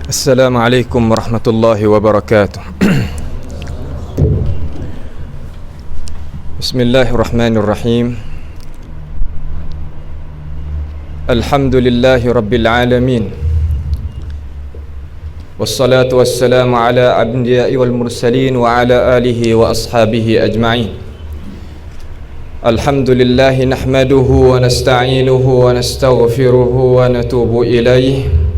Assalamualaikum warahmatullahi wabarakatuh. Bismillahirrahmanirrahim. Alhamdulillahi rabbil alamin. Wassalatu wassalamu ala anbiya'i wal mursalin wa ala alihi wa ashabihi ajma'in. Alhamdulillahi nahmaduhu wa nasta'inuhu wa nastaghfiruhu wa natubu ilayhi.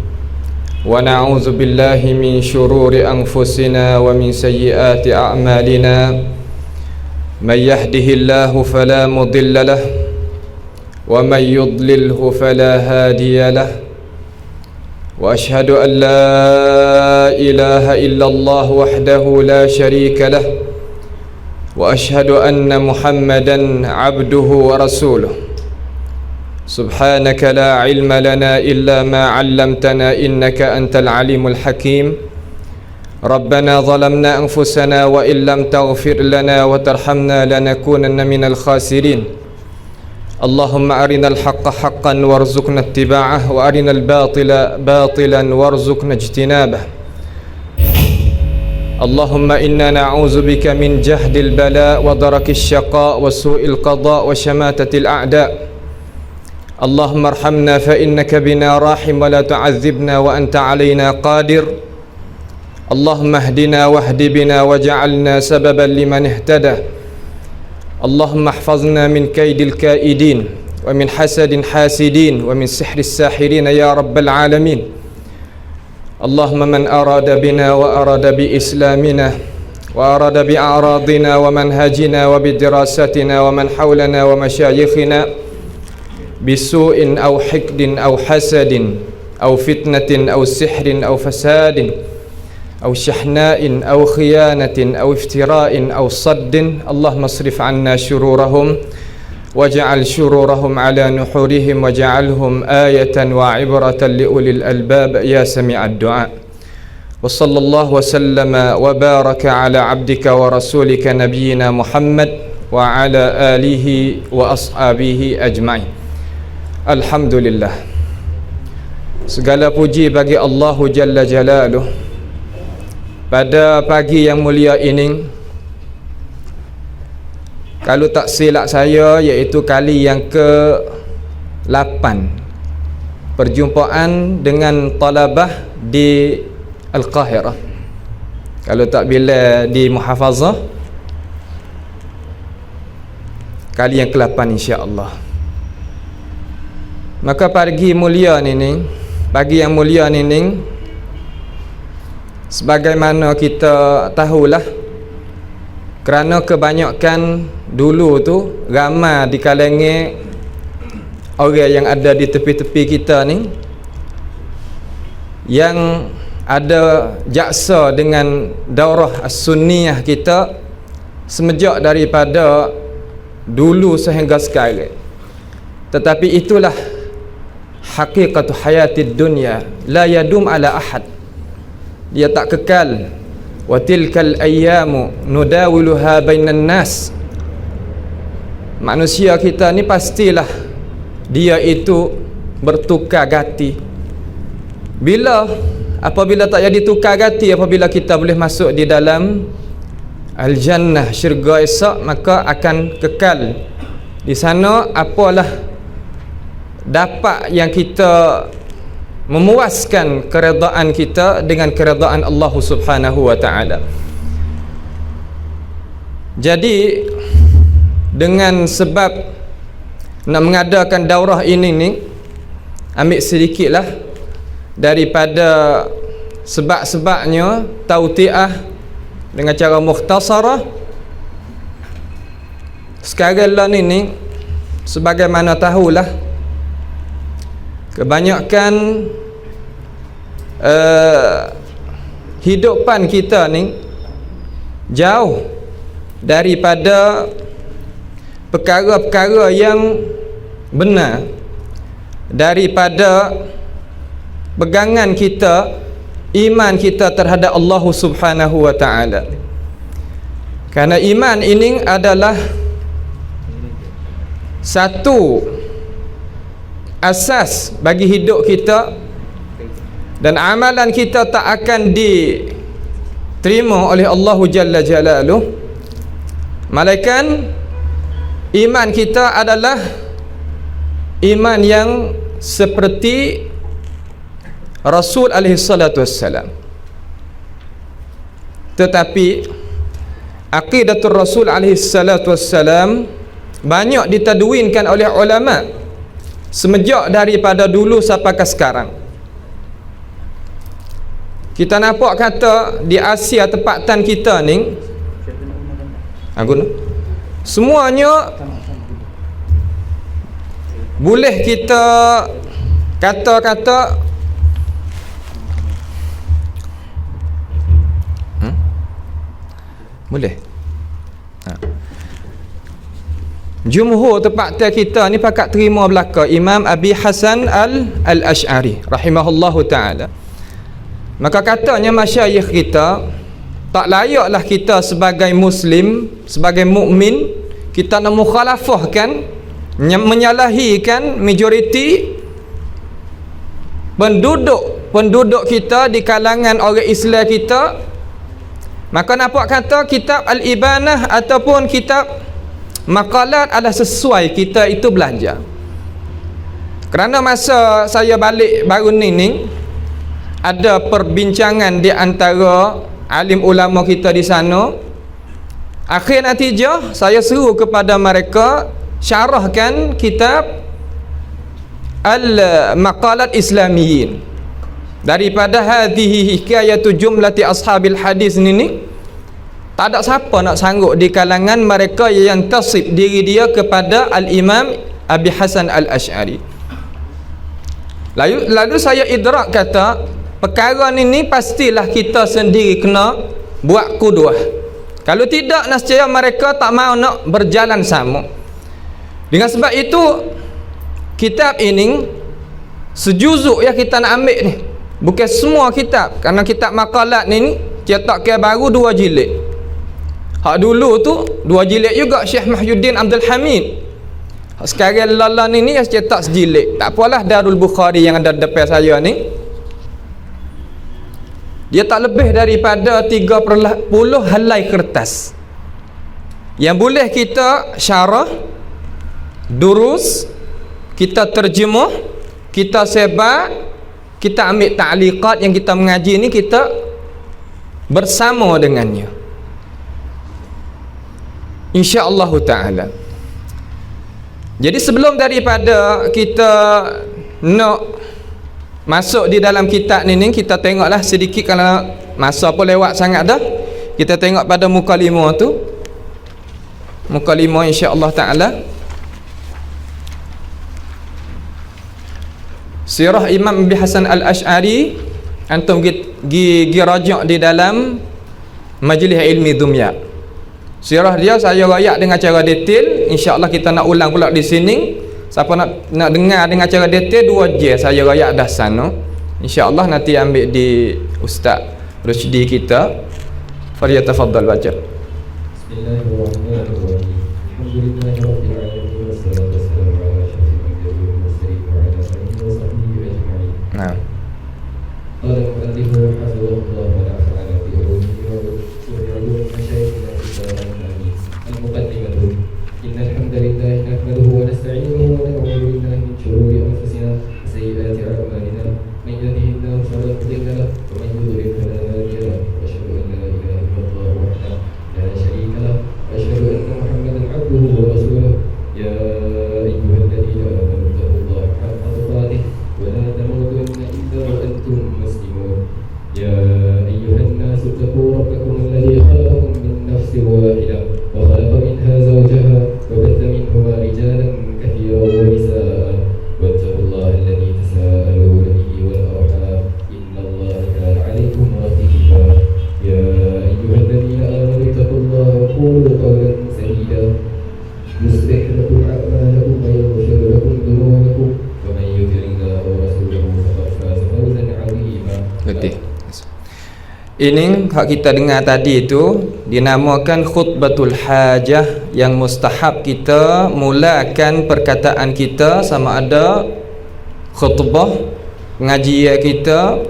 ونعوذ بالله من شرور أنفسنا ومن سيئات أعمالنا من يهده الله فلا مضل له ومن يضلله فلا هادي له وأشهد أن لا إله إلا الله وحده لا شريك له وأشهد أن محمدا عبده ورسوله سبحانك لا علم لنا إلا ما علمتنا إنك أنت العليم الحكيم ربنا ظلمنا أنفسنا وإن لم تغفر لنا وترحمنا لنكونن من الخاسرين اللهم أرنا الحق حقا وارزقنا اتباعه وأرنا الباطل باطلا وارزقنا اجتنابه اللهم إنا نعوذ بك من جهد البلاء ودرك الشقاء وسوء القضاء وشماتة الأعداء اللهم ارحمنا فإنك بنا راحم ولا تعذبنا وأنت علينا قادر اللهم اهدنا واهد بنا واجعلنا سببا لمن اهتدى اللهم احفظنا من كيد الكائدين ومن حسد حاسدين ومن سحر الساحرين يا رب العالمين اللهم من أراد بنا وأراد بإسلامنا وأراد بأعراضنا ومنهجنا وبدراستنا ومن حولنا ومشايخنا بسوء أو حقد أو حسد أو فتنة أو سحر أو فساد أو شحناء أو خيانة أو افتراء أو صد اللهم اصرف عنا شرورهم واجعل شرورهم على نحورهم واجعلهم آية وعبرة لأولي الألباب يا سميع الدعاء وصلى الله وسلم وبارك على عبدك ورسولك نبينا محمد وعلى آله وأصحابه أجمعين. Alhamdulillah, segala puji bagi Allah Jalla Jalaluh. Pada pagi yang mulia ini, kalau tak silap saya, iaitu kali yang ke-8 perjumpaan dengan talabah di Al-Qahirah. Kalau tak bila di Muhafazah, kali yang ke-8 insya-Allah. Maka pagi mulia ni, pagi yang mulia ni, sebagaimana kita tahulah, kerana kebanyakan dulu tu ramai di kalangan orang yang ada di tepi-tepi kita ni yang ada jaksa dengan daurah as-sunniyah kita semenjak daripada dulu sehingga sekarang. Tetapi itulah haqiqatu hayatid dunya la yadum ala ahad, dia tak kekal. Wa tilkal ayyamu nudawiluha bainan nas, manusia kita ni pastilah dia itu bertukar ganti. Apabila tak jadi tukar ganti, apabila kita boleh masuk di dalam al-jannah, syurga esok, maka akan kekal di sana. Apalah dapat yang kita memuaskan keredaan kita dengan keredaan Allah Subhanahu wa taala. Jadi dengan sebab nak mengadakan daurah ini ni, ambil sedikitlah daripada sebab-sebabnya, tautiah dengan cara mukhtasarah. Sekarang lah ni sebagaimana tahulah, kebanyakan hidupan kita ni jauh daripada perkara-perkara yang benar, daripada pegangan kita, iman kita terhadap Allah Subhanahu wa taala. Karena iman ini adalah satu asas bagi hidup kita dan amalan kita tak akan diterima oleh Allah Jalla Jalaluh, malaikan iman kita adalah iman yang seperti Rasul alaihi salatu wassalam. Tetapi aqidatul Rasul alaihi salatu wassalam banyak ditadwinkan oleh ulama semenjak daripada dulu sampai ke sekarang. Kita nampak kata di Asia tempatan kita ni semuanya boleh kita kata-kata boleh jumhur tempatan kita ni pakat terima belaka Imam Abi Hasan al-Ash'ari rahimahullahu ta'ala. Maka katanya masyayikh kita, tak layaklah kita sebagai muslim, sebagai mukmin, kita nak mukhalafahkan, menyalahikan majoriti penduduk kita di kalangan orang Islam kita. Maka nampak kata kitab Al-Ibanah ataupun kitab Maqalat adalah sesuai kita itu belajar. Kerana masa saya balik baru ni ada perbincangan di antara alim ulama kita di sana. Akhir natijah saya seru kepada mereka syarahkan kitab Al-Maqalat Islamiyin daripada hadhihi hikayatu jumlati ashabil hadis ni. Tak ada siapa nak sanggup di kalangan mereka yang tasib diri dia kepada Al-Imam Abi Hasan al-Ash'ari. Lalu saya idrak kata perkara ni pastilah kita sendiri kena buat kuduah. Kalau tidak, nescaya mereka tak mau nak berjalan sama. Dengan sebab itu kitab ini sejuzuk ya kita nak ambil ni. Bukan semua kitab, kerana kitab Maqalat ni cetakan baru 2 jilid. Hak dulu tu 2 jilid juga Syekh Mahyuddin Abdul Hamid. Sekarang lala ni yang cetak sejilid. Tak apalah, Darul Bukhari yang ada depan saya ni, dia tak lebih daripada 30 helai kertas yang boleh kita syarah, durus, kita terjemah, kita sebar, kita ambil ta'liqat yang kita mengaji ni, kita bersama dengannya insya-Allah ta'ala. Jadi sebelum daripada kita nak masuk di dalam kitab ni, kita tengoklah sedikit, kalau masa pun lewat sangat dah, kita tengok pada muka 5 tu, muka 5 insya-Allah ta'ala. Sirah Imam Abi Hasan al-Ash'ari antum gi rajak di dalam Majlis Ilmi Dumya. Sirah dia saya rayak dengan cara detail, insya-Allah kita nak ulang pula di sini. Siapa nak dengar dengan cara detail 2 je saya rayak dah sana. Insya-Allah nanti ambil di Ustaz Rushdi kita. Falyatafaddal baca. Bismillahirrahmanirrahim. Alhamdulillahirabbil alamin wassalatu wassalamu ala asyrafil mursalin wa ala alihi wa sahbihi ajma'in. Nah. Qala al-mu'allif hafizahullah wa nafa'ana bi ulumuhi wa bi masyayikhina المقدمة إن الحمد لله نحمده ونستعينه ونعوذ بالله من شرور أنفسنا وسيئات أعمالنا من يهده الله فلا مضل له ومن يضلل فلا هادي له وأشهد أن لا إله إلا الله وحده لا شريك له وأشهد أن محمدا عبده ورسوله يا أيها الذين آمنوا اتقوا الله حق تقاته ولا تموتن إلا وأنتم مسلمون يا أيها الناس اتقوا ربكم الذي خلقكم من نفس واحدة وخلق منها زوجها وبث منهما رجالا كثيرا ونساء واتقوا الله الذي تساءلون به والأرحام إن الله كان عليكم رقيبا يا أيها الذين آمنوا اتقوا الله وقولوا قولا سديدا يصلح لكم أعمالكم ويغفر لكم ذنوبكم ومن يطع الله ورسوله فقد فاز فوزا عظيما. Ini hak kita dengar tadi itu dinamakan khutbatul hajah, yang mustahab kita mulakan perkataan kita sama ada khutbah pengajian kita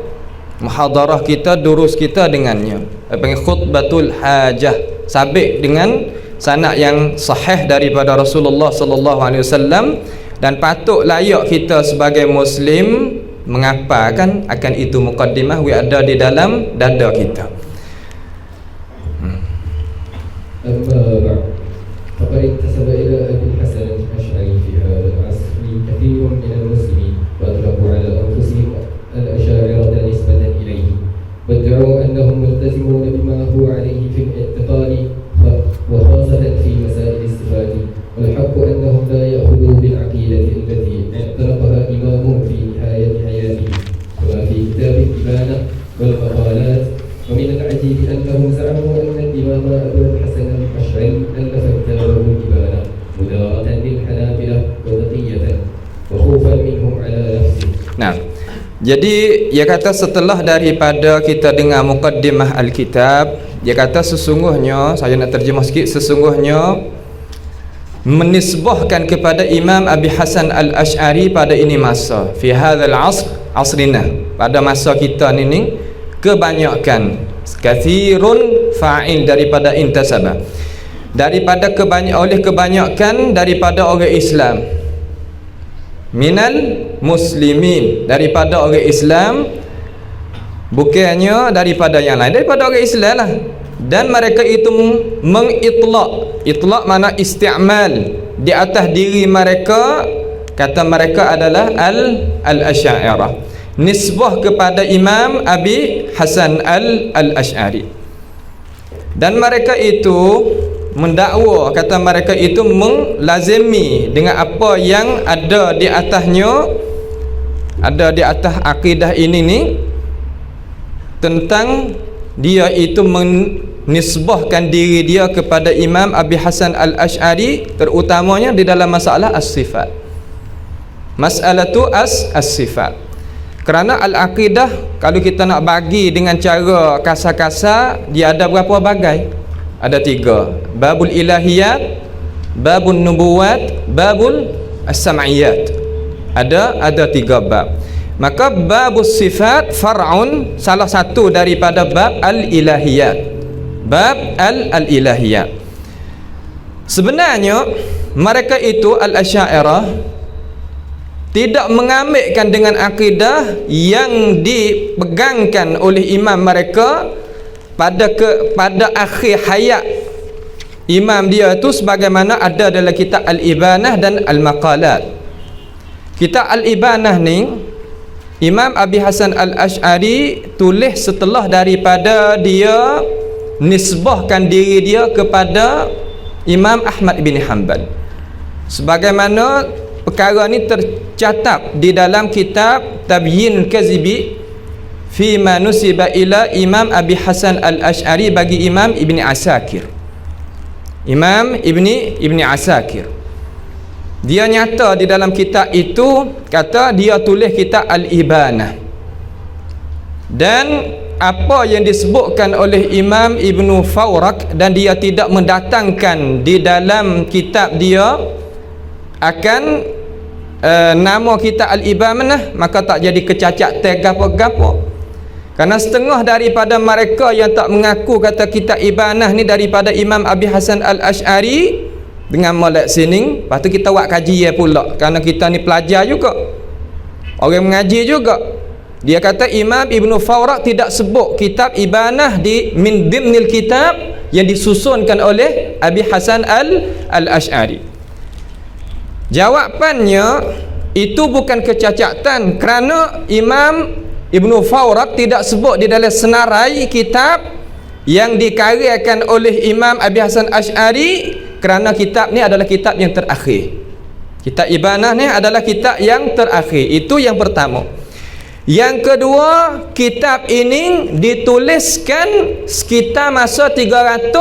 muhadarah kita, durus kita dengannya. Panggil khutbatul hajah, sabit dengan sanad yang sahih daripada Rasulullah sallallahu alaihi wasallam, dan patut layak kita sebagai muslim mengapakan akan itu muqaddimah yang ada di dalam dada kita. فقد انتسب إلى أبي الحسن الأشعري في هذا العصر كثير من المسلمين وأطلقوا على أنفسهم الأشاعرة نسبة إليه، وادعوا أنهم ملتزمون بما هو عليه في الاعتقاد وخاصة في مسائل الصفات، والحق أنهم لا يأخذوا بالعقيدة التي اعتنقها إمامهم في نهاية حياته كما في كتاب الإبانة والمقالات. ومن العجيب أنهم زعموا أن الإمام أبو الحسن الأشعري ألف كتابه الإبانة مداراة للحنابلة وتقية وخوفا منهم على نفسه. Nah, jadi dia kata setelah daripada kita dengar muqaddimah Alkitab, dia kata sesungguhnya, saya nak terjemah sikit, sesungguhnya menisbahkan kepada Imam Abi Hasan Al-Ash'ari pada ini masa, fi hadzal asr, asrina, pada masa kita ni kebanyakan, kathirun fa'il daripada intasabah, daripada kebanyakan daripada orang Islam, minal muslimin, daripada orang Islam, bukannya daripada yang lain, daripada orang Islam lah. Dan mereka itu mengitlaq, itlaq mana isti'mal di atas diri mereka, kata mereka adalah al-Asy'ariyah, nisbah kepada Imam Abi Hasan al-Ash'ari. Dan mereka itu mendakwa, kata mereka itu melazimi dengan apa yang ada di atasnya, ada di atas akidah ini ni, tentang dia itu menisbahkan diri dia kepada Imam Abi Hasan al-Ash'ari, terutamanya di dalam masalah as-sifat, masalatu as-sifat. Kerana al-aqidah kalau kita nak bagi dengan cara kasar-kasar, dia ada berapa bagai? Ada 3. Babul ilahiyat, babun nubuwat, babul as-sam'iyat. Ada 3 bab. Maka babus sifat far'un, salah satu daripada bab al-ilahiyat. Bab al-ilahiyat. Sebenarnya mereka itu al-Asy'ariyah tidak mengambilkan dengan akidah yang dipegangkan oleh imam mereka pada akhir hayat imam dia itu, sebagaimana ada dalam kitab Al-Ibanah dan Al-Maqalat. Kitab Al-Ibanah ni Imam Abi Hasan Al-Ash'ari tulis setelah daripada dia nisbahkan diri dia kepada Imam Ahmad bin Hanbal, sebagaimana perkara ni tercatat di dalam kitab Tabyin Kazibi fi ma nusiba ila Imam Abi Hasan Al-Ash'ari bagi Imam Ibni Asakir. Imam Ibni Asakir dia nyata di dalam kitab itu, kata dia tulis kitab Al-Ibanah, dan apa yang disebutkan oleh Imam Ibnu Fawrak, dan dia tidak mendatangkan di dalam kitab dia akan nama kita Al-Ibanah, maka tak jadi kecacat tag gapo-gapo. Karena setengah daripada mereka yang tak mengaku kata kitab Ibanah ni daripada Imam Abi Hasan Al-Ash'ari dengan molek sini, lepas tu kita buat kaji ya pula, kerana kita ni pelajar juga, orang mengaji juga. Dia kata Imam Ibnu Fawrak tidak sebut kitab Ibanah di min dimnil kitab yang disusunkan oleh Abi Hasan Al-Ash'ari. Jawapannya itu bukan kecacatan, kerana Imam Ibnu Fawrak tidak sebut di dalam senarai kitab yang dikaryakan oleh Imam Abi Hasan Ash'ari, kerana kitab ni adalah kitab yang terakhir. Kitab Ibanah ni adalah kitab yang terakhir. Itu yang pertama. Yang kedua, kitab ini dituliskan sekitar masa 302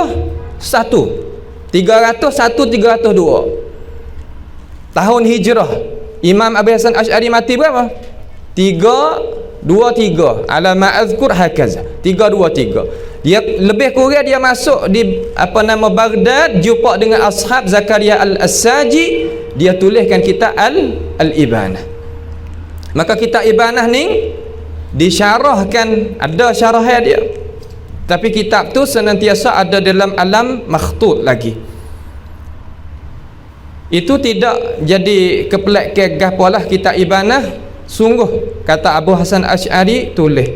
tahun Hijrah. Imam Abi Hasan Ash'ari mati berapa? 323. Ala ma'azkur hakaza. 323. Dia lebih kurang dia masuk di Baghdad, jumpa dengan ashab Zakaria Al-Assaji, dia tuliskan kitab Al-Ibanah. Maka kitab Ibanah ni disyarahkan, ada syarah dia, tapi kitab tu senantiasa ada dalam alam makhtut lagi. Itu tidak jadi kepelak ke gapalah kitab Ibanah. Sungguh kata Abu Hasan Asy'ari tulis.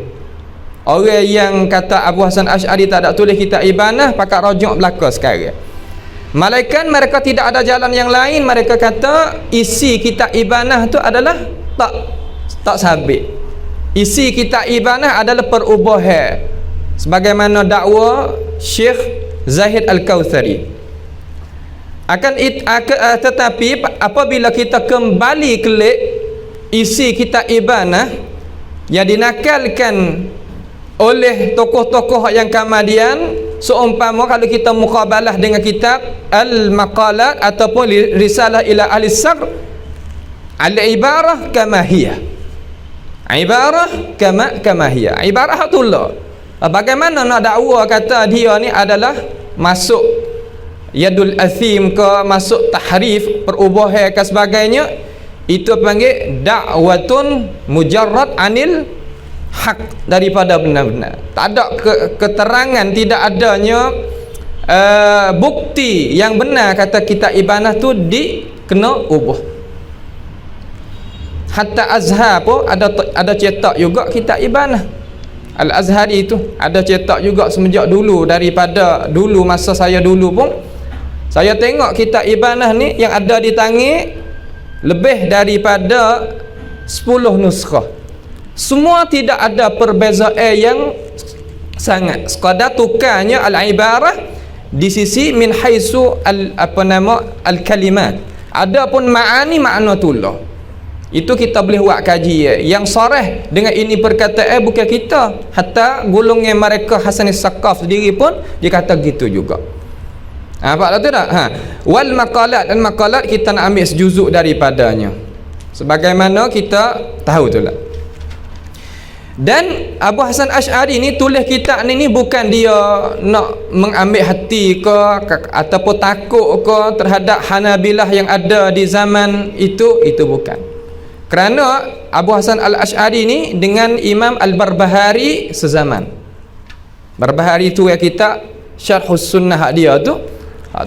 Orang yang kata Abu Hasan Asy'ari tak ada tulis kitab Ibanah pakat rujuk belaka sekarang. Malaikat mereka tidak ada jalan yang lain, mereka kata isi kitab Ibanah tu adalah tak sabit. Isi kitab Ibanah adalah perubahan, sebagaimana dakwa Syekh Zahid Al-Kautsari. Tetapi apabila kita kembali kelik isi kitab Ibanah yang dinakalkan oleh tokoh-tokoh yang kemudian, seumpama kalau kita muqabalah dengan kitab Al-Maqalat ataupun Risalah ila Ahli Sagr, al-ibarah kama hiya, ibarah kama hiya, ibarah tullah. Bagaimana nak dakwa kata dia ni adalah masuk yadul athim ke, masuk tahrif, perubahan ke sebagainya, itu panggil dakwatun mujarrad anil hak, daripada benar-benar. Tak ada keterangan, tidak adanya bukti yang benar kata kitab Ibanah tu kena ubah. Hatta Azhar pun ada cetak juga kitab Ibanah. Al-Azhari itu ada cetak juga semenjak dulu, daripada dulu masa saya dulu pun saya tengok kitab Ibanah ni yang ada di tangan lebih daripada 10 nuskah. Semua tidak ada perbezaan yang sangat. Sekadar tukarnya al-ibarah di sisi min haisu al-kalimat. Adapun ma'ani makna tullah. Itu kita boleh buat kaji. Yang sarah dengan ini perkataan bukan kita. Hatta golongan mereka Hasan As-Saqaf sendiri pun dia kata gitu juga. Nampak tak tak? Wal maqalat, dan maqalat kita nak ambil sejuzuk daripadanya. Sebagaimana kita tahu tu lah. Dan Abu Hasan Asy'ari ni tulis kitab ni bukan dia nak mengambil hati ke ataupun takut ke terhadap Hanabilah yang ada di zaman itu bukan. Kerana Abu Hasan Al-Asy'ari ni dengan Imam Al-Barbahari sezaman. Barbahari tu yang kitab Syarhus Sunnah dia tu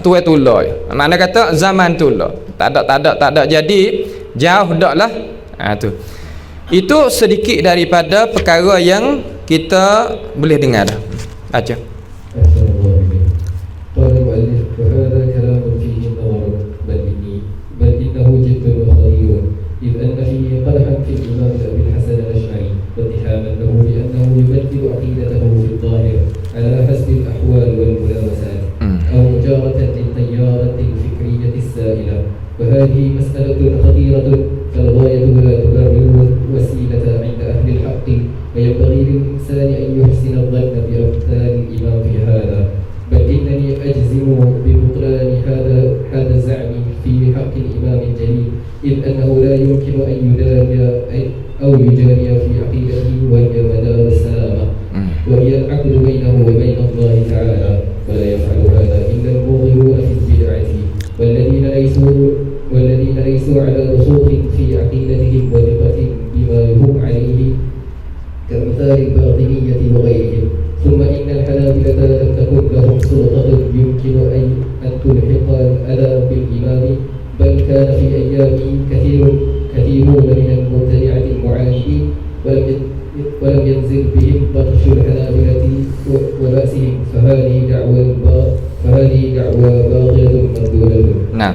tu tullah. Makna kata zaman tullah. Tak ada jadi jauh dak lah. Tu. Itu sedikit daripada perkara yang kita boleh dengar. Baca. وهذه مسألة خطيرة فالغاية لا تبرر وسيلة عند أهل الحق وينبغي للإنسان أن يحسن الظن بأمثال الإمام في هذا بل إنني أجزم ببطلان هذا الزعم في حق الإمام الجليل إذ أنه لا يمكن أن يداري أو يجاري في عقيدته وهي مدار السلامة وهي العقد بينه وبين الله تعالى ولا يفعل هذا إلا الموغلون في البدعة والذين ليسوا على رسوخ في عقيدتهم وثقة بما هم عليه كمثال الباطنية وغيرهم ثم إن الحنابلة لم تكن لهم سلطة يمكن أن تلحق الأذى بالإمام بل كان في أيامه كثيرون من المبتدعة المعاندين ولم ينزل بهم بطش الحنابلة وبأسهم فهذه دعوة باطلة مردودة. Nah,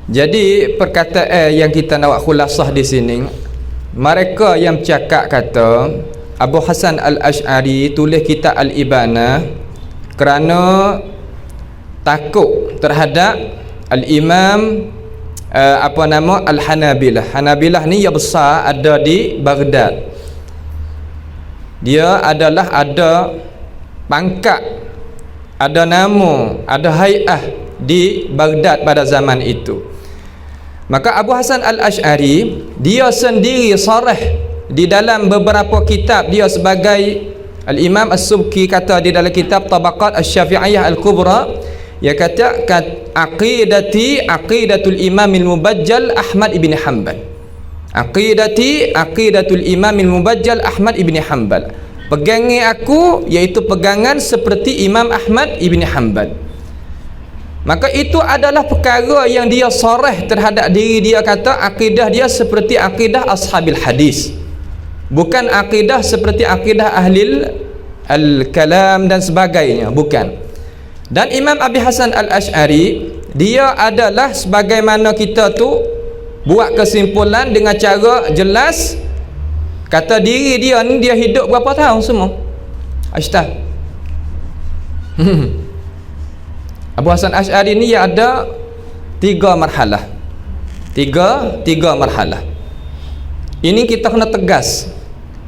jadi perkataan yang kita nak buat khulasah di sini, mereka yang cakap kata Abu Hasan Al-Asy'ari tulis kitab Al-Ibanah kerana takut terhadap Al-Imam Al-Hanabilah. Hanabilah ni yang besar ada di Baghdad. Dia adalah ada pangkat, ada nama, ada hai'ah di Baghdad pada zaman itu. Maka Abu Hasan Al-Asy'ari dia sendiri sarah di dalam beberapa kitab dia sebagai Al-Imam As-Subki kata di dalam kitab Tabaqat Asy-Syafi'iyah Al-Kubra, dia kata aqidatul Imam Al-Mubajjal Ahmad ibn Hanbal. Aqidati aqidatul Imamil Mubajjal Ahmad ibn Hanbal. Pegangan aku iaitu pegangan seperti Imam Ahmad ibn Hanbal. Maka itu adalah perkara yang dia sarah terhadap diri dia, kata akidah dia seperti akidah ashabil hadis, bukan akidah seperti akidah ahli al-kalam dan sebagainya, bukan. Dan Imam Abi Hasan al-Ash'ari dia adalah sebagaimana kita tu buat kesimpulan dengan cara jelas, kata diri dia ni dia hidup berapa tahun semua? Ustaz Abu Hasan Ash'ari ni ada 3 marhalah. Tiga marhalah. Ini kita kena tegas.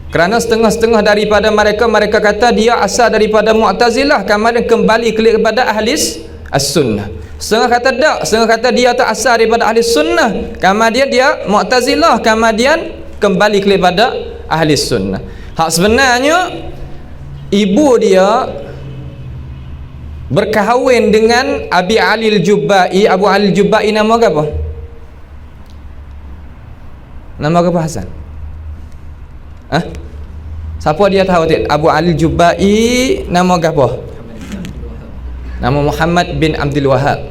Kerana setengah-setengah daripada mereka kata dia asal daripada Mu'tazilah, kemudian kembali kepada ahli as-sunnah. Setengah kata tak, setengah kata dia tak asal daripada ahli sunnah, kemudian dia Mu'tazilah, kemudian kembali kepada ahli sunnah. Hak sebenarnya ibu dia berkahwin dengan Abi Ali al-Jubba'i. Abu Ali al-Jubba'i nama apa? Nama apa Hasan? Siapa dia tahu tak? Abu Ali al-Jubba'i nama apa? Nama Muhammad bin Abdul Wahab.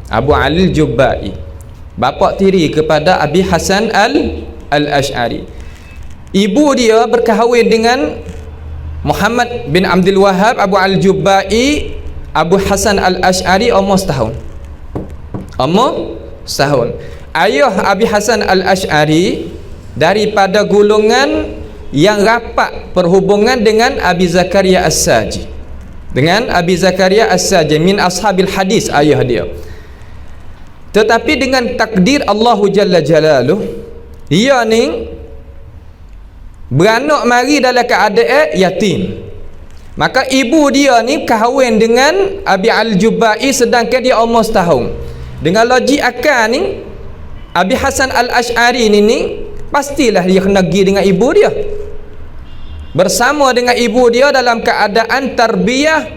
Abu Ali al-Jubba'i bapa tiri kepada Abi Hasan al-Ash'ari. Ibu dia berkahwin dengan Muhammad bin Abdul Wahab. Abu Ali al-Jubba'i Abu Hasan al-Ash'ari umur setahun. Ayah Abi Hasan al-Ash'ari daripada golongan yang rapat perhubungan dengan Abi Zakaria As-Saji. Dengan Abi Zakaria As-Saji min ashabil hadis, ayah dia. Tetapi dengan takdir Allah Jalla Jalaluh, dia ni beranak mari dalam keadaan yatim. Maka ibu dia ni kahwin dengan Abi Al-Jubba'i sedangkan dia umur setahun. Dengan logik akal ni, Abi Hasan al-Ash'ari ni pastilah dia kena pergi dengan ibu dia, bersama dengan ibu dia dalam keadaan tarbiyah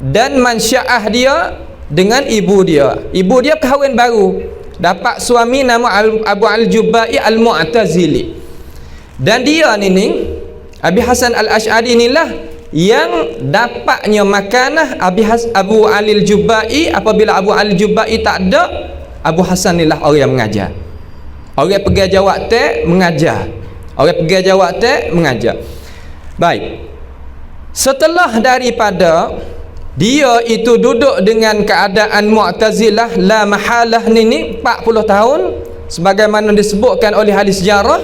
dan mansyaah dia dengan ibu dia. Ibu dia kahwin baru, dapat suami nama Abu Al-Jubba'i Al-Mu'tazili. Dan dia ni Abi Hasan al-Ash'ari inilah yang dapatnya makanah Abu Ali al-Jubba'i. Apabila Abu Ali al-Jubba'i tak ada, Abu Hasan inilah orang yang mengajar. Orang pergi jawab tak mengajar. Orang pergi jawab tak mengajar. Baik. Setelah daripada dia itu duduk dengan keadaan Mu'tazilah la mahalah ni 40 tahun, sebagaimana disebutkan oleh ahli sejarah.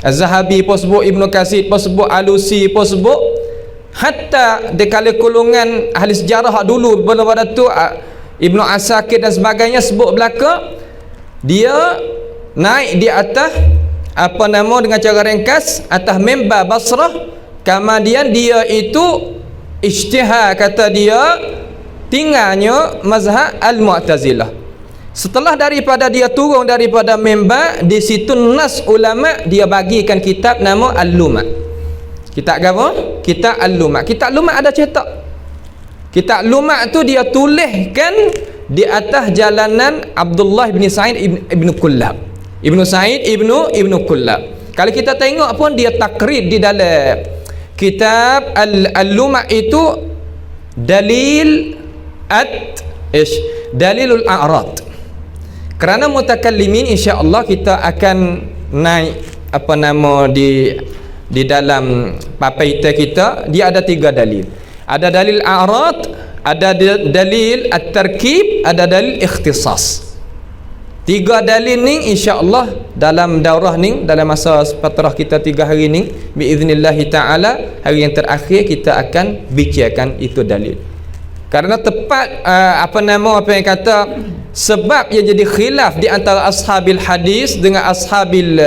Az-Zahabi pun sebut, Ibnu Katsir pun sebut, Alusi pun sebut, hatta di kala golongan ahli sejarah dulu belum pada tu Ibnu Asakir dan sebagainya sebut belaka, dia naik di atas dengan cara ringkas atas mimbar Basrah. Kemudian dia itu ijtihad, kata dia tinggalnya mazhab Al-Mu'tazilah. Setelah daripada dia turun daripada mimbar, di situ nas ulama dia bagikan kitab nama Al-Luma'. Kitab apa? Kitab Al-Luma'. Kitab Al-Luma' ada cetak. Kitab Al-Luma' tu dia tuliskan di atas jalanan Abdullah bin Sa'id ibn Kullab. Ibnu Sa'id ibnu Kullab. Kalau kita tengok pun dia takrib di dalam kitab Al-Luma' itu dalil dalilul a'rad. Kerana mutakallimin insya-Allah kita akan naik di dalam papaita kita, dia ada 3 dalil. Ada dalil a'rad, ada dalil at-tarkib, ada dalil ikhtisas. 3 dalil ni insya-Allah dalam daurah ni, dalam masa fatrah kita 3 hari ni biiznillah taala, hari yang terakhir kita akan bicarakan itu dalil. Karena tepat apa yang kata sebab yang jadi khilaf di antara ashabil hadis dengan ashabil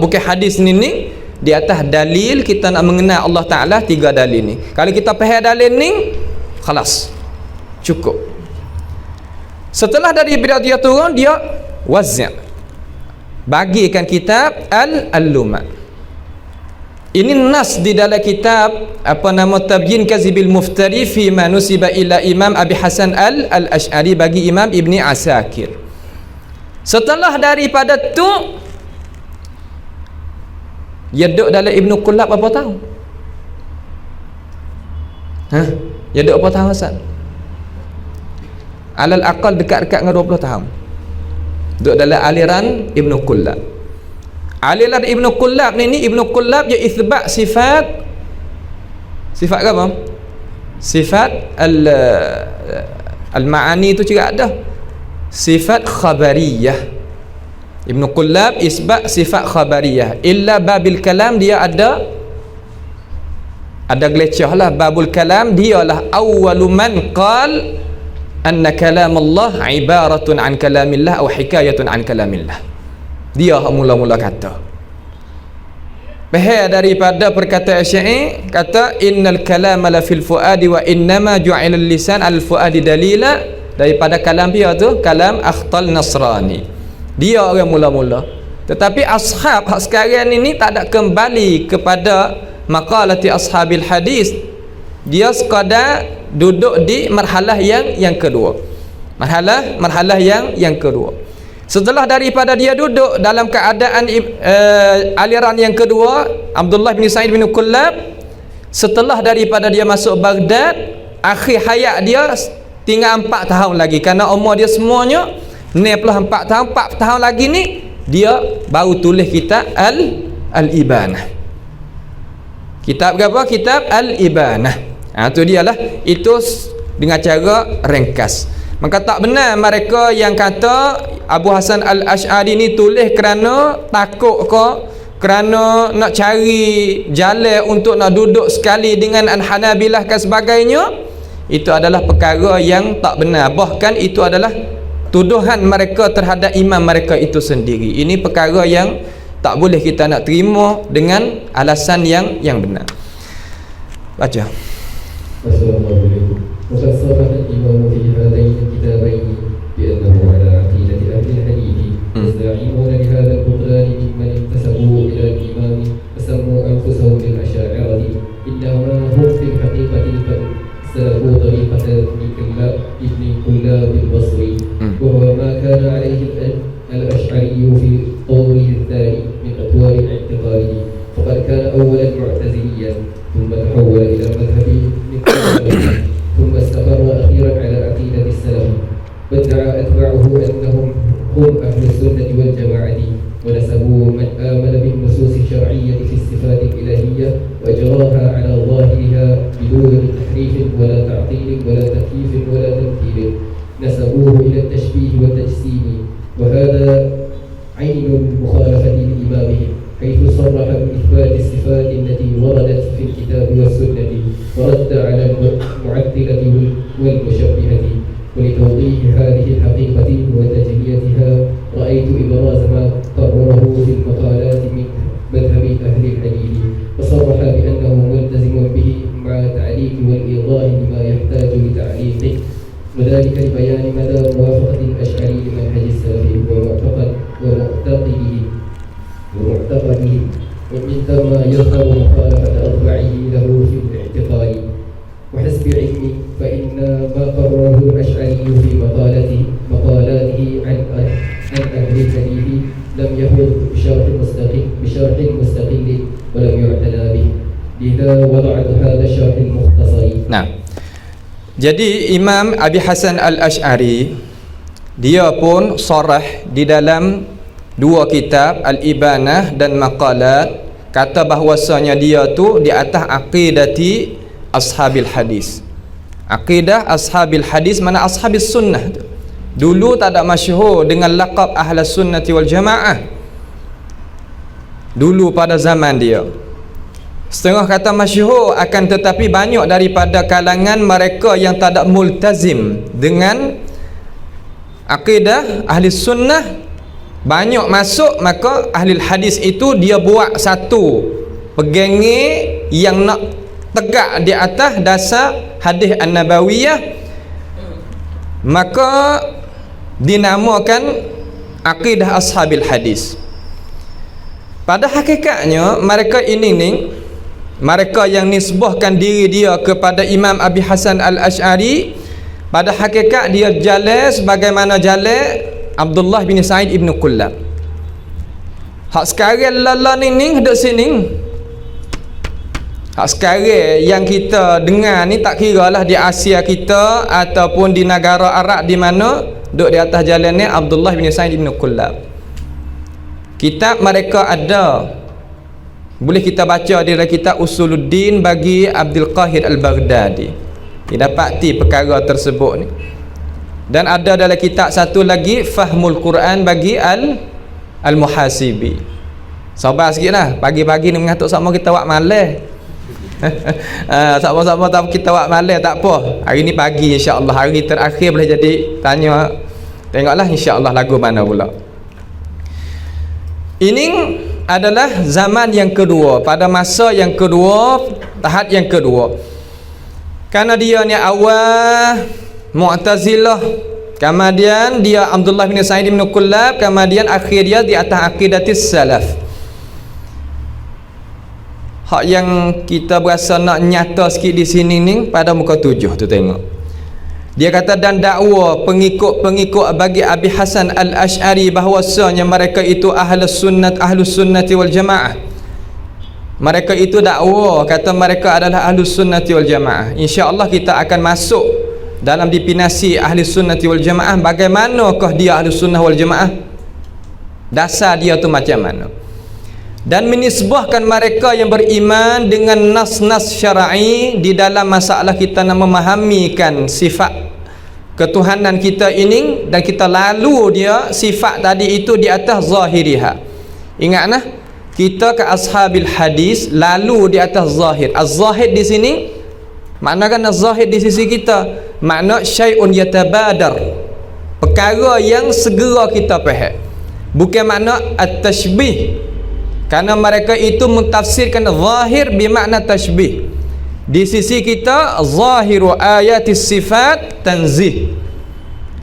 bukan hadis ni di atas dalil kita nak mengenal Allah Ta'ala 3 dalil ni. Kalau kita faham dalil ni, khalas, cukup. Setelah dari bila dia turun, dia wazza' bagikan kitab Al-Luma'. Ini nas di dalam kitab Tabyin Kazibil Muftari fi ma nusiba ila Imam Abi Hasan al-Ash'ari bagi Imam Ibni Asakir. Setelah daripada tu Dia duduk dalam Ibnu Kullab berapa tahun? Dia duduk berapa tahun Ustaz? Alal aqal dekat-dekat dengan 20 tahun. Duduk dalam aliran Ibnu Kullab. Aliran Ibnu Kullab ni Ibnu Kullab dia isbat sifat apa? Sifat al-ma'ani tu juga ada. Sifat khabariyah. Ibnu Kullab isbat sifat khabariyah. Illa babil kalam dia ada gelecah lah. Babul kalam dia lah awwalu man qal anna kalam Allah ibaratun an kalamillah atau hikayatun an kalamillah. Dia mula-mula kata. Bahaya daripada perkataan Syafi'i kata innal kalama la fil fuadi wa innama ju'ila al-lisan al-fuadi dalila. Daripada kalam dia tu kalam Akhtal Nasrani. Dia orang mula-mula. Tetapi ashab sekarang ini tak ada kembali kepada maqalati ashabil hadis. Dia sekadar duduk di marhalah yang kedua. Marhalah yang kedua. Setelah daripada dia duduk dalam keadaan aliran yang kedua, Abdullah bin Sa'id bin Kullab, setelah daripada dia masuk Baghdad, akhir hayat dia tinggal 4 tahun lagi kerana umur dia semuanya 64 tahun. 4 tahun lagi ni dia baru tulis kitab Al-Ibanah. Kitab apa? Kitab Al-Ibanah. Tu dialah, itu dengan cara ringkas. Maka tak benar mereka yang kata Abu Hasan Al-Ash'ari ni tulis kerana takut ke, kerana nak cari jalan untuk nak duduk sekali dengan Al-Hanabilah dan sebagainya. Itu adalah perkara yang tak benar. Bahkan itu adalah tuduhan mereka terhadap imam mereka itu sendiri. Ini perkara yang tak boleh kita nak terima dengan alasan yang benar. Baca. Assalamualaikum. Mufassarah al-imam fi hadain kitabain bi annahu ala aqidati ahli al-hadith yasta'inuna bi hadha al-qur'an mimman intasabu ila al-imam fasammu anfusahum bil ash'ariyati innama hum fi haqiqati سلكوا طريقة ابن كلاب البصري وهو ما كان عليه الأشعري في طوره الثاني من أطوار اعتقاده فقد كان أولا معتزليا ثم تحول إلى المذهب ثم استقر أخيرا على عقيدة السلف وادعى أتباعه أنهم هم أهل السنة والجماعة ونسبوا من آمن بالنصوص الشرعية في الصفات الإلهية وأجراها على ظاهرها بدون تحريف ولا تعطيل ولا تكييف ولا تمثيل نسبوه إلى التشبيه والتجسيم وهذا عين المخالفة لإمامهم حيث صرح بإثبات الصفات التي وردت في الكتاب والسنة ورد على المعدلة والمشبهة ولتوضيح هذه الحقيقة وتجليتها رأيت إبراز ما قرره في المقالات من مذهب أهل الحديث وصرح بأنه ملتزم به مع التعليق والإيضاح لما يحتاج لتعليقه وذلك لبيان مدى موافقة الأشعري لمنهج السلف ومعتقده ومن ثم يظهر مخالفة أتباعه له في الاعتقاد وحسب علمي فإن ما قرره الأشعري في مقالاته عن أهل الحديث لم يكن بشرح مستقل ولم يعتنى به لذا وضعت هذا الشرح المختصر. Nah, jadi Imam Abi Hasan Al-Ash'ari dia pun sarah di dalam dua kitab Al-Ibanah dan Maqalat, kata bahwasanya dia tu di atas aqidati ashabil hadis. Aqidah ashabil hadis mana ashabis sunnah tu. Dulu tak ada masyhur dengan laqab ahlus sunnati wal jamaah. Dulu pada zaman dia. Setengah kata masyhur, akan tetapi banyak daripada kalangan mereka yang tak ada multazim dengan akidah ahli sunnah banyak masuk, maka ahli hadis itu dia buat satu pegangi yang nak tegak di atas dasar hadis an-nabawiyah, maka dinamakan akidah ashabil hadis. Pada hakikatnya mereka ini ni, mereka yang nisbahkan diri dia kepada Imam Abi Hasan Al-Ash'ari, pada hakikat dia jalan sebagaimana jalan Abdullah bin Sa'id ibn Kullab. Hak sekarang lala ni duduk sini. Hak sekarang yang kita dengar ni tak kira lah di Asia kita ataupun di negara Arab di mana, duduk di atas jalan ni Abdullah bin Sa'id bin Kullab. Kitab mereka ada, boleh kita baca di dalam kitab Usuluddin bagi Abdul Qahir Al-Baghdadi. Didapati perkara tersebut ni. Dan ada dalam kitab satu lagi Fahmul Quran bagi Al-Muhasibi. Sabar sikit lah, pagi-pagi ni mengatuk sama kita buat malam. Sama-sama tak kita buat malam tak apa. Hari ni pagi insya-Allah, hari terakhir boleh jadi tanya. Tengoklah insya-Allah lagu mana pula. Ini adalah zaman yang kedua, pada masa yang kedua, tahap yang kedua. Karena dia ni awal Mu'tazilah, kemudian dia Abdullah bin Sa'id bin Kullab, kemudian akhir dia di atas aqidatis salaf. Hak yang kita berasa nak nyata sikit di sini ni pada muka 7 tu tengok. Dia kata dan dakwa pengikut-pengikut bagi Abi Hasan Al-Asy'ari bahawasanya mereka itu ahlus sunnati wal jamaah. Mereka itu dakwa kata mereka adalah ahlus sunnati wal jamaah. Insya-Allah kita akan masuk dalam definisi ahli sunnati wal jamaah. Bagaimanakah dia ahli sunnah wal jamaah, dasar dia tu macam mana, dan menisbahkan mereka yang beriman dengan nas-nas syar'i di dalam masalah kita nak memahamikan sifat ketuhanan kita ini, dan kita lalu dia sifat tadi itu di atas zahiriha. Ingat nah, kita ke ashabil hadis lalu di atas zahir. Az-zahid di sini makna kan az-zahid di sisi kita, makna syai'un yatabadar, perkara yang segera kita faham, bukan makna at-tashbih. Karena mereka itu mentafsirkan zahir bermakna tashbih. Di sisi kita zahiru ayatis sifat tanzih,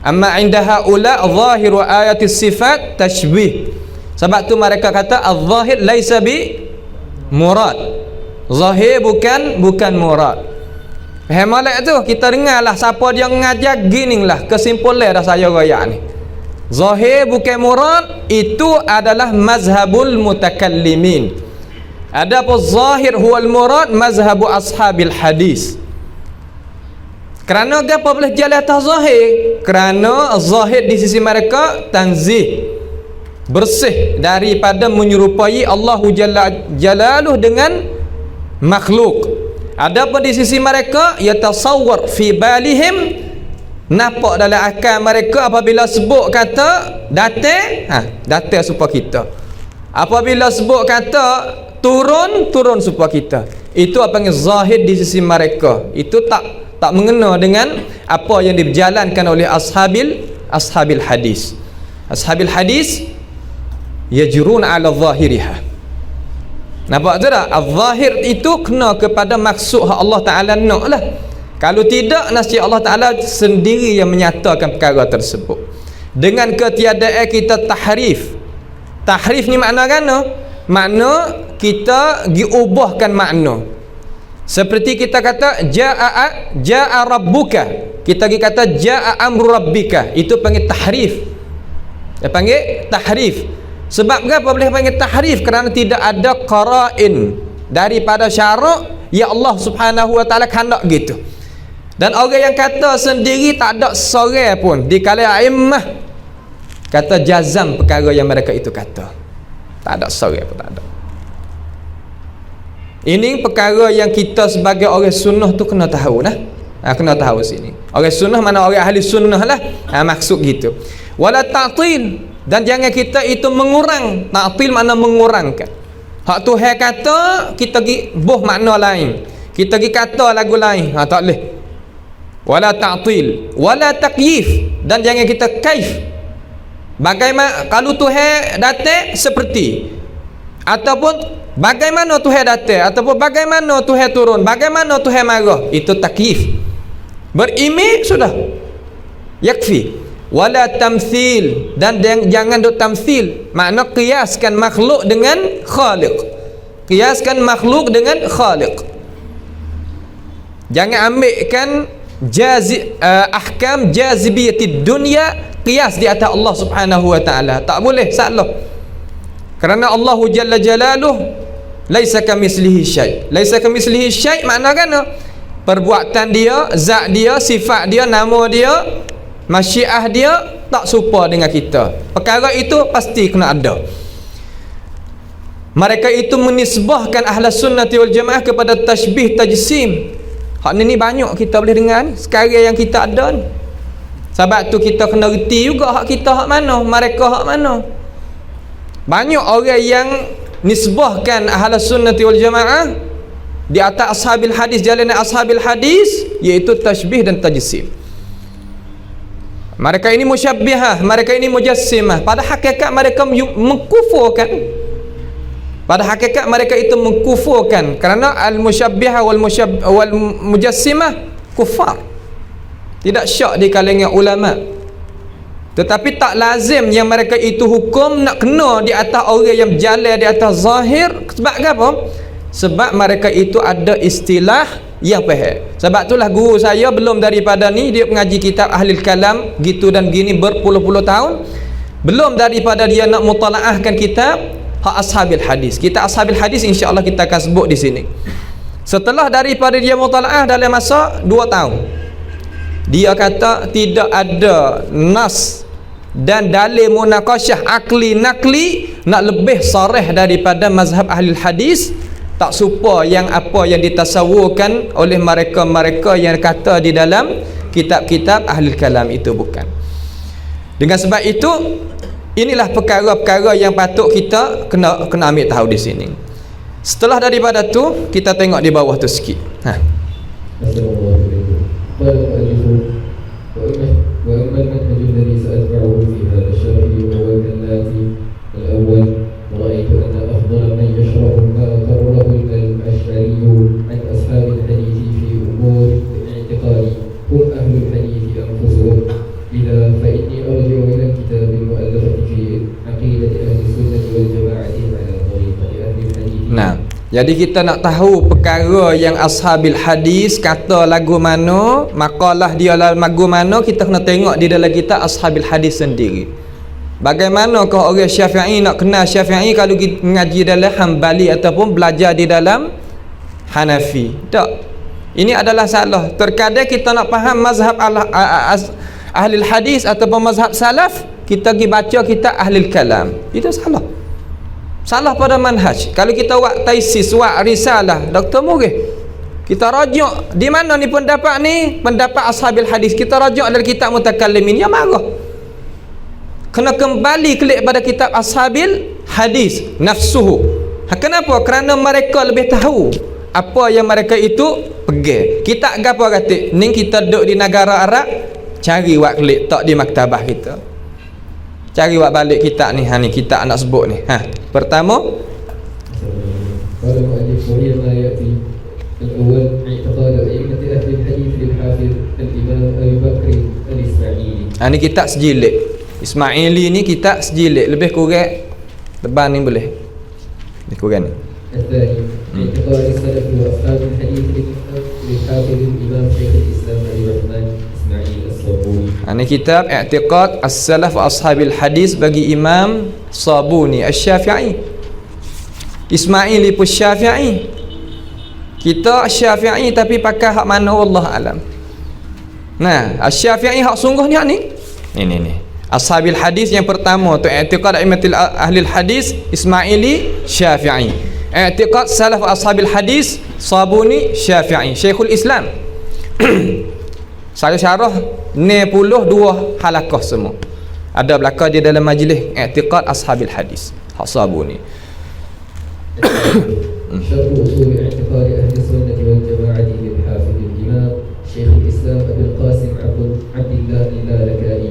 amma inda haula zahiru ayatis sifat tashbih. Sebab tu mereka kata az-zahir laisa bi murad, zahir bukan murad. Faham tak tu? Kita dengarlah siapa dia mengajar gini lah kesimpulan dah saya raya ni. Zahir bukan murad itu adalah mazhabul mutakallimin. Adapun zahir huwal murad mazhabu ashabil hadis. Kerana apa boleh jalan atas zahir? Kerana zahir di sisi mereka tanzih, bersih daripada menyerupai Allahu Jalla Jalaluh dengan makhluk. Adapun di sisi mereka yatasawwar fi balihim, nampak dalam akal mereka apabila sebut kata datang, datang supaya kita. Apabila sebut kata turun supaya kita. Itu apa yang zahir di sisi mereka. Itu tak mengena dengan apa yang diberjalankan oleh ashabil hadis. Ashabil hadis yajrun ala zahiriha. Nampak tak? Az-zahir itu kena kepada maksud Allah Ta'ala nak lah. Kalau tidak, nasihat Allah Ta'ala sendiri yang menyatakan perkara tersebut. Dengan ketiadaan kita tahrif. Tahrif ni makna kan? Makna kita diubahkan makna. Seperti kita kata ja'a rabbuka, kita kata ja'a amru rabbika, itu panggil tahrif. Dia panggil tahrif. Sebab kenapa boleh panggil tahrif? Kerana tidak ada qara'in daripada syarak ya Allah Subhanahu wa taala kandak gitu. Dan orang yang kata sendiri tak ada seorang pun di kalangan a'immah kata jazam perkara yang mereka itu kata. Tak ada seorang pun, tak ada. Ini perkara yang kita sebagai orang sunnah tu kena tahu nah. Kena tahu sini. Orang sunnah mana orang ahli sunnah lah. Maksud gitu. Wala ta'til, dan jangan kita itu mengurang. Ta'til makna mengurangkan. Hak Tuhan kata kita pergi buh makna lain. Kita pergi kata lagu lain. Tak boleh. Wala ta'til, wala taqyif, dan jangan kita kaif. Bagaimana kalau Tuhan datang seperti, ataupun bagaimana Tuhan datang, ataupun bagaimana Tuhan turun, bagaimana Tuhan marah, itu takyif. Berimi sudah yakfi. Wala tamthil, dan jangan duk tamthil, makna kiaskan makhluk dengan khaliq. Kiaskan makhluk dengan khaliq. Jangan ambilkan ahkam jazibiyatid dunya qiyas di atas Allah Subhanahu wa taala. Tak boleh, salah. Kerana Allahu Jalla Jalaluh laisa kamitslihi syai'. Laisa kamitslihi syai' makna kan perbuatan dia, zat dia, sifat dia, nama dia, masyiah dia tak serupa dengan kita. Perkara itu pasti kena ada. Mereka itu menisbahkan Ahlus Sunnati wal Jamaah kepada tashbih tajsim. Hak ni banyak kita boleh dengar ni sekarang yang kita ada ni. Sebab tu kita kena reti juga hak kita hak mana, mereka hak mana. Banyak orang yang nisbahkan Ahlus Sunnati wal Jamaah di atas ashabil hadis, jalanan ashabil hadis, iaitu tashbih dan tajsim. Mereka ini musyabbihah, mereka ini mujassimah. Pada hakikat mereka mengkufurkan. Pada hakikat mereka itu mengkufurkan, kerana al-musyabbihah wal mujassimah kufar. Tidak syak di kalangan ulama. Tetapi tak lazim yang mereka itu hukum nak kena di atas orang yang berjalan di atas zahir. Sebab apa? Sebab mereka itu ada istilah yang faham. Sebab itulah guru saya belum daripada ni dia mengaji kitab Ahlul Kalam gitu dan gini berpuluh-puluh tahun, belum daripada dia nak mutalaahkan kitab hak ashabil hadis. Kitab ashabil hadis insya-Allah kita akan sebut di sini. Setelah daripada dia mutalaah dalam masa 2 tahun, dia kata tidak ada nas dan dalil munaqasyah akli nakli nak lebih sarih daripada mazhab ahli hadis. Tak serupa yang apa yang ditasawurkan oleh mereka-mereka yang kata di dalam kitab-kitab ahli kalam itu, bukan. Dengan sebab itu inilah perkara-perkara yang patut kita kena ambil tahu di sini. Setelah daripada tu kita tengok di bawah tu sikit. Jadi kita nak tahu perkara yang ashabil hadis kata lagu mana, makalah dia lagu mana, kita kena tengok di dalam kitab ashabil hadis sendiri. Bagaimanakah orang Syafi'i nak kenal Syafi'i kalau kita mengaji dalam Hambali ataupun belajar di dalam Hanafi? Tak. Ini adalah salah. Terkadang kita nak faham mazhab ahli hadis ataupun mazhab salaf, kita pergi baca kitab ahli kalam. Itu salah. Salah pada manhaj. Kalau kita buat tesis, buat risalah, Dr. Murih, kita rajuk di mana ni pendapat ni, pendapat ashabil hadis, kita rajuk dari kitab mutakallimin, ya marah. Kena kembali klik pada kitab ashabil hadis nafsuhu. Kenapa? Kerana mereka lebih tahu apa yang mereka itu pegang. Kita gapo kata ni, kita duduk di negara Arab, cari buat klik tak di maktabah kita. Cari buat balik kitab ni, ni kitab nak sebut ni. Pertama, ni kitab sejilid. Ismaili ni kitab sejilid, lebih kurang tebal ni boleh. Lebih kurang ni. Ini kitab I'tiqad As-Salaf wa Ashabil Hadis bagi Imam Sabuni Asy-Syafi'i. Ismaili pun Syafi'i. Kita Syafi'i tapi pakai hak mana wallah alam. Nah, Asy-Syafi'i hak sungguh ni hak ni. Ni. Ashabil Hadis yang pertama tu I'tiqad A'immatul Ahli Hadis Ismaili Syafi'i. I'tiqad Salaf wa Ashabil Hadis Sabuni Syafi'i. Syekhul Islam. Saya syarah 92 halaqah semua. Ada belakang dia dalam majlis I'tiqad Ashabil Hadis hak Sabuni. شرح أصول اعتقاد أهل السنة والجماعة للحافظ الإمام شيخ الإسلام أبي القاسم عبد الله اللالكائي.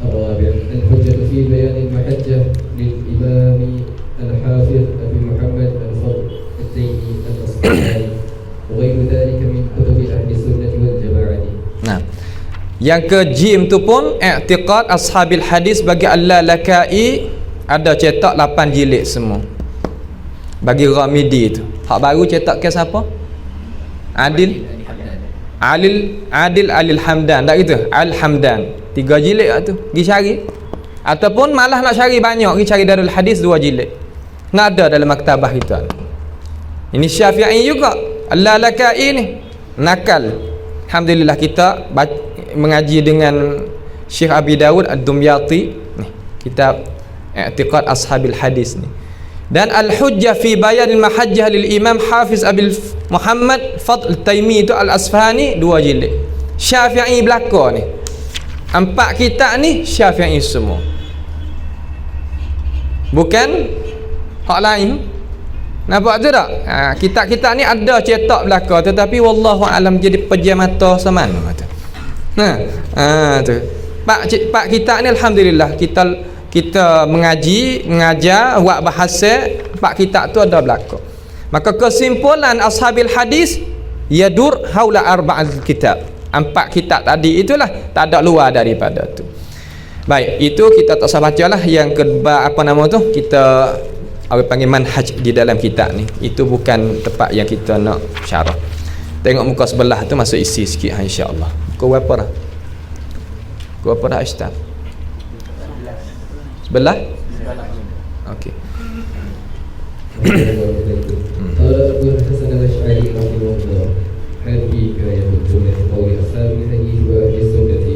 الرابع الحجة في بيان المحجة للإمام الحافظ أبي محمد الفضل التيمي الأصفهاني وغير ذلك من كتب أهل السنة والجماعة. Yang ke jim tu pun I'tiqad Ashabil Hadis bagi Al-Lalakai, ada cetak 8 jilid semua. Bagi Ghamidi tu. Hak baru cetak ke siapa? Adil Alil Hamdan, tak gitu? Al-Hamdan. 3 jilid tu. Pergi cari. Ataupun malah nak cari banyak, pergi cari Darul Hadis 2 jilid. Nak ada dalam maktabah kita. Ini Syafi'i juga. Al-Lalakai ni nakal. Alhamdulillah kita mengaji dengan Syekh Abi Dawud Ad-Dumyati ni, kitab I'tiqad Ashabil Hadis ni. Dan Al-Hujjah fi Bayan Al-Mahajjah lil Imam Hafiz Abil Muhammad Fadl Taimi itu Al-Asfahani 2 jilid. Syafi'i belaka ni. 4 kitab ni Syafi'i semua. Bukan hak lain. Nampak tu tak? Kitab-kitab ni ada cetak belaka, tetapi wallahu alam jadi pejam mata semana tu. Tu. Pak kitab ni alhamdulillah kita mengajar buat bahasa, 4 kitab tu ada belaka. Maka kesimpulan ashabil hadis yadur haula arba'al kitab. 4 kitab tadi itulah, tak ada luar daripada tu. Baik, itu kita tak usah bacalah. Yang kedua apa nama tu? Kita orang panggil manhaj di dalam kitab ni. Itu bukan tempat yang kita nak syarah. Tengok muka sebelah tu masuk isi sikit insya-Allah. Muka berapa dah? Muka berapa dah Ustaz? Sebelah? Okey. Abu Hasan al-Asy'ari rahimahullah, hadhihi ayatun min qawli ashabil hadith wa ahli sunnati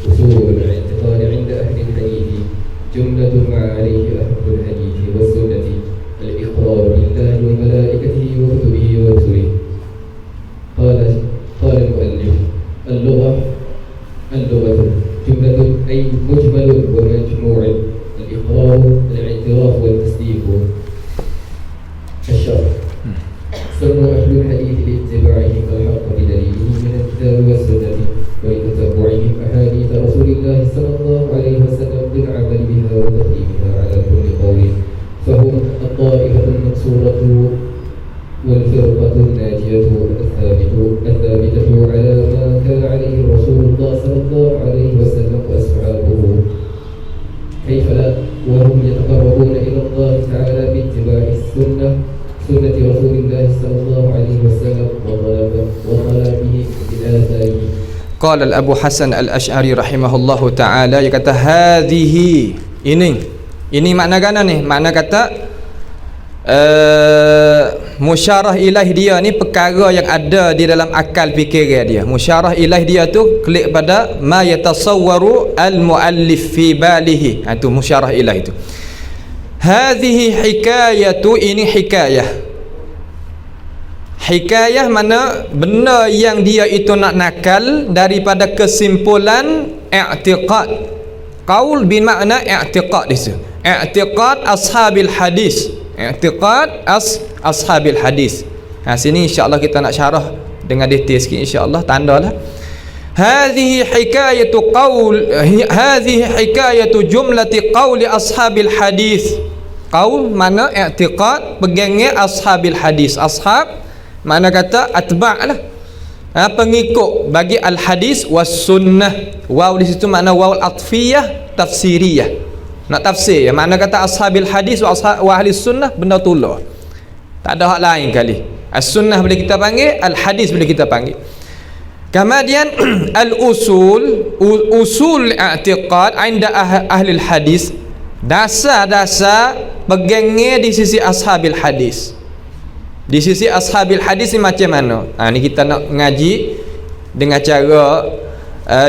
usul al-i'tiqad 'inda ahli al-hadith jumlatun ma 'alayhi ahli al-hadith wa sunnati al-iqrar billahi wa malaikatihi wa kutubihi wa rusulihi. Qala al-mu'allif اللغة جملة أي مجمل ومجموع الإقرار الاعتراف والتصديق. الشرع سن أهل الحديث لاتباعهم الحق بدليله من الكتاب والسنة ولتتبعهم أحاديث رسول الله صلى الله عليه وسلم بالعمل بها وتقديمها على كل قول، فهم الطائفة المنصورة والفرقة الناجية الثابتة على ما كان عليه رسول الله صلى الله عليه وسلم وأصحابه. كيف لا وهم يتقربون إلى الله تعالى باتباع سنة رسول الله صلى الله عليه وسلم وطلبه بالآثاره. قال الأبو حسن الأشعري رحمه الله تعالى, dia kata hadhihi, ini makna gana ni, makna kata musyarah ilaih dia ni perkara yang ada di dalam akal fikiran dia. Musyarah ilaih dia tu klik pada ma yatasawwaru al-muallif fi balihi. Itu musyarah ilaih tu. Hadhihi hikayatu, ini hikayah. Hikayah mana benda yang dia itu nak nakal daripada kesimpulan i'tiqad. Qaul bermakna i'tiqad di situ. I'tiqad ashabil hadis. I'tiqad ashabil hadis. Sini insya-Allah kita nak syarah dengan detail sikit insya-Allah, tandalah. Hadhihi hikayatu jumlati qauli ashabil hadis. Qaul mana i'tiqad, pegangnya ashabil hadis. Ashab mana kata atba' lah. Pengikut bagi al hadis was sunnah. Waw di situ makna waw atfiyah tafsiriyah. Nak tafsir ya, makna kata ashabil hadis wa ahli sunnah, benda tulah, tak ada hak lain kali. As-sunnah boleh kita panggil, al-hadis boleh kita panggil. Kemudian al-usul, usul i'tiqad inda ahli hadis, dasar-dasar pegangnya di sisi ashabil hadis. Di sisi ashabil hadis ni macam mana? Ni kita nak ngaji dengan cara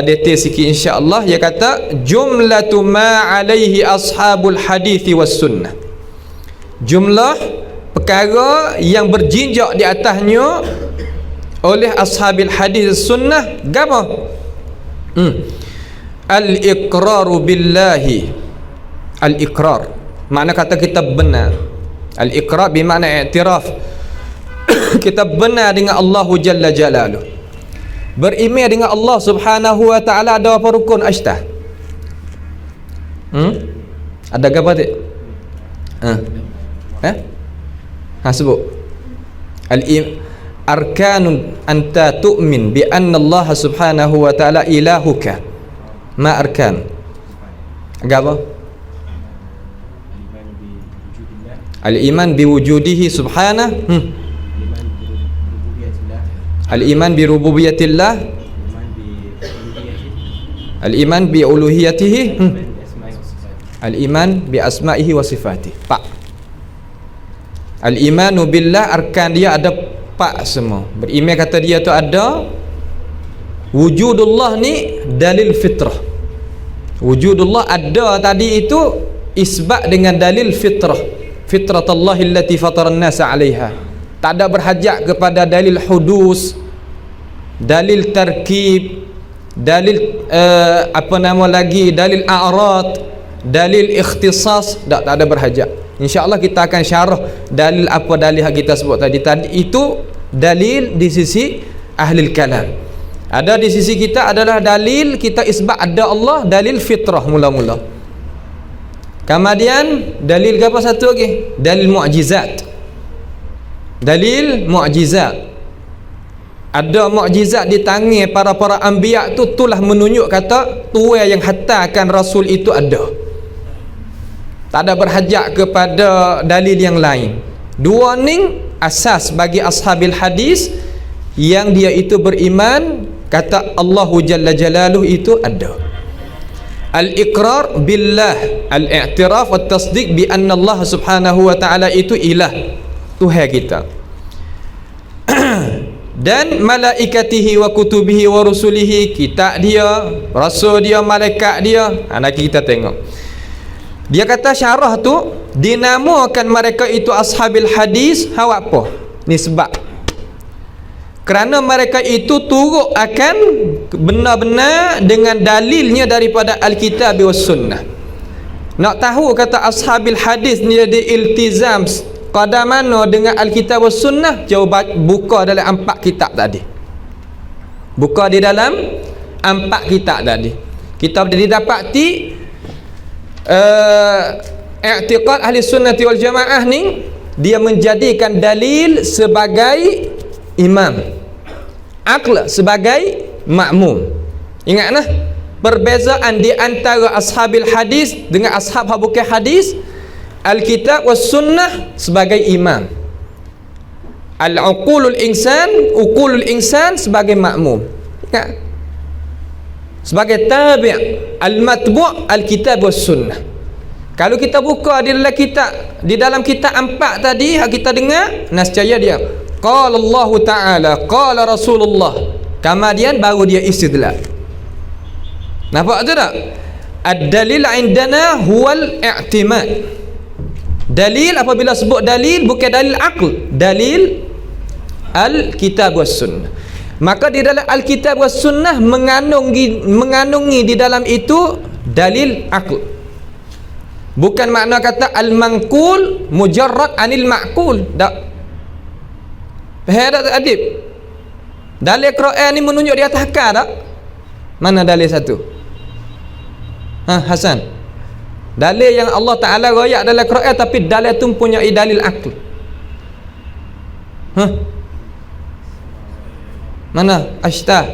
detail sikit insya-Allah. Dia kata jumlatu ma alaihi ashabul hadis was sunnah. Jumlah perkara yang berjinjak di atasnya oleh ashabil hadis sunnah gapo? Al-iqraru billahi. Al-iqrar makna kata kita benar. Al-iqrar bermakna i'tiraf. Kita benar dengan Allah Jalla Jalaluh. Beriman dengan Allah Subhanahu wa taala ada apa rukun ashtah? Ada apa tak? Sebut. Arkanun anta tu'min bi anna Allah Subhanahu wa taala ilahuka. Ma arkan? Apa? Al-iman bi wujudihi subhanahu. Al-iman bi rububiyatillah, al-iman bi uluhiyatihi, Al-iman bi asma'ihi wa sifatihi. Pak. Al-imanu billah, arkan dia ada pak semua. Beriman kata dia tu ada wujudullah ni dalil fitrah. Wujudullah ada tadi itu isbat dengan dalil fitrah. Fitratallahi allati fataran nasa 'alaiha. Tak ada berhajat kepada dalil hudus, dalil tarkib, dalil dalil a'rad, dalil ikhtisas. Tak ada berhajat. InsyaAllah kita akan syarah dalil apa dalil yang kita sebut tadi. Itu dalil di sisi ahli kalam. Ada di sisi kita adalah dalil kita isbat ada Allah, dalil fitrah mula-mula. Kemudian dalil apa satu lagi? Dalil mu'jizat. Dalil mu'jizat. Ada mu'jizat di tangan para anbiya tu, itulah menunjuk kata tuai yang hantarkan rasul itu ada. Tak ada berhajat kepada dalil yang lain. Dua ni asas bagi ashabil hadis yang dia itu beriman kata Allahu Jalla Jalaluhu itu ada. Al-iqrar billah, al-i'tiraf wa tasdiq bi anna Allah Subhanahu wa ta'ala itu ilah, Tuhan kita. Dan malaikatihi wa kutubihi wa rusulihi, kitab dia, rasul dia, malaikat dia. Nanti kita tengok. Dia kata syarah tu dinamakan mereka itu ashabil hadis. Hawa apa? Nisbah. Kerana mereka itu turut akan benar-benar dengan dalilnya daripada Alkitab wa Sunnah. Nak tahu kata ashabil hadis ni dia iltizam qadar mana dengan Alkitab wa Sunnah? Cuba buka dalam 4 kitab tadi. Buka di dalam 4 kitab tadi. Kita didapati i'tiqad ahli sunnati wal jamaah ni dia menjadikan dalil sebagai imam, aql sebagai makmum. Ingatlah perbezaan di antara ashabil hadis dengan ashab bukan hadis. Alkitab was sunnah sebagai imam, uqulul insan sebagai makmum. Ingat? Sebagai tabi' al-matbu' al-kitab was sunnah. Kalau kita buka di dalam kitab 4 tadi kita dengar, nascaya dia qala Allah Ta'ala, qala Rasulullah, kemudian baru dia istidlal. Nampak tu tak? Ad-dalil indana huwal i'timad. Dalil apabila sebut dalil bukan dalil aql, dalil al-kitab was sunnah. Maka di dalam Alkitab was sunnah mengandungi di dalam itu dalil aql. Bukan makna kata al-manqul mujarrad anil ma'qul. Tak. Faham tak adib? Dalil Quran ni menunjuk di atas akal tak? Mana dalil satu? Hasan. Dalil yang Allah Ta'ala royak dalam Quran tapi dalil tu punya dalil aql. Mana? Ashta.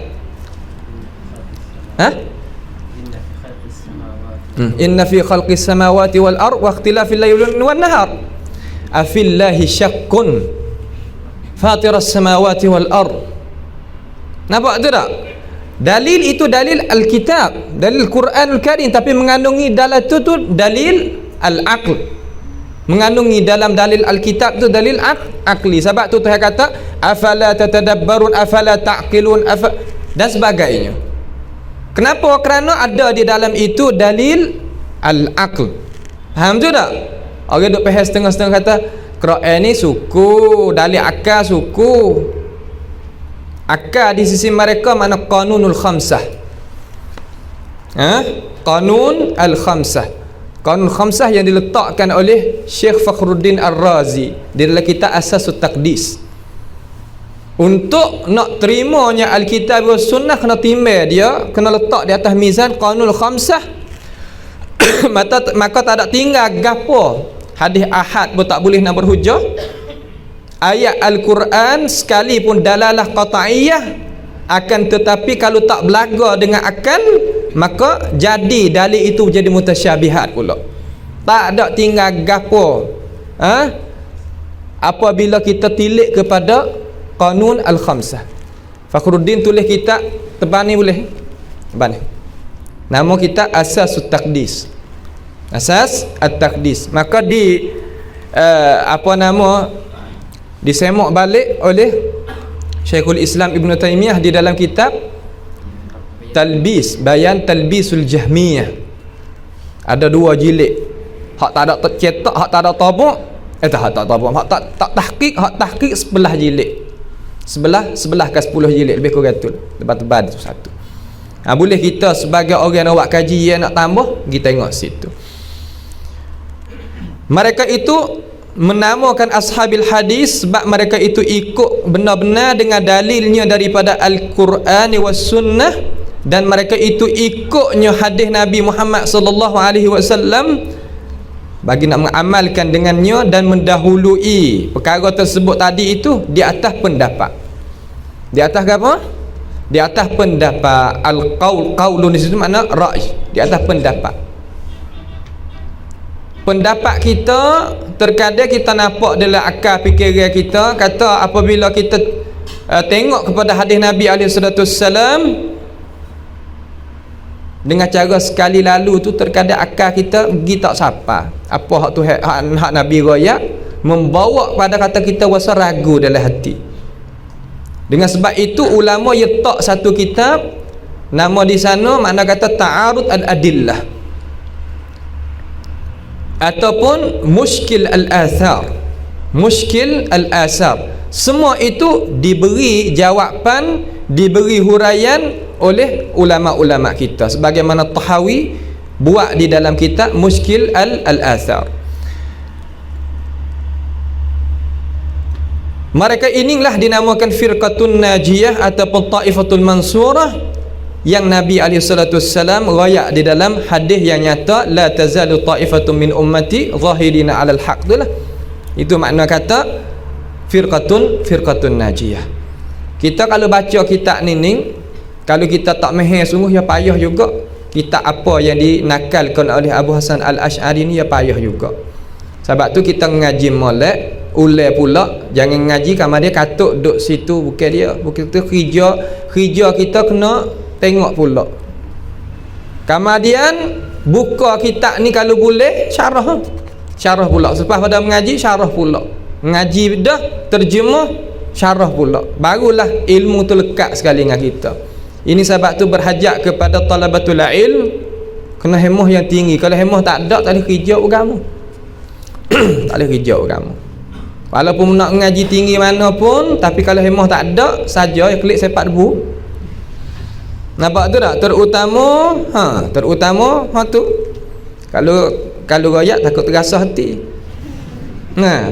Inna fi khalqis samawati wal ard wa ikhtilafil layli wan nahar afillahi syakkun fatiras samawati wal ard. Nampak tu tak? Dalil itu dalil Alkitab, dalil Quranul Karim, tapi mengandungi dalam tu dalil al-aql. Mengandungi dalam dalil Alkitab tu dalil akli. Sebab tu Tuhan kata afala tatadabbarun, afala ta'qilun, dan sebagainya. Kenapa? Kerana ada di dalam itu dalil al-aql. Faham tu tak? Orang duk faham setengah-setengah kata Quran ni suku, dalil akal suku. Akal di sisi mereka makna qanunul khamsah. Qanun al-khamsah. Qanun khamsah yang diletakkan oleh Syekh Fakhruddin Ar-Razi di dalam kitab Asasut Taqdis. Untuk nak terimanya Alkitab wa Sunnah kena timbang dia, kena letak di atas mizan Qanun khamsah. Maka tak ada tinggal gapo. Hadis ahad pun tak boleh nak berhujah. Ayat Al-Quran sekalipun dalalah qat'iyah, akan tetapi kalau tak belaga dengan akal, maka jadi dalil itu jadi mutasyabihat pula. Tak ada tinggal gapo. Apabila kita tilik kepada Qanun Al-Khamsah. Fakhruddin tulis kitab tebal ni boleh? Tebal ni. Nama kita Asasut Taqdis. Asas at-taqdis. Maka disemak balik oleh Syekhul Islam Ibn Taymiyah di dalam kitab Bayan Talbisul Jahmiyah. Ada 2 jilid. Hak tak ada cetak, hak tak ada tabuk, hak tak tahqiq sebelah jilid. Sebelah ke 10 jilid, lebih kurang tu. Tebal-tebal tu satu. Boleh kita sebagai orang nak buat kajian nak tambah, kita tengok situ. Mereka itu menamakan ashabil hadis sebab mereka itu ikut benar-benar dengan dalilnya daripada Al-Quran was sunnah, dan mereka itu ikutnya hadis Nabi Muhammad sallallahu alaihi wasallam bagi nak mengamalkan dengannya dan mendahului perkara tersebut tadi itu di atas pendapat. Di atas apa? Di atas pendapat. Qaulun di situ makna ra'y, di atas pendapat. Pendapat kita terkadang kita nampak dalam akal fikiran kita, kata apabila kita tengok kepada hadis Nabi alaihi salatu wasallam dengan cara sekali lalu tu, terkadang akal kita pergi tak sapa apa hak tu hak Nabi royak, membawa pada kata kita rasa ragu dalam hati. Dengan sebab itu ulama letak satu kitab, nama di sana makna kata ta'arud al-adillah ataupun muskil al-athar. Muskil al-athar, semua itu diberi jawapan, diberi huraian oleh ulama-ulama kita sebagaimana Tahawi buat di dalam kitab Muskil al-Athar. Mereka inilah dinamakan firqatun najiyah ataupun taifatul mansurah, yang Nabi SAW rayak di dalam hadis yang nyata, la tazalu taifatun min ummati zahirina 'alal haq. Itu makna kata firqatun najiyah. Kita kalau baca kitab ni, kalau kita tak mahir sungguh, ya payah juga. Kitab apa yang dinakalkan oleh Abu Hasan Al-Asy'ari ni, ya payah juga. Sebab tu kita ngaji molek ulai pula, jangan ngaji kamar dia katuk duduk situ, bukan dia. Bukan tu kerja kita kena tengok pula. Kemudian buka kitab ni kalau boleh syarah pula. Selepas pada mengaji syarah pula. Ngaji dah terjemah syarah pula. Barulah ilmu tu lekat sekali dengan kita. Ini sebab tu berhajat kepada talabatul ilm kena hemah yang tinggi. Kalau hemah tak ada, tak boleh kerja agama. Tak boleh kerja agama. Walaupun nak ngaji tinggi mana pun, tapi kalau hemah tak ada, saja klik sepak debu. Nampak tu tak? Terutama tu. Kalau royak takut terasa hati.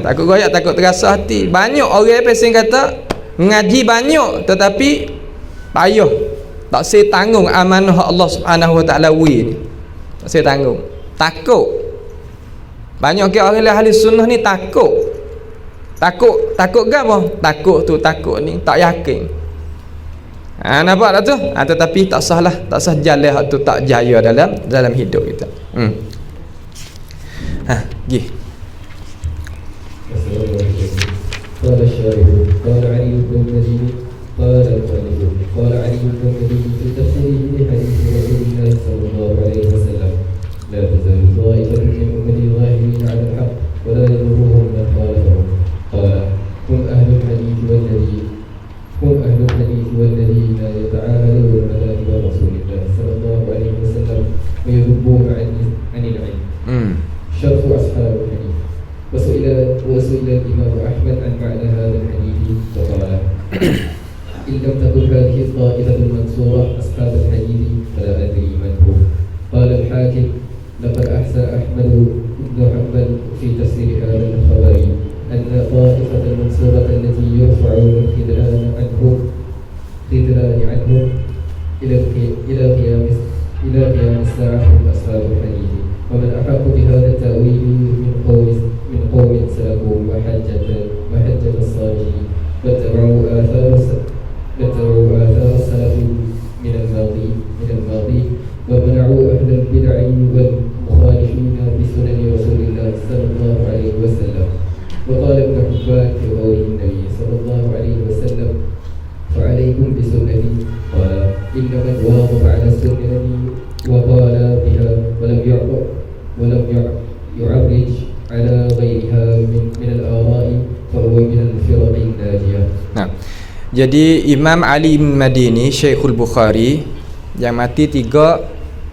Takut royak takut terasa hati. Banyak orang pesing kata ngaji banyak tetapi payah. Tak saya tanggung amanah Allah Subhanahu wa taala ni. Tak saya tanggung. Takut. Banyak ke orang ahli sunnah ni takut ke apa? Takut ni tak yakin. Nampak tak tu? Tetapi tak sah jalan hak tu tak jaya dalam hidup kita. Pergi. قال الشارح قال علي بن المديني قال الخليل قال علي بن المديني في تفسيره لحديث رسول الله صلى الله عليه وسلم لا تزال طائفة من أمتي ظاهرين على الحق ولا يضرهم من خالفهم. قال هم أهل الحديث والذين يتعاهدون مذاهب رسول الله صلى الله عليه وسلم ويذبون عن العلم. شرف أصحاب الحديث. وسئل الإمام أحمد عن معنى هذا الحديث فقال إن لم تكن هذه الطائفة المنصورة أصحاب الحديث فلا أدري من هم. قال الحاكم لقد أحسن أحمد بن حنبل في تفسير هذا الخبر أن طائفة المنصورة التي يرفع الخذلان عنهم إلى قيام الساعة هم أصحاب الحديث. ومن أحق بهذا التأويل من قوم سلكوا محجة الصالحين واتبعوا آثار السلف من الماضي ومنعوا أهل البدع والمخالفين بسنن رسول الله صلى الله عليه وسلم. وقال ابن حبان في قوله النبي صلى الله عليه وسلم فعليكم بسنتي. قال إن من واظب على السنن وقال بها ولم يعرج على غيرها من الآراء فهو من الفرق الناجية. Nah, jadi Imam Ali bin Madini Syekhul Bukhari yang mati 2, 3,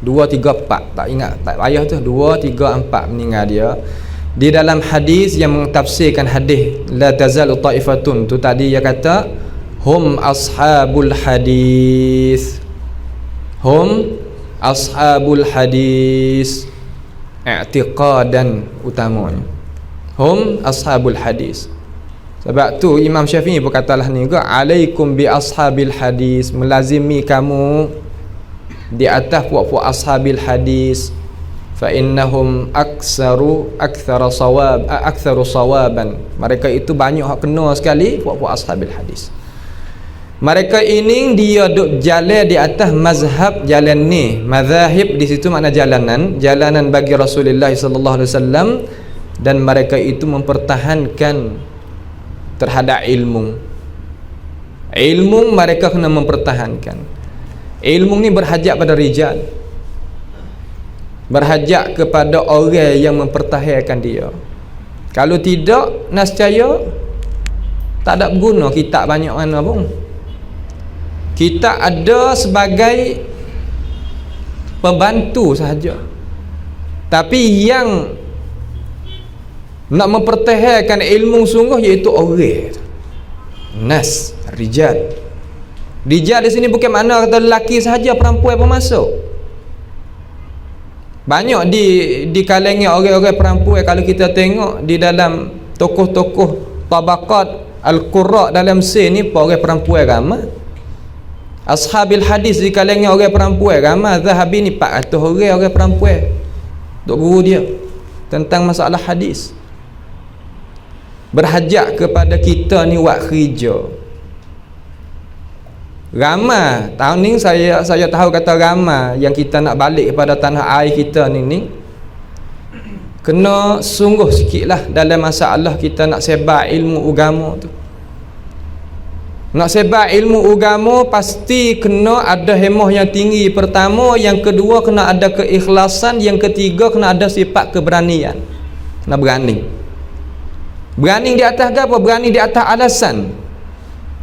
4, tak ingat, tak payah tu, 2, 3, 4 meninggal dia. Di dalam hadis yang mentafsirkan hadis la tazalu ta'ifatun tu tadi dia kata hum ashabul hadis, hum ashabul hadis, i'tiqadan utamanya, hum ashabul hadis. Sebab tu Imam Syafi'i berkatalah ni juga, alaikum bi ashabil hadis, melazimi kamu di atas puak-puak ashabil hadis, fa innahum aktsaru sawaban, mereka itu banyak hak kena sekali puak-puak ashabil hadis. Mereka ini dia duk jalan di atas mazhab, jalan ni mazahib di situ makna jalanan, jalanan bagi Rasulullah sallallahu alaihi wasallam, dan mereka itu mempertahankan terhadap ilmu mereka kena mempertahankan. Ilmu ni berhajat pada rijal, berhajat kepada orang yang mempertahankan dia. Kalau tidak, nescaya tak ada berguna kitab banyak mana pun. Kita ada sebagai pembantu sahaja, tapi yang nak mempertahankan ilmu sungguh iaitu orang, nas, rijal. Rijal di sini bukan makna kata lelaki sahaja, perempuan pun masuk. Banyak di kalangan orang-orang perempuan, kalau kita tengok di dalam tokoh-tokoh tabaqat al-qurra dalam sini, orang perempuan ramai. Ashabil hadis di kalangan orang perempuan ramai. Zahabi ni 400 orang perempuan duk guru dia tentang masalah hadis. Berhajat kepada kita ni buat kerja. Ramai tahun ni saya tahu kata ramai yang kita nak balik kepada tanah air kita ni kena sungguh sikitlah dalam masalah kita nak sebar ilmu agama tu. Nak sebar ilmu agama pasti kena ada hemah yang tinggi pertama, yang kedua kena ada keikhlasan, yang ketiga kena ada sifat keberanian. Kena berani. Berani di atas apa? Berani di atas alasan.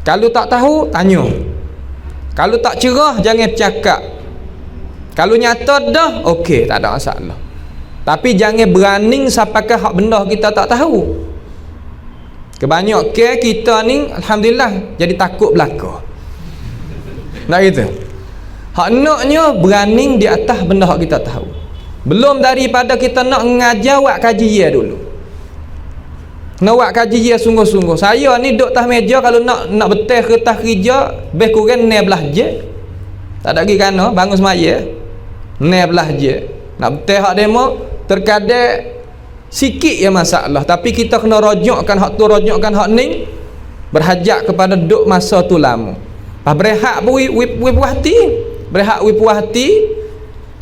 Kalau tak tahu, tanya. Kalau tak cerah, jangan cakap. Kalau nyata dah, okey, tak ada masalah. Tapi jangan berani sampai ke hak benda kita tak tahu. Kebanyakan kita ni alhamdulillah jadi takut belaka. Nak gitu. Hak naknya berani di atas benda hak kita tahu. Belum daripada kita nak ngajar buat kajian dulu. Nak buat kajian sungguh-sungguh. Saya ni duduk atas meja, kalau nak betul kertas kerja lebih kurang 16 je. Tak ada lagi kana bangun semaya 16 je. Nak betul hak demo terkadang sikit ya masalah, tapi kita kena rojokkan hak tu, rojokkan hak ni, berhajat kepada duk masa tu lama. Pas berehat pun puas hati, berehat puas hati.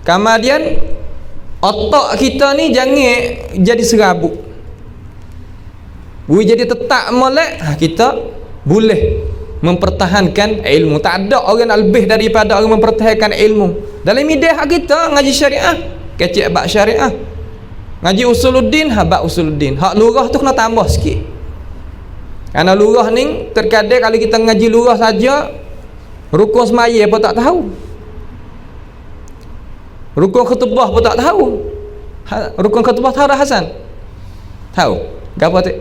Kemudian otak kita ni jangan jadi serabut, jadi tetap molek. Kita boleh mempertahankan ilmu. Tak ada orang nak lebih daripada orang mempertahankan ilmu. Dalam media hak kita ngaji syariah, kecek bab syariah, ngaji usuluddin, habak usuluddin. Hak lurah tu kena tambah sikit. Kerana lurah ni terkadang kalau kita ngaji lurah saja, rukun semaya pun tak tahu, rukun khutbah pun tak tahu. Rukun khutbah tahu dah Hasan? Tahu? Berapa tu?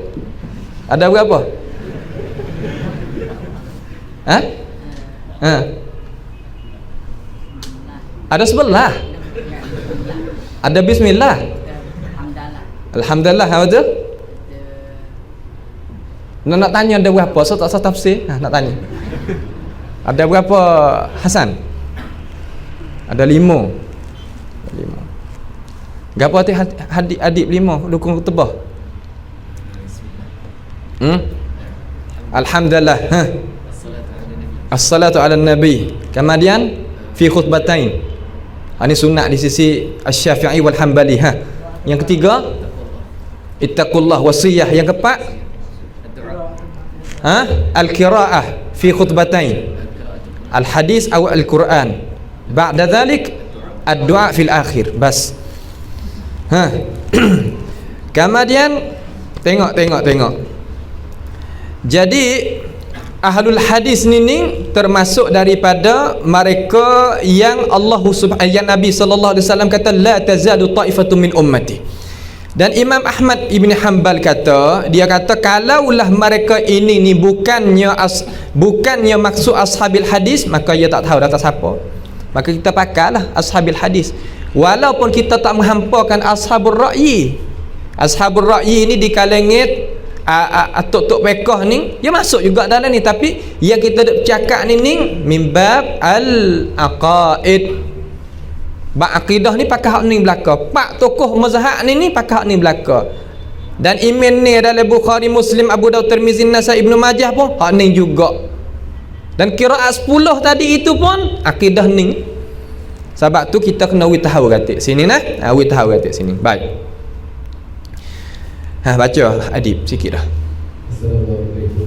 Ada berapa? Ha? Ha? Ada 11. Ada bismillah. Alhamdulillah. Apa tu? Nak tanya ada berapa? So tak tafsir. Nak tanya. Ada berapa Hasan? Ada 5. Gapo hati adik 5 dukung khutbah? Alhamdulillah. As-salatu ala nabi. Kemudian fi khutbatain. Ini sunat di sisi Asy-Syafi'i wal Hanbali. Yang ketiga, ittaqullah, wasiyah. Yang keempat, al-qira'ah fi khutbatain, al-hadis atau al-Quran. Ba'da dhalik ad-du'a fil akhir. Bas. Ha. Kemudian tengok. Jadi ahlul hadis ni termasuk daripada mereka yang yang Nabi sallallahu alaihi wasallam kata la tazadu ta'ifatun min ummati. Dan Imam Ahmad Ibn Hanbal kata, dia kata kalaulah mereka ini ni bukannya maksud ashabil hadis, maka dia tak tahu data siapa. Maka kita pakailah ashabil hadis. Walaupun kita tak menghampakan ashabul ra'yi. Ashabul ra'yi ini di kalangan tok-tok pekah ni, dia masuk juga dalam ni, tapi yang kita duk cakap ni mimbab al-aqaid. Bab akidah ni pakai hak ni belaka. Pak tokoh mazhab ni pakai hak ni belaka. Dan iman ni dalam Bukhari, Muslim, Abu Daud, Tirmizi, Nasai, Ibnu Majah pun hak ni juga. Dan qiraat 10 tadi itu pun akidah ni. Sebab tu kita kena tahu katik sini nah. Tahu katik sini. Baik. Baca adib sikit dah. Assalamualaikum.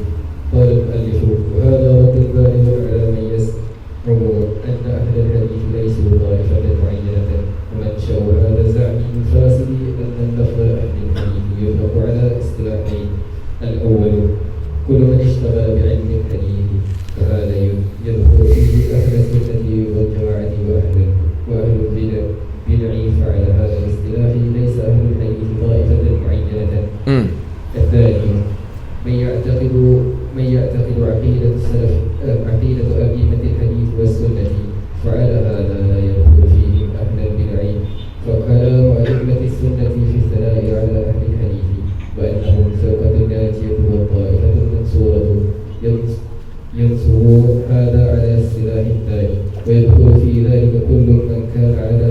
Qala al-mu'allif wa hadha raddul baligh ala man yas'umu anna ahla al-hadith laysu ta'ifatan mu'ayyanatan wa man sha'a hadha za'mi al-fasidi anna lafza ahli al-hadith yutlaqu ala istilahayn. Al-awwal kullu man ishtaghala bi'ilmi al-hadith fa hadha yadkhulu fihi ahla al-sunnati wal jama'ati wa ahli al-bid'ah فعلى هذا الاصطلاح ليس أهل الحديث طائفة معينة. الثاني من يعتقد عقيدة السلف عقيدة أئمة الحديث والسنة فعلى هذا لا يدخل فيهم أهل البدع. فكلام أئمة السنة في الثناء على أهل الحديث وأنهم فرقة ناجية والطائفة المنصورة ينصرون هذا على السلاح الثاني. ويدخل في ذلك كل من كان على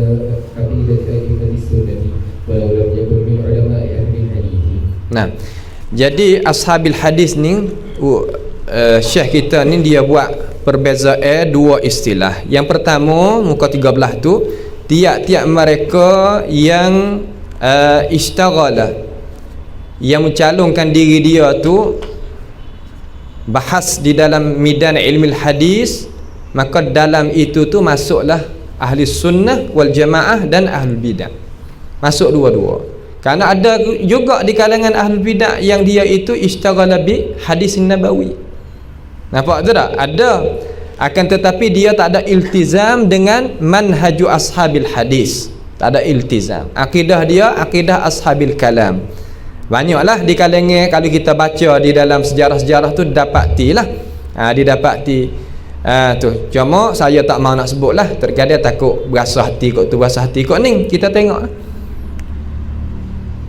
عقيدة أئمة السنة ولو لم يكن من علماء أهل الحديث. Nah, jadi ashabil hadis ni Syekh kita ni dia buat perbezaan dua istilah. Yang pertama muka 13 tu tiap-tiap mereka yang ishtaghala, yang mencalonkan diri dia tu bahas di dalam midan ilmu hadis, maka dalam itu tu masuklah ahli sunnah wal jamaah dan ahli bidah. Masuk dua-dua. Karena ada juga di kalangan ahli bidah yang dia itu ishtaghala bi hadis nabawi. Nampak tu tak? Ada. Akan tetapi dia tak ada iltizam dengan manhaju ashabil hadis. Tak ada iltizam. Akidah dia akidah ashabil kalam. Banyaklah di kalangan, kalau kita baca di dalam sejarah-sejarah tu dapatilah. Didapati tu. Cuma saya tak mau nak sebutlah, terkadang takut berasa hati kot tu, berasa hati kot ni. Kita tengok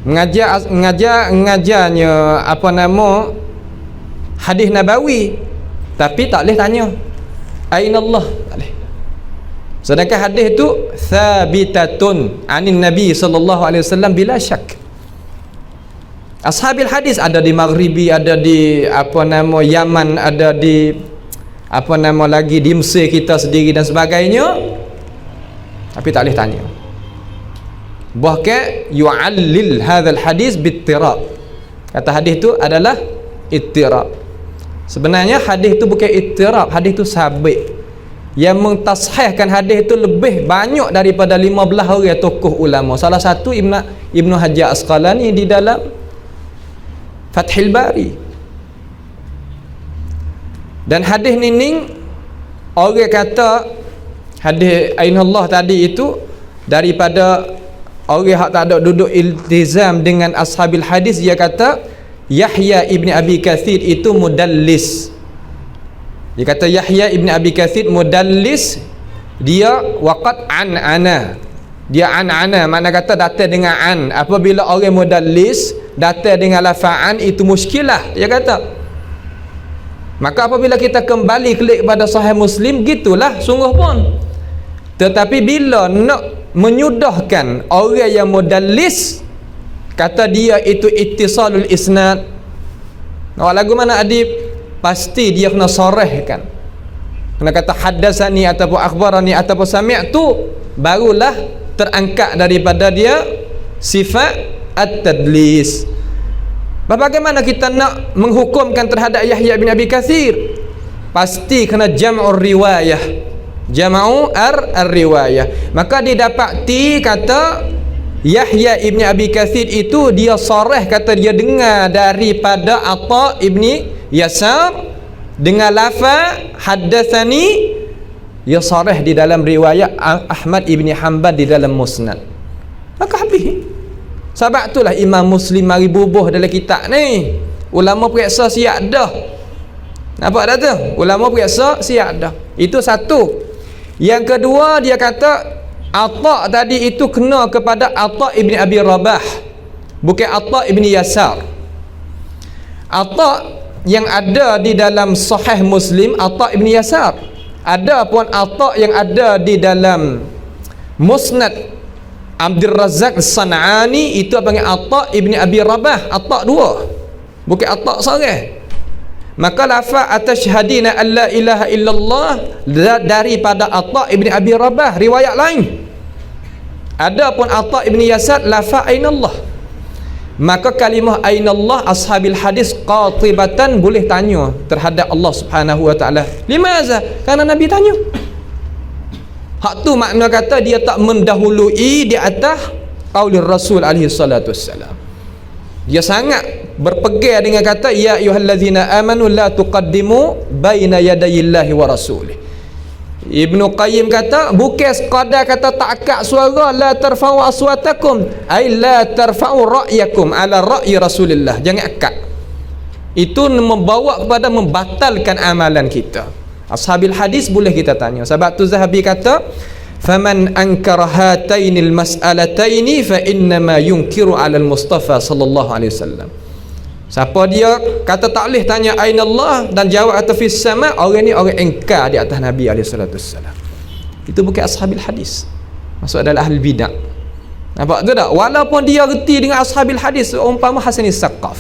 mengajarnya apa nama hadis nabawi, tapi tak boleh tanya aina Allah, tak boleh. Sedangkan hadis tu thabitatun anin nabi sallallahu alaihi wasallam bila syak. Ashabil hadis ada di Maghribi, ada di apa nama Yaman, ada di apa nama lagi di Mesir kita sendiri dan sebagainya, tapi tak boleh tanya. Bahkan yu'allil hadzal hadis bittirab. Kata hadis tu adalah ittirab. Sebenarnya hadis tu bukan ittirab, hadis tu sabit. Yang mentashihkan hadis tu lebih banyak daripada 15 orang tokoh ulama. Salah satu Ibnu Hajar Asqalani di dalam Fathul Bari. Dan hadis ni orang kata hadis ainullah tadi itu daripada orang yang tak ada duduk iltizam dengan ashabil hadis, dia kata Yahya ibn Abi Kathir itu mudallis. Dia kata Yahya ibn Abi Kathir mudallis, dia waqat an-ana. Dia an-ana, makna kata datang dengan an. Apabila orang mudallis datang dengan lafa'an, itu muskilah, dia kata. Maka apabila kita kembali klik pada Sahih Muslim, gitulah sungguh pun. Tetapi bila nak menyudahkan orang yang mudallis, kata dia itu ittisalul isnad, nak lagu mana adib, pasti dia kena sorehkan, kena kata haddasani ataupun akhbarani ataupun sami'tu, barulah terangkat daripada dia sifat at-tadlis. Bagaimana kita nak menghukumkan terhadap Yahya bin Abi Kathir? Pasti kena jam'ur riwayah, jam'u ar-riwayah. Maka didapati kata Yahya ibni Abi Kathir itu dia sarah kata dia dengar daripada Atha ibni Yasar dengan lafaz haddatsani, dia sarah di dalam riwayat Ahmad ibni Hanbal di dalam Musnad. Maka habis. Sebab itulah Imam Muslim mari bubuh dalam kitab ni. Ulama periksa siap dah. Nampak dah tu? Ulama periksa siap dah. Itu satu. Yang kedua dia kata Atha tadi itu kena kepada Atha ibni Abi Rabah, bukan Atha ibni Yasar. Atha yang ada di dalam Sahih Muslim Atha ibni Yasar. Ada pun Atha yang ada di dalam Musnad Abdul Razak As-San'ani itu panggil Atha ibni Abi Rabah. Atha dua, bukan Atha seorang. Maka lafaz atashhadina alla ilaha illallah daripada Atha ibni Abi Rabah, riwayat lain. Adapun Atha ibni Yasar lafaz ainallah. Maka kalimah ainallah ashabil hadis qatibatan boleh tanya terhadap Allah Subhanahu wa taala. Limaza? Karena Nabi tanya. Hak tu makna kata dia tak mendahului di atas qaul Rasul alaihi salatu wassalam. Dia sangat berpegang dengan kata ya ayyuhallazina amanu la tuqaddimu baina yadayillahi wa rasulih. Ibnu Qayyim kata bukan sekadar kata tak akak suara la tarfa'u aswatakum ay la tarfa'u ra'yakum ala ra'yi Rasulillah, jangan akak. Itu membawa kepada membatalkan amalan kita. Ashabil hadis boleh kita tanya. Sebab tu Zahabi kata faman ankara hatainil mas'alataini fa innama yunkiru 'ala al-Mustafa sallallahu alaihi wasallam. Siapa dia kata tak boleh tanya aina Allah dan jawab atau fis sama, orang ni orang engkar di atas Nabi alaihi salatu wasallam. Itu bukan ashabil hadis. Masuk adalah ahli bidah. Nampak tu tak? Walaupun dia reti dengan ashabil hadis, umpama Hasan As-Saqaf.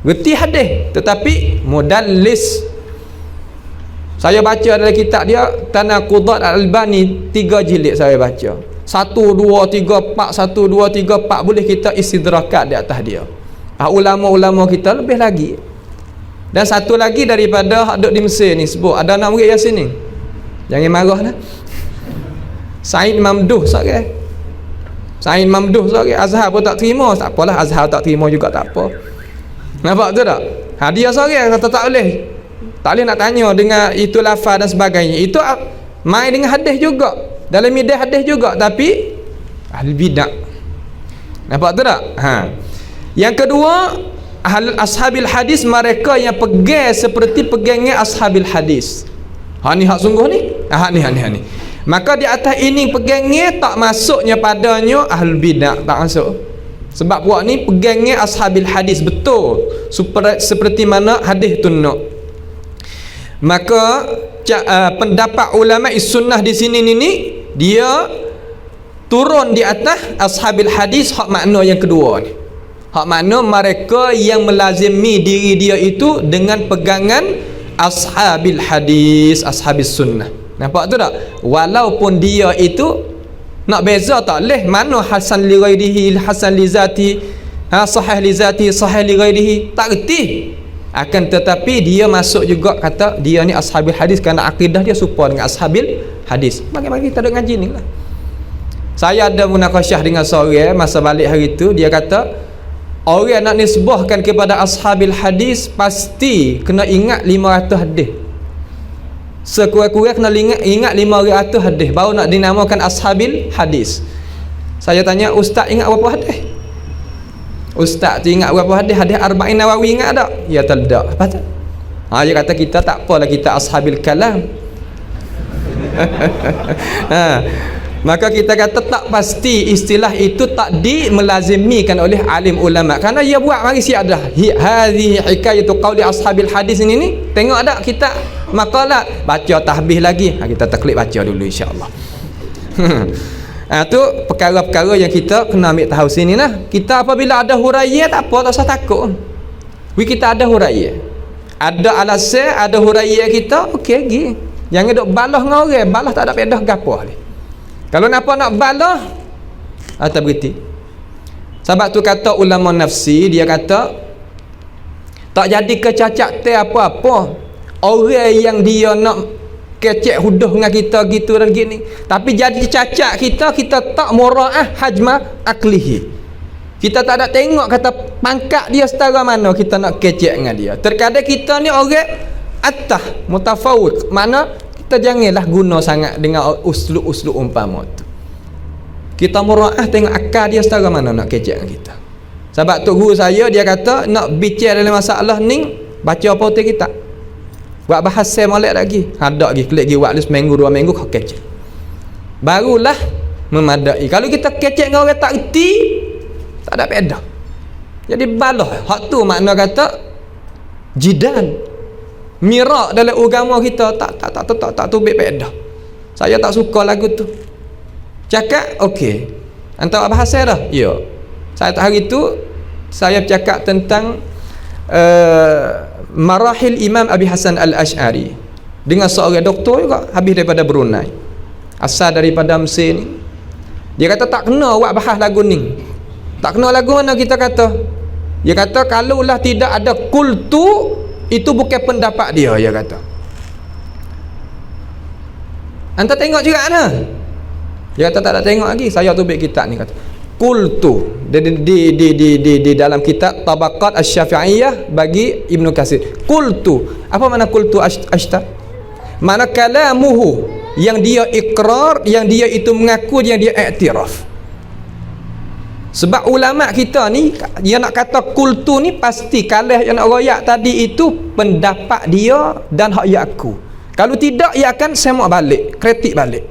Reti hadis tetapi mudallis. Saya baca dalam kitab dia Tanaqudat Al-Albani 3 jilid saya baca. 1 2 3 4 1 2 3 4 boleh kita istidrakat di atas dia. Ulama-ulama kita lebih lagi. Dan satu lagi daripada hak duk di Mesir ni sebut ada anak murid Yasin ni. Jangan marah dah. Said Mamduh seorang. Said Mamduh seorang. Azhar pun tak terima, tak apalah Azhar tak terima juga tak apa. Nampak tu tak? Dia seorang kata tak boleh. Tak boleh nak tanya dengan itu lafaz dan sebagainya. Itu main dengan hadis juga. Dalam midah hadis juga tapi ahli bidah. Nampak tu tak? Yang kedua, ashabil hadis mereka yang pegang seperti pegangnya ashabil hadis. Ni hak sungguh ni. Ni. Maka di atas ini pegangnya tak masuknya padanya ahlul bidah, tak masuk. Sebab buat ni pegangnya ashabil hadis betul. Seperti mana hadis tu nak. Maka pendapat ulama sunnah di sini ni dia turun di atas ashabil hadis hak makna yang kedua ni. Hak makna mereka yang melazimi diri dia itu dengan pegangan ashabil hadis, ashabis sunnah. Nampak tu tak? Walaupun dia itu nak beza tak leh mana hasan li ghairihi, hasan li zati, sahih li zati, sahih li ghairihi, tak reti. Akan tetapi dia masuk juga kata dia ni ashabil hadis kerana akidah dia serupa dengan ashabil hadis. Bagaimana kita duk ngaji ni lah. Saya ada munakasyah dengan seorang masa balik hari tu, dia kata orang nak nisbahkan kepada ashabil hadis pasti kena ingat 500 hadis. Sekurang-kurang kena ingat 500 hadis baru nak dinamakan ashabil hadis. Saya tanya, ustaz ingat berapa hadis? Ustaz tu ingat berapa hadis? Hadis Arba'in Nawawi ingat tak? Ya tak. Apa tu? Dia kata kita tak apalah, kita ashabil kalam. Maka kita kata tak pasti istilah itu tak melazimikan oleh alim ulama kerana dia buat mari siap dah hadhihi hikayatu qauli ashabil hadis ni tengok tak kita makalah baca tahbih lagi kita taklid baca dulu insya-Allah. Tu perkara-perkara yang kita kena ambil tahu sini lah. Kita apabila ada huraiya tak apa, tak usah takut. Kita ada huraiya, ada alasan, ada huraiya kita okey lagi. Jangan duk balah dengan orang, balah tak ada faedah gapo ni. Kalau nampak nak balah tak berhenti. Sebab tu kata ulama nafsi, dia kata tak jadi kecacatan apa-apa orang yang dia nak kecek huduh dengan kita gitu dan gini. Tapi jadi cacat kita tak mura'ah hajma aklihi. Kita tak ada tengok kata pangkat dia setara mana kita nak kecek dengan dia. Terkadang kita ni orang attah mutafawwiq, mana kita janganlah guna sangat dengan uslub-uslub umpama tu. Kita mura'ah tengok akal dia setara mana nak kecek dengan kita. Sebab tu guru saya dia kata nak bicara dalam masalah ni baca apa tu kita. Buat bahasa molek lagi. Ada lagi klik lagi buat seminggu 2 minggu kau kecek. Barulah memadai. Kalau kita kecek dengan orang tak reti, tak ada beza. Jadi balah. Hak tu makna kata jidal. Mirak dalam agama kita tak tubik beza. Saya tak suka lagu tu. Cakap okey. Antara bahasa dah. Ya. Saya hari tu saya bercakap tentang marahil Imam Abi Hasan Al-Ash'ari dengan seorang doktor juga habis daripada Brunei, asal daripada Mesir ni. Dia kata tak kena buat bahas lagu ni. Tak kena lagu mana kita kata. Dia kata kalaulah tidak ada kultu, itu bukan pendapat dia kata. Anta tengok juga mana? Dia kata tak ada tengok lagi. Saya tubik kitab ni kata kultu di dalam kitab Tabaqat Asy-Syafi'iyah bagi Ibnu Katsir. Kultu, apa makna kultu ashta? Mana kalamuhu, yang dia ikrar, yang dia itu mengaku, yang dia iktiraf. Sebab ulama kita ni yang nak kata kultu ni pasti kalah yang nak royak tadi itu pendapat dia dan hak ia aku. Kalau tidak ia akan semak balik, kritik balik.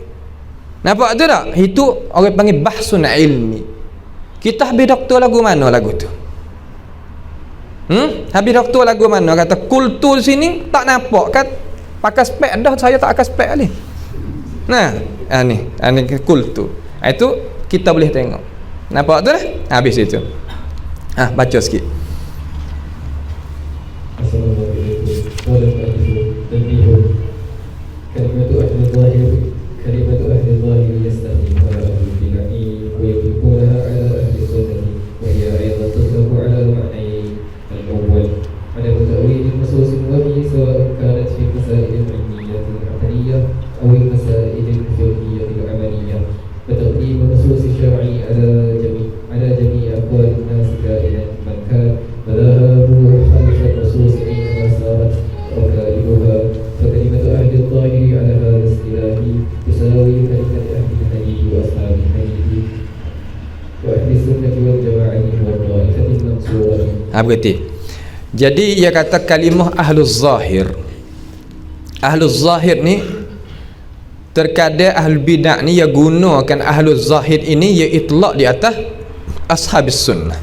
Nampak tu tak? Itu orang panggil bahsun ilmi. Kita habis doktor lagu mana lagu tu? Habis doktor lagu mana? Kata kultu sini tak nampak kan? Pakai spek dah, saya tak pakai spek ni. Nah, ni kultu. Itu kita boleh tengok. Nampak tu dah? Habis itu. Baca sikit. كلمة أهل الظاهر يستخدمها أهل البدع ويطلقونها على أهل السنة، وهي أيضا تطلق على المعنيين: الأول عدم تأويل النصوص الوهي سواء كانت في المسائل العلمية العقلية أو المسائل الفقهية العملية، فتقديم النصوص الشرعي على جميع أقوال الناس كائنا من كان، وذهابه خلف النصوص أينما سارت ركائبها. فكلمة أهل الظاهر على هذا الاصطلاح تساوي كلمة أهل الحديث وأصحاب الحديث وأهل السنة والجماعة والطائفة المنصورة. Berarti jadi ia kata kalimah ahluz zahir. Ahluz zahir ni terkadang ahlul bidah ni ia gunakan ahluz zahir ini ia itlaq di atas ashabis sunnah.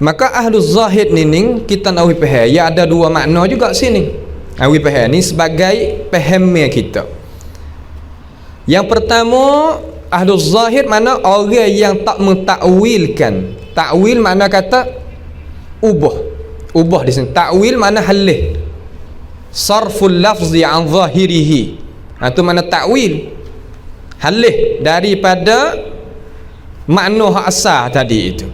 Maka ahluz zahid ni kita nak faham, ya ada dua makna juga sini. Awi faham ni sebagai fahamnya kita. Yang pertama, ahluz zahid mana orang yang tak mentakwilkan. Takwil makna kata ubah. Ubah di sini. Takwil makna halih. Sarful lafzi an zahirihi. Itu makna takwil. Halih daripada makna hak asal tadi itu.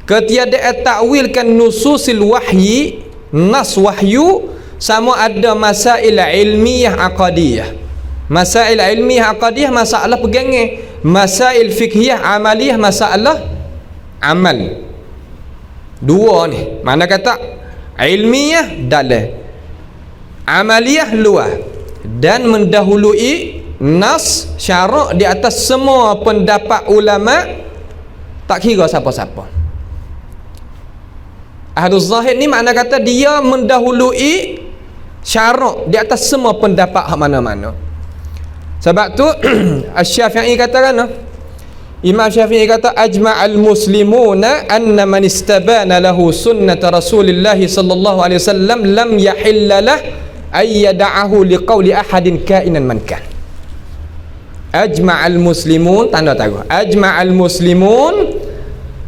Ketiadaan takwilkan nususil wahyi, nas wahyu, sama ada masail ilmiah aqadiyah. Masail ilmiah aqadiyah masalah pegangan, masail fiqhiyah amaliyah masalah amal. Dua ni. Mana kata ilmiah dalam, amaliyah luar, dan mendahului nas syarak di atas semua pendapat ulama, tak kira siapa-siapa. Ahluz zahid ni makna kata dia mendahului syarak di atas semua pendapat hak mana-mana. Sebab tu Asy-Syafi'i katakan, Imam Syafi'i kata ajma'al muslimuna anna man istabana lahu sunnat Rasulillah sallallahu alaihi wasallam lam yahilla lah ay yad'ahu liqauli ahadin kainan man kan. Ajma'al muslimun, tanda taruh ajma'al muslimun,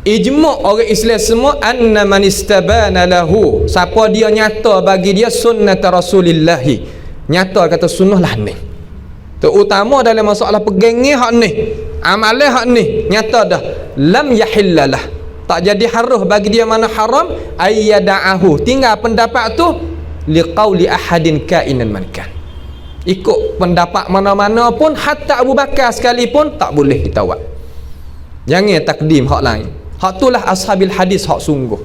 ijma' orang Islam semua, anna man istabana lahu, siapa dia nyata bagi dia sunnat Rasulillah, nyata kata sunnah lah ni, terutama dalam masalah pegangan hak ni, amalan hak ni nyata dah, lam yahillalah, tak jadi haruh bagi dia mana haram, ayyada'ahu, tinggal pendapat tu liqauli ahadin kainan man kan, ikut pendapat mana-mana pun, hatta Abu Bakar sekalipun tak boleh kita buat. Jangan takdim hak lain. Hak itulah ashabil hadis, hak sungguh.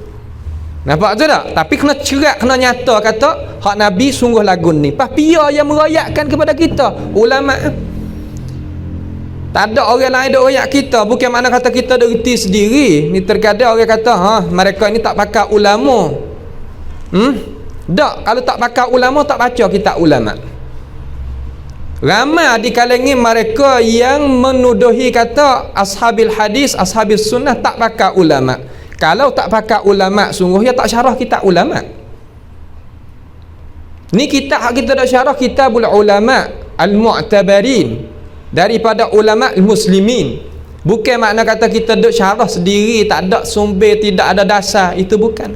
Nampak tu tak? Tapi kena cerak, kena nyata kata hak Nabi sungguh lagun ni. Pas pia yang merayatkan kepada kita, ulama. Tak ada orang lain duk royak kita. Bukan makna kata kita duk reti sendiri. Ni terkadang orang kata, mereka ni tak pakai ulama. Tak, kalau tak pakai ulama tak baca kitab ulama. Ramai di kalangan mereka yang menuduhi kata ashabil hadis, ashabil sunnah tak pakai ulama. Kalau tak pakai ulama sungguh ya tak syarah kitab ulama. Ni kitab hak kita dah syarah kitabul ulama al-mu'tabarin daripada ulama muslimin. Bukan makna kata kita duk syarah sendiri, tak ada sumber, tidak ada dasar, itu bukan.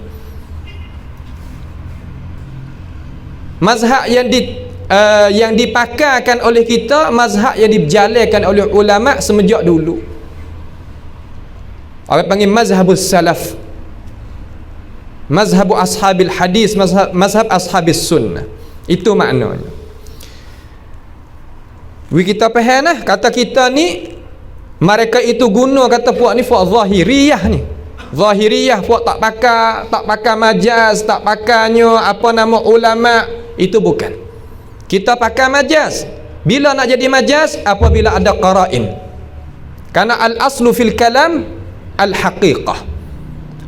Mazhab yang dipakarkan oleh kita, mazhab yang dijalankan oleh ulama semenjak dulu. Orang panggil mazhabus salaf, mazhabu ashabil hadis, mazhab ashabis sunnah. Itu maknanya. Kita faham lah, kata kita ni mereka itu guna kata puak ni puak zahiriyah ni. Zahiriyah puak tak pakai majaz, tak pakainya apa nama ulama, itu bukan. Kita pakai majaz. Bila nak jadi majaz? Apabila ada qara'in. Karena al-aslu fil kalam al-haqiqah.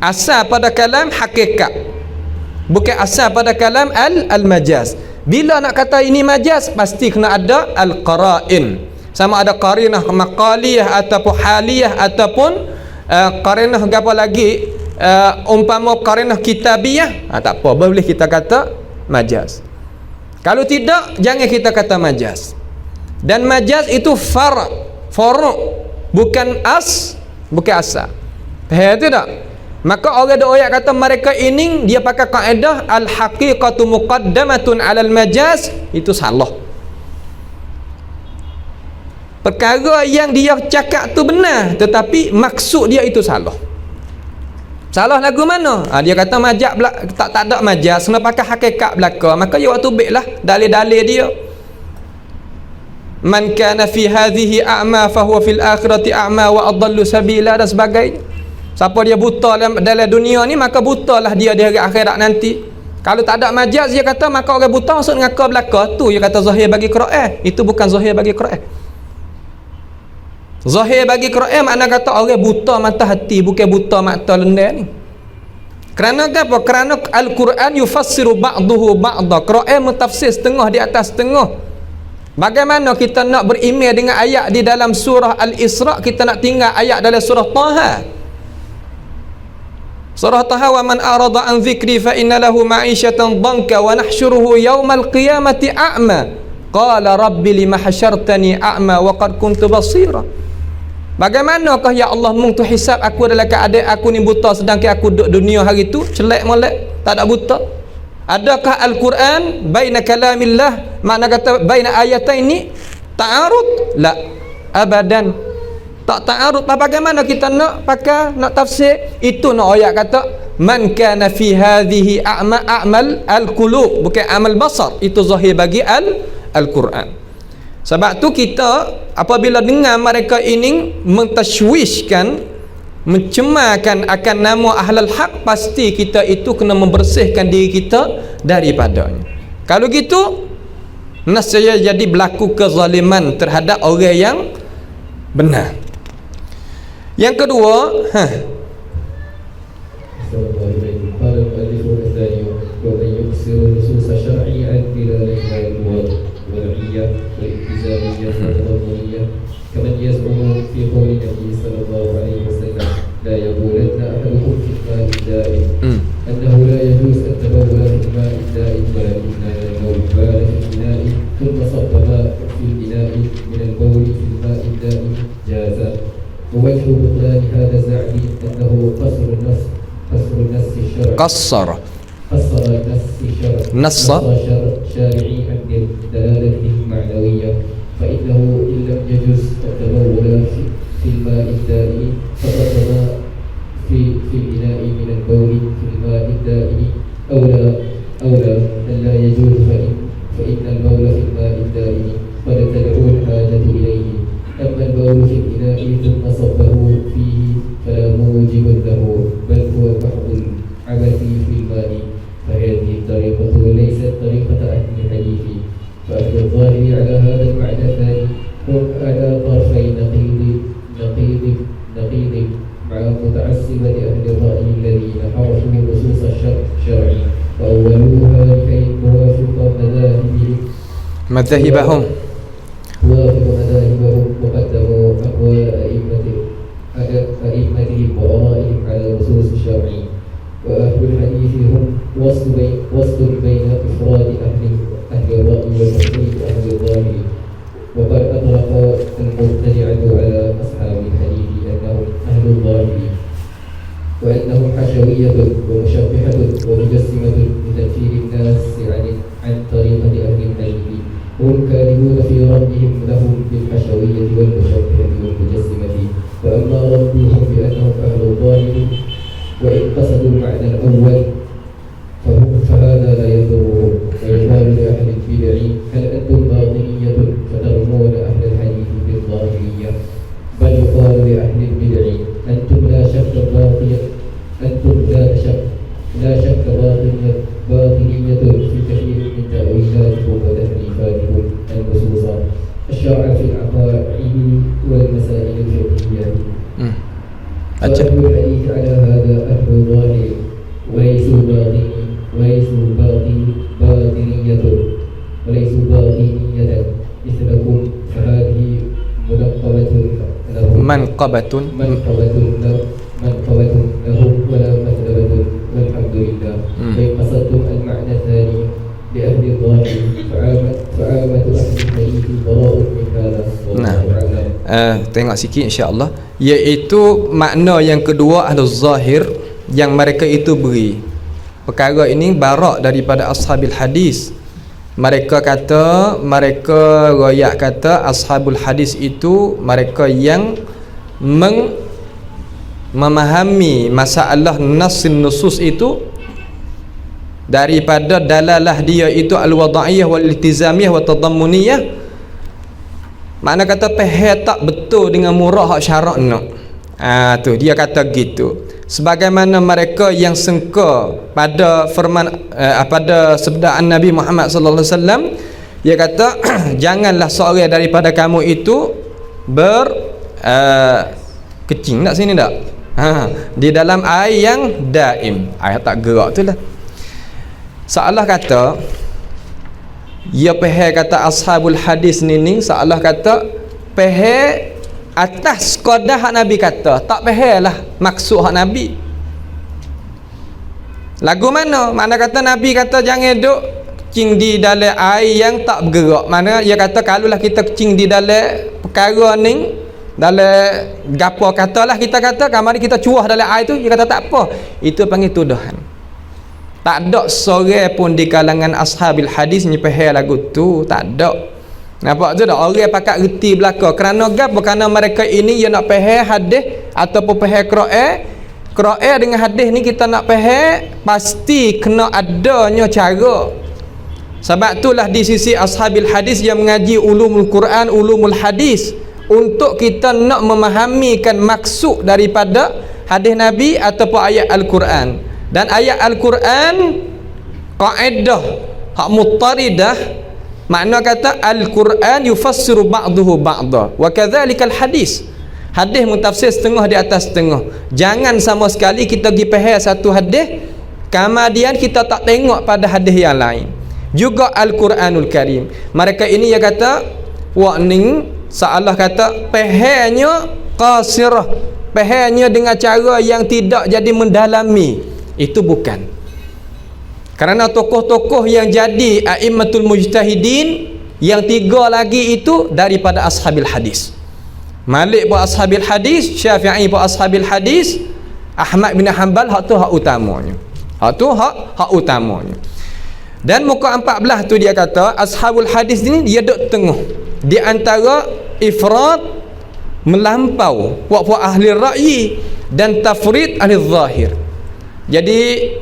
Asal pada kalam hakikat. Bukan asal pada kalam al-majaz. Bila nak kata ini majaz, pasti kena ada al-qara'in. Sama ada qarinah maqaliyah ataupun haliyah ataupun qarinah apa lagi, umpama qarinah kitabiyah, tak apa, boleh kita kata majaz. Kalau tidak, jangan kita kata majaz. Dan majaz itu faru', bukan asal. Faham tu tak? Maka orang doyak kata mereka ini dia pakai kaedah al-haqiqatu muqaddamatun 'alal majaz, itu salah. Perkara yang dia cakap tu benar, tetapi maksud dia itu salah. Salah lagu mana? Dia kata majaz tak ada majaz, kena pakai hakikat belaka. Maka ya waktu baiklah dalil-dalil dia. Man kana fi hadhihi a'ma fa huwa fil akhirati a'ma wa adallu sabila dan sebagainya. Siapa dia buta dalam dunia ni, maka butalah dia di hari akhirat nanti. Kalau tak ada majaz, dia kata maka orang buta maksud ngaka belaka. Tu dia kata zahir bagi Quran. Itu bukan zahir bagi Quran. Zahir bagi Quran makna kata orang buta mata hati, bukan buta mata lendir ni. Kerana apa? Kerana Al-Quran yufassiru ba'duhu ba'da. Quran mentafsir setengah di atas setengah. Bagaimana kita nak beriman dengan ayat di dalam surah Al-Isra', kita nak tinggal ayat dalam surah Taha. Surah Taha, wa man arada an dhikri fa inna lahu ma'isyatan dhanka wa nahsyuruhu yawmal qiyamati a'ma qala rabbi lima hasyartani a'ma wa qad kuntu basira. Bagaimanakah ya Allah mung tu hisab aku dalam keadaan aku ni buta, sedangkan aku duduk dunia hari tu celak molek, tak ada buta. Adakah Al-Quran baina kalamillah, makna kata baina ayatain ni ta'arud? La, abadan. Tak ta'arud. Bagaimana kita nak pakai, nak tafsir? Itu nak ayat kata man kana fi hadhihi a'mal al-qulub, bukan amal basar. Itu zahir bagi Al-Quran. Sebab tu kita apabila dengar mereka ini mentashwishkan, mencemarkan akan nama ahlul haq, pasti kita itu kena membersihkan diri kita daripadanya. Kalau gitu, nescaya jadi berlaku kezaliman terhadap orang yang benar. Yang kedua, كمن يزعم في قول النبي صلى الله عليه وسلم لا يبولن أحدكم في الماء الدائم أنه لا يجوز أن تبول في الماء الدائم ولكن لو بال في الإناء ثم صب ماء في الإناء من البول في الماء الدائم جاز. ووجه بطلان هذا الزعم أنه قصر النص الشرعي قصر النص شارعي عن دلالته المعنوية، فإنه إن لم يجوز التبول في الماء الدائم فقد ما في الإناء من البول في الماء الدائم أولى أن لا يجوز، فإن البول في الماء الدائم قد تدعو الحاجة إليه. أما البول في الإناء ثم صبه فيه فلا موجب له، بل هو محض العبث في الماء. فهذه الطريقة ليست طريقة أهل الحديث. فأهل الظاهر على هذا المعنى الثاني هم على طرفي نقيض مع متعصبة أهل الرأي الذين حرفوا نصوص الشرع وأولوها لكي توافق مذاهبهم وقدموا أقوال أئمتهم وآرائهم على نصوص الشرع. وأهل الحديث هم وسط بين إفراد أهل الرأي وتفريط أهل الظاهر. وقد أطلق المبتدعة على أصحاب الحديث أنهم أهل الظاهر، وأنهم حشوية ومشبهة ومجسمة لتنفير الناس عن طريقة أهل الحديث. هم كاذبون في ردهم لهم بالحشوية والمشبهة والمجسمة. وأما ردهم بأنهم أهل الظاهر وإن قصدوا المعنى الأول فهذا لا يضرهم. ويقال لأهل البدع هل أنتم باطنية فترمون أهل الحديث بالظاهرية؟ بل يقال لأهل البدع أنتم لا شك باطنية في كثير من تأويلاتكم وتحريفاتكم النصوص الشرع في العقائد والمسائل الفقهية. فأهل الحديث على هذا أهل الظاهر وليسوا باطنية مثلكم. فهذه منقبة لهم ولا مثلبة، والحمد لله. فإن قصدتم المعنى الثاني لأهل الظاهر فعامة أهل الحديث براء من هذا والله أعلم. Tengok sikit insya-Allah, iaitu makna yang kedua ahli zahir yang mereka itu beri. Perkara ini barak daripada ashabil hadis. Mereka royak kata ashabul hadis itu mereka yang memahami masalah nasin nusus itu daripada dalalah dia itu al-wada'iyah wal-iltizamiyah wa tadammuniyah. Makna kata pahal tak betul dengan murah hak syarak nak. Tu dia kata gitu. Sebagaimana mereka yang sengka pada firman pada sabdaan Nabi Muhammad sallallahu alaihi wasallam, dia kata janganlah seorang daripada kamu itu kecing tak sini tak? Di dalam air yang daim, air tak gerak tu lah. Seolah kata ia peheh kata ashabul hadis ni seolah kata peheh atas qadah hak Nabi kata, tak peheh lah maksud hak Nabi. Lagu mana? Mana kata Nabi kata jangan duk kecing di dalam air yang tak bergerak. Mana dia kata kalaulah kita kecing di dalam perkara ni, dalam gapo katalah kita kata kamari kita cuah dalam air tu, dia kata tak apa. Itu panggil tuduhan. Tak ada seorang pun di kalangan ashabil hadis nyepeh lagu tu, tak ada. Nampak tu dah orang pakat reti belaka kerana gapo? Kerana mereka ini dia nak pahal hadis ataupun pahal Qur'an dengan hadis ni kita nak pahal pasti kena adanya cara. Sebab itulah di sisi ashabil hadis yang mengaji ulumul Quran, ulumul hadis, untuk kita nak memahamikan maksud daripada hadis Nabi ataupun ayat Al-Quran. Dan ayat Al-Quran kaedah hak muttaridah, makna kata Al-Quran yufassiru ba'duhu ba'da wa kadzalikal hadis. Hadis mutafsir setengah di atas setengah. Jangan sama sekali kita pergi faham satu hadis kemudian kita tak tengok pada hadis yang lain. Juga Al-Quranul Karim, mereka ini dia kata warning seolah kata fahamnya qasirah, fahamnya dengan cara yang tidak jadi mendalami. Itu bukan. Kerana tokoh-tokoh yang jadi a'immatul mujtahidin yang tiga lagi itu daripada ashabil hadis. Malik pun ashabil hadis, Syafi'i pun ashabil hadis, Ahmad bin Hanbal hak tu hak utamanya. Hak tu hak utamanya. Dan muka 14 tu dia kata ashabul hadis ni dia duduk tengah di antara ifrat melampau puak-puak ahli ra'yi dan tafrid ahli zahir. Jadi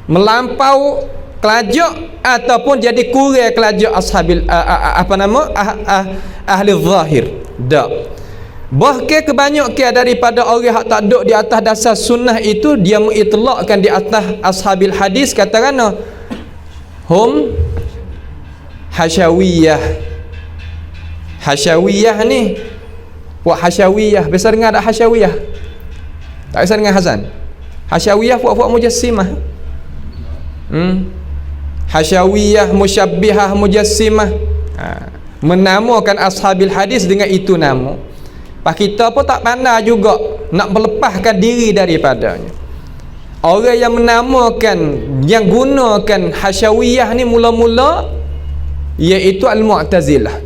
melampau kelajak ataupun jadi kurang kelajak ashabil ahli zahir. Tak. Bahkan kebanyakan daripada orang yang tak duduk di atas dasar sunnah itu, dia mengitlakkan di atas ashabil hadis, katakan hum hasyawiyah. Hasyawiyah ni, puak hasyawiyah, biasa dengar ada hasyawiyah? Tak biasa dengar Hasan? Hasyawiyah puak-puak mujassimah. Hasyawiyah, musyabbihah, mujassimah. Menamakan ashabil hadis dengan itu nama. Pak kita pun tak pandai juga nak melepaskan diri daripadanya. Orang yang menamakan, yang gunakan hasyawiyah ni mula-mula iaitu al-Mu'tazilah.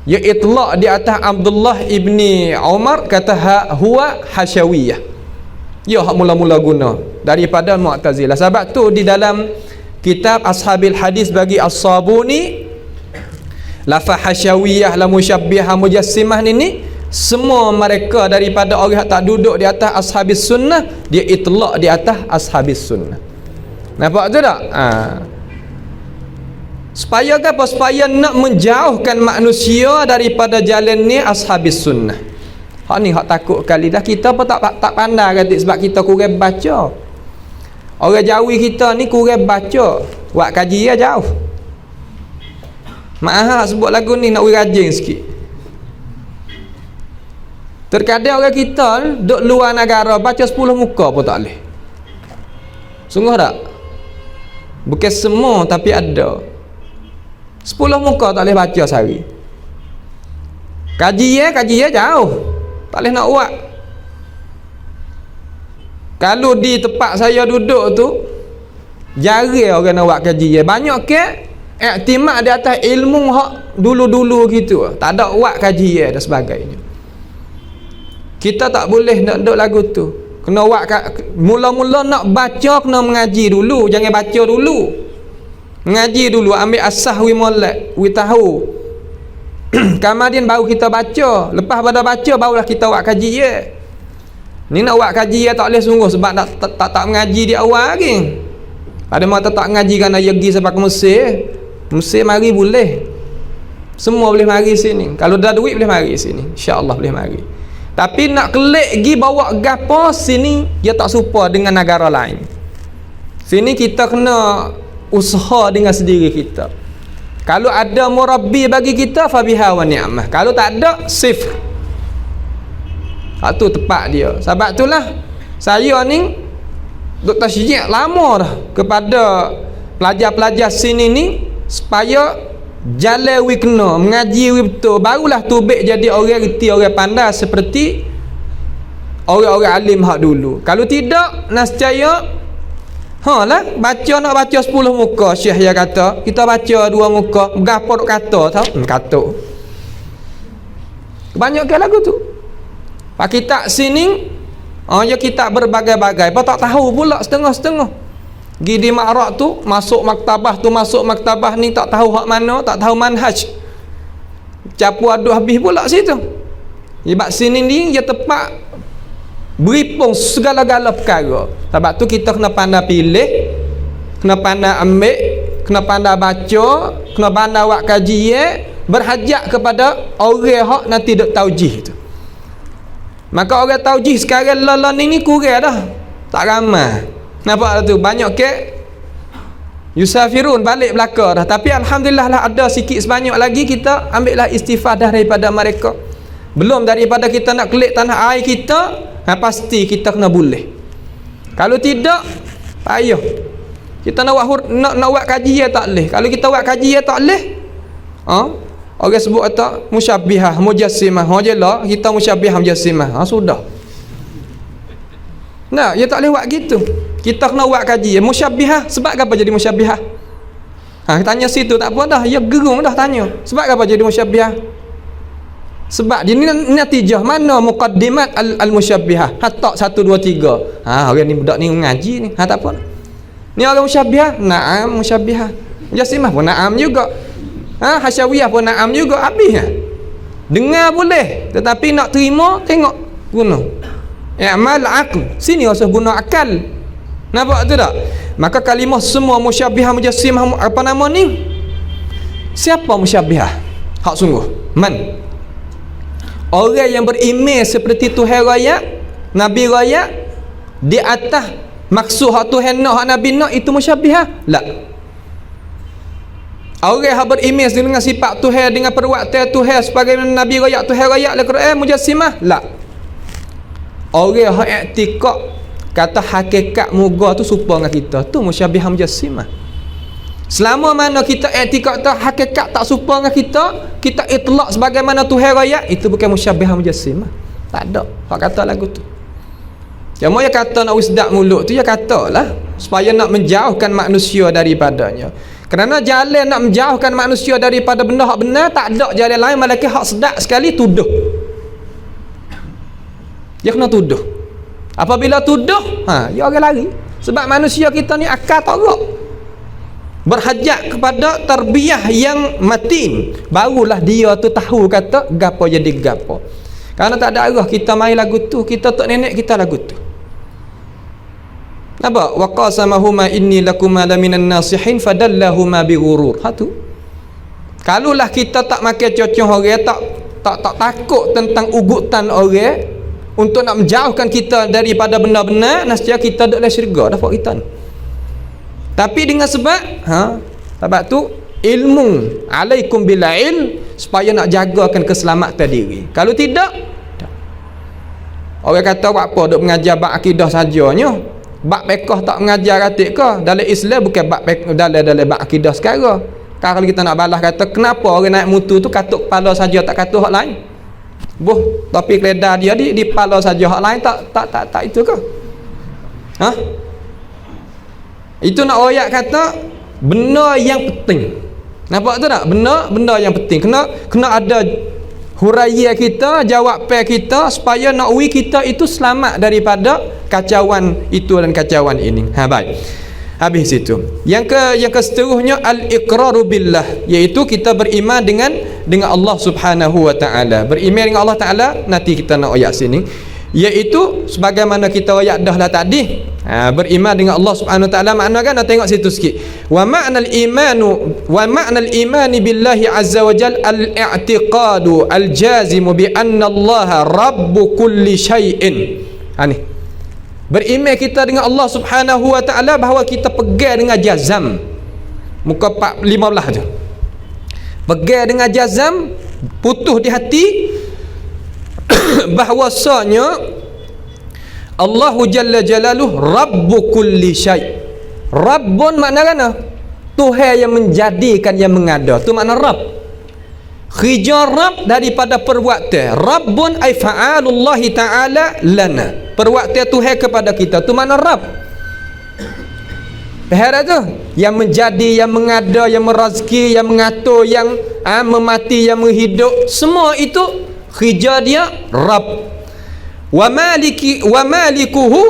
Ia itlaq di atas Abdullah ibni Umar, kata huwa hasyawiyah. Ya hak mula-mula guna daripada Mu'tazilah. Sebab tu di dalam kitab Ashabil Hadis bagi As-Sabuni, lafaz hasyawiyah, la musyabbihah, mujassimah ni semua mereka daripada orang yang tak duduk di atas ashabis sunnah, dia itlaq di atas ashabis sunnah. Nampak tu tak? Supaya apa? Supaya nak menjauhkan manusia daripada jalan ni ashabis sunnah. Hak ni hak takut kali dah. Kita pun tak pandai kata, sebab kita kurang baca. Orang Jawi kita ni kurang baca. Buat kaji dia jauh. Maaf sebut lagu ni nak rajin sikit. Terkadang orang kita duduk luar negara baca 10 muka pun tak boleh. Sungguh tak? Bukan semua tapi ada. 10 muka tak boleh baca sehari. Kaji jauh. Tak boleh nak buat. Kalau di tempat saya duduk tu, jarang orang nak buat kaji. Banyak ke iktimad di atas ilmu hak dulu-dulu gitu. Tak ada buat kaji dan sebagainya. Kita tak boleh nak duduk lagu tu. Kena buat, mula-mula nak baca kena mengaji dulu. Jangan baca dulu. Mengaji dulu, ambil asah wi molek, wi tahu. Kemudian baru kita baca. Lepas pada baca barulah kita buat kaji ya. Ni nak buat kaji ya tak boleh sungguh sebab tak mengaji di awal lagi. Ada mata tak mengaji kerana dia pergi sampai ke Mesir. Mesir mari boleh. Semua boleh mari sini. Kalau dah duit boleh mari sini. Insya-Allah boleh mari. Tapi nak kelik pergi bawa gapo sini dia tak serupa dengan negara lain. Sini kita kena usaha dengan sendiri kita. Kalau ada murabbi bagi kita fabiha wa ni'mah. Kalau tak ada sifr. Itu tepat dia. Sebab itulah saya ni duk tasjid lama dah kepada pelajar-pelajar sini ni supaya jalan we kena mengaji we betul, barulah tubik jadi orang reti, orang pandai seperti orang-orang alim hak dulu. Kalau tidak nescaya lah nak baca 10 muka syekh dia kata kita baca 2 muka gapo duk kata tahu kata kebanyakan lagu tu pak kitab sini ya kitab berbagai-bagai apa tak tahu pula setengah-setengah pergi di Ma'rak tu masuk maktabah ni tak tahu hak mana, tak tahu manhaj, capu aduh habis pula situ. Sebab sini ni dia tepat beripung segala-gala perkara. Sebab tu kita kena pandai pilih, kena pandai ambil, kena pandai baca, kena pandai buat kajian, berhajat kepada orang hak nanti duk taujih tu. Maka orang taujih sekarang lalan ni kurang dah, tak ramai. Nampak tu banyak ke yusafirun balik belaka dah. Tapi alhamdulillah lah ada sikit sebanyak lagi kita ambillah istifadah daripada mereka. Belum daripada kita nak kelik tanah air kita, pasti kita kena boleh. Kalau tidak payah. Kita nak buat kaji tak boleh. Kalau kita buat kaji tak boleh. Orang sebut kata musyabbihah, mujassimah. Jelah kita musyabbihah, mujassimah. Sudah. Nah, dia tak boleh buat gitu. Kita kena buat kaji. Musyabbihah, sebab apa jadi musyabbihah? Tanya situ tak apa dah. Dia gerung dah tanya. Sebab apa jadi musyabbihah? Sebab dia ni natijah mana muqaddimat al-musyabbihah. Tak 1 2 3. Orang ni budak ni mengaji ni. Tak apa. Ni orang musyabbihah, na'am musyabbihah. Mujassimah pun na'am juga. Hasyawiyah pun na'am juga. Habis dengar boleh, tetapi nak terima tengok guna. I'mal aql. Sini usah guna akal. Nampak tu tak? Maka kalimah semua musyabbihah mujassimah apa nama ni? Siapa musyabbihah? Hak sungguh. Man? Orang yang berimej seperti Tuhan raya, Nabi raya, di atas maksud hak Tuhan nak, hak Nabi nak, itu musyabbihah? La. Orang yang berimej dengan sifat Tuhan, dengan perbuatan Tuhan sebagai Nabi raya, Tuhan raya Al-Quran, mujassimah? La. Orang yang i'tikad kata hakikat muga tu serupa dengan kita, tu musyabbihah mujassimah. Selama mana kita i'tikad tak hakikat tak serupa dengan kita itlak sebagaimana Tuhan raya, itu bukan musyabbihah mujassimah. Tak ada hak kata lagu tu. Yang mau kata nak wisdak mulut tu, ya katalah supaya nak menjauhkan manusia daripadanya. Kerana jalan nak menjauhkan manusia daripada benda hak benar, tak ada jalan lain melainkan hak sedap sekali, tuduh. Dia kena tuduh. Apabila tuduh, ya orang lari. Sebab manusia kita ni akal torok. Berhajat kepada tarbiyah yang matin. Barulah dia tu tahu kata gapo jadi gapo. Kerana tak ada arah kita main lagu tu, kita tak nenek kita lagu tu. Nampak? Wa qasamahuma inni lakuma laminan nasihin fadallahuma bighurur. Ha tu. Kalulah kita tak makan cocoh orang, tak takut tentang ugutan orang, untuk nak menjauhkan kita daripada benda-benda, nascaya kita duduk dalam syurga dah buat kita ni. Tapi dengan sebab tu ilmu, alaikum bil ilm, supaya nak jagakan keselamatan diri. Kalau tidak, orang kata buat apa duk mengajar bab akidah sajanya, bab fiqh tak mengajar ratik ke? Dalam Islam bukan bab dalam bab akidah sekarang. Kalau kita nak balas kata kenapa orang naik mutu tu katuk kepala saja, tak katuk hak lain. Tapi keledar dia di kepala saja, hak lain tak itu ke? Itu nak ayat kata benda yang penting. Nampak tu tak? Benda yang penting. Kena ada huraian kita, jawapan kita, supaya nak kita itu selamat daripada kacauan itu dan kacauan ini. Baik. Habis itu. Yang seterusnya al-iqraru billah, iaitu kita beriman dengan Allah Subhanahu wa taala. Beriman dengan Allah taala, nanti kita nak ayat sini. Iaitu sebagaimana kita ayat dah lah tadi. Beriman dengan Allah Subhanahu wa taala makna kan, nak tengok situ sikit. Wa ma'nal imani billahi azza wa jal al-i'tiqadu al-jazimu bi anna Allah rabbu kulli syai'in. Ni beriman kita dengan Allah Subhanahu wa taala bahawa kita pegang dengan jazam. Muka 415 je. Pegang dengan jazam, putus di hati bahwasanya Allah Jalla Jalaluh Rabbu kulli syai'. Rabbun makna kan? Tuhan yang menjadikan, yang mengada. Tu makna Rabb. Khijar Rabb daripada perbuatan. Rabbun ay fa'alullahi ta'ala lana. Perbuatan Tuhan kepada kita. Tu makna Rabb. Faham tu? Yang menjadi, yang mengada, yang merazki, yang mengatur, yang memati, yang menghidup. Semua itu khijar dia Rabb. Wa malikuhu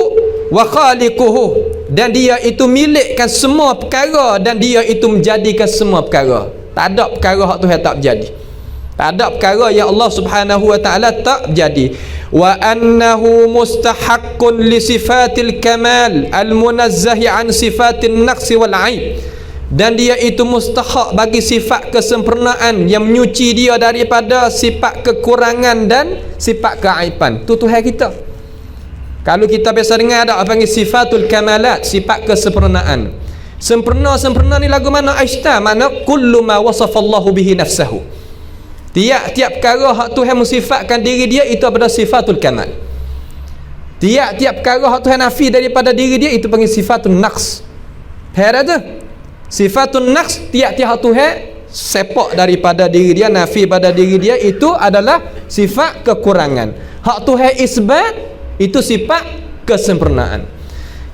wa khaliquhu, dan dia itu milikkan semua perkara, dan dia itu menjadikan semua perkara. Tak ada perkara hak Tuhan tak berjadi. Tak ada perkara yang Allah Subhanahu wa taala tak berjadi. Wa annahu mustahaqqun li sifatil kamal al-munazzahi an sifatin naqsi wal aib, dan dia itu mustahak bagi sifat kesempurnaan yang menyuci dia daripada sifat kekurangan dan sifat keaiban. Tu Tuhan kita. Kalau kita biasa dengar ada apa panggil sifatul kamalat, sifat kesempurnaan. Sempurna ni lagu mana? Aishta, mana kullu ma wasafallahu bihi nafsahu. Tiap-tiap perkara hak Tuhan mensifatkan diri dia itu pada sifatul kamal. Tiap-tiap perkara hak Tuhan nafi daripada diri dia itu panggil sifatul naqs. Faham tu? Sifatun naqs, tiap-tiap hak Tuhan sepak daripada diri dia, nafi pada diri dia, itu adalah sifat kekurangan. Hak Tuhan isbat, itu sifat kesempurnaan.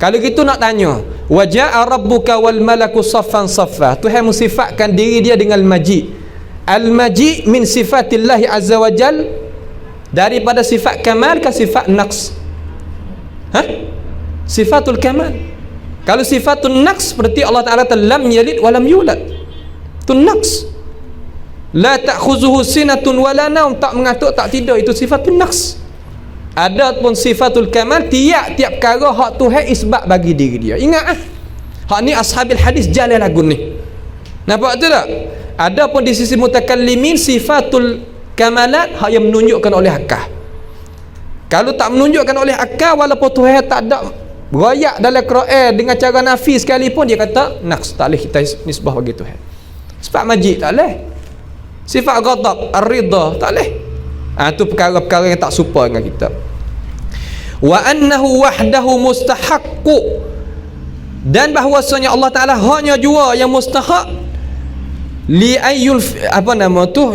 Kalau gitu nak tanya, waja'a rabbuka wal malaku saffan saffa. Tuhan mensifatkan diri dia dengan maji. Al-maji min sifatillahi azza wa jal, daripada sifat kamal ke sifat naqs? Sifatul kamal. Kalau sifatun naqs, seperti Allah Ta'ala lam yalid walam yulad, tu naqs. La ta'khuzuhu sinatun wala naum, tak mengatuk tak tidur, itu sifatun naqs. Adapun sifatul kamal, tiap-tiap perkara hak Tuhan isbat bagi diri dia. Ingat Hak ni ashabil hadis jalan lagu ni. Nampak tu tak? Ada pun di sisi mutakallimin sifatul kamalat hak yang menunjukkan oleh akal. Kalau tak menunjukkan oleh akal, walaupun Tuhan tak ada royak dalam Quran dengan cara nafi sekalipun, dia kata naqs, tak boleh kita nisbah bagi Tuhan. Sifat majid tak boleh. Sifat ghadab, ar-ridha tak boleh. Tu perkara-perkara yang tak serupa dengan kita. Wa annahu wahdahu mustahaqqu, dan bahwasanya Allah Taala hanya jua yang mustahak li ayyul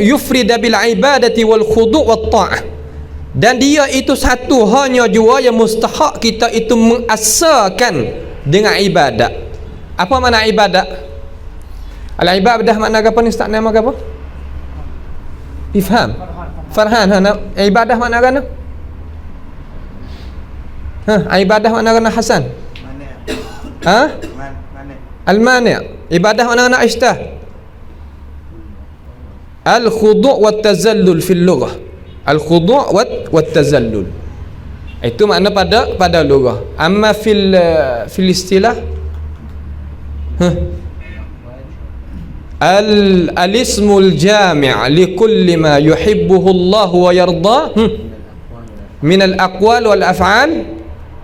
yufrida bil ibadati wal khudu' wat ta'ah, dan dia itu satu hanya jua yang mustahak kita itu mengasakan dengan ibadat. Apa makna ibadat? Al ibadah makna apa ni ustaz, nama apa? Ifham Farhan, ibadah makna apa? Ibadah makna apa Hasan? Al-mani'. Ibadah mana Aisyah? Al-khudu' wa tazallul fil lughah. Al-khudu' wa tazallul. Itu makna pada lughah. Amma fil istilah al-ismul jami' li kulli ma yuhibbuhu Allah wa yarda min al-aqwal wal af'al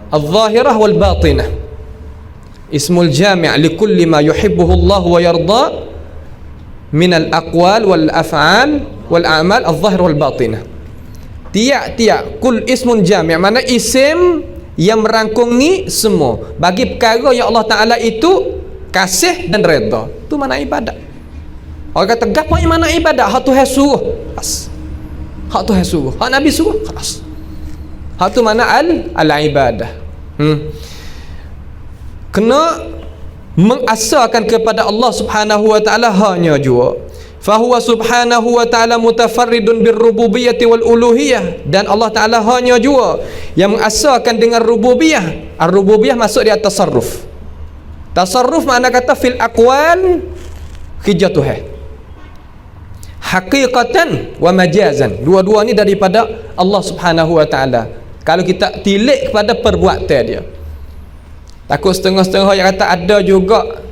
al-zahirah wal batinah. Ismul jami' li kulli ma yuhibbuhu Allah wa yarda min al-aqwal wal af'al wal a'mal al-zahir wal batinah. Tiap-tiap kul ismun jami', mana isim yang merangkungi semua bagi perkara yang Allah Taala itu kasih dan redha. Tu mana ibadat. Orang kata gapo yang mana ibadat? Hak Tuhan suruh. Pas. Hak Tuhan suruh. Hak Nabi suruh. Kelas. Hak tu mana al-ibadah. Kena mengasarkan kepada Allah Subhanahu wa taala hanya jua. Fahuwa subhanahu wa ta'ala mutafarridun birrububiyyati wal uluhiyah, dan Allah Ta'ala hanya jua yang mengasarkan dengan rububiyah. Ar-rububiyah masuk di atas tasarruf. Tasarruf makna kata fil aqwal kerja Tuhan, haqiqatan wa majazan. Dua-dua ni daripada Allah Subhanahu wa ta'ala. Kalau kita tilik kepada perbuatan dia, takut setengah-setengah yang kata ada juga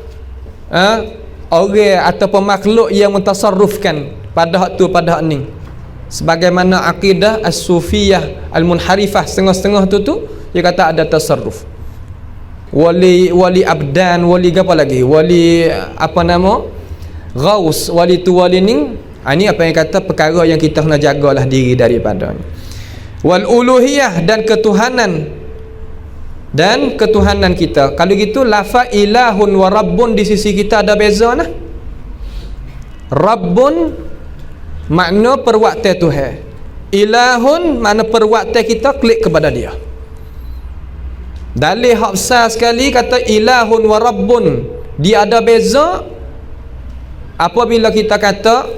orang ataupun makhluk yang mentasarrufkan pada hak tu pada hak ni, sebagaimana akidah as-sufiyah al-munharifah setengah-setengah tu dia kata ada tasarruf. Wali abdan, wali apa lagi, wali apa nama, ghaus, wali tu wali ni. Ini apa yang kata perkara yang kita kena jagalah diri daripadanya. Wal uluhiyah, dan ketuhanan kita. Kalau gitu lafaz ilahun wa rabbun di sisi kita ada beza nah. Rabbun makna perwaktan Tuhan, ilahun makna perwaktan kita klik kepada dia. Dalil hak besar sekali kata ilahun wa rabbun, dia ada beza apabila kita kata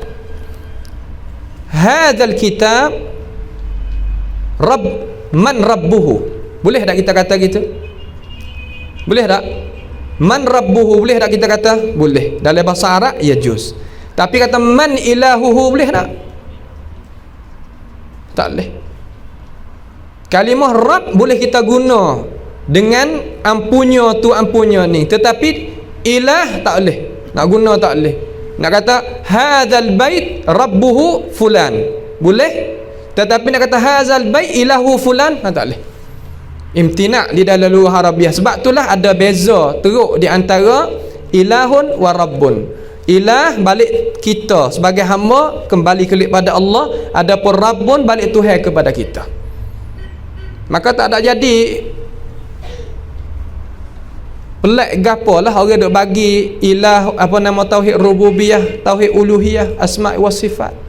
hadzal kitab rabb, man rabbuhu. Boleh tak kita kata gitu? Boleh tak? Man rabbuhu, boleh tak kita kata? Boleh. Dalam bahasa Arab ya juz. Tapi kata man ilahuhu boleh tak? Tak boleh. Kalimah Rabb boleh kita guna dengan ampunya tu ampunya ni, tetapi ilah tak boleh. Nak guna tak boleh. Nak kata hadzal bait rabbuhu fulan, boleh. Tetapi nak kata hadzal bait ilahu fulan, tak boleh. Imtina' di dalam lughah Arabiah. Sebab itulah ada beza teruk di antara ilahun wa rabbun. Ilah balik kita sebagai hamba kembali kepada Allah, adapun rabbun balik Tuhan kepada kita. Maka tak ada jadi pelik gapo lah orang duk bagi ilah apa nama tauhid rububiyah, tauhid uluhiyah, asma' wa sifat.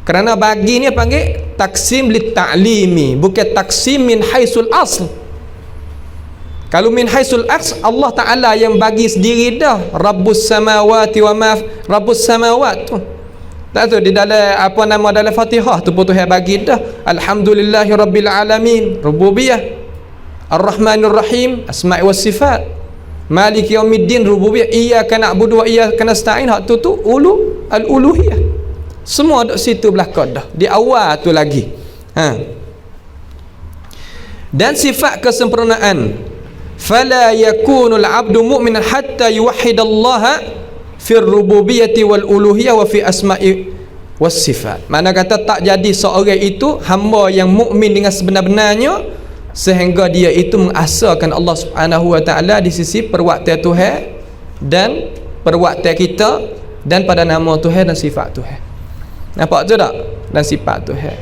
Kerana bagi ni panggil taksim li ta'limi, bukan taksim min haisul asl. Kalau min haisul asl, Allah Ta'ala yang bagi sendiri dah Rabbus samawati wa ma Rabbus samawat tu. Tak tu di dalam apa nama dalam Fatihah tu pun Tuhan bagi dah alhamdulillahi rabbil alamin, rububiyah. Ar-Rahmanir Rahim, asma' wa sifat. Maliki yaumiddin, rububiyah. Iyyaka na'budu wa iyyaka nasta'in, hak tu al-uluhiyah. Semua duduk situ belakang dah di awal tu lagi. Dan sifat kesempurnaan, fala yakunul abdu mu'minan hatta yuwahhidallaha fir rububiyyati wal uluhiyyah wa fi asma'i was sifat. Mana kata tak jadi seorang itu hamba yang mukmin dengan sebenar-benarnya sehingga dia itu mengasahkan Allah Subhanahu wa taala di sisi perwaktan Tuhan dan perwaktan kita dan pada nama Tuhan dan sifat Tuhan. Nampak tu tak? Dan sifat Tuhan.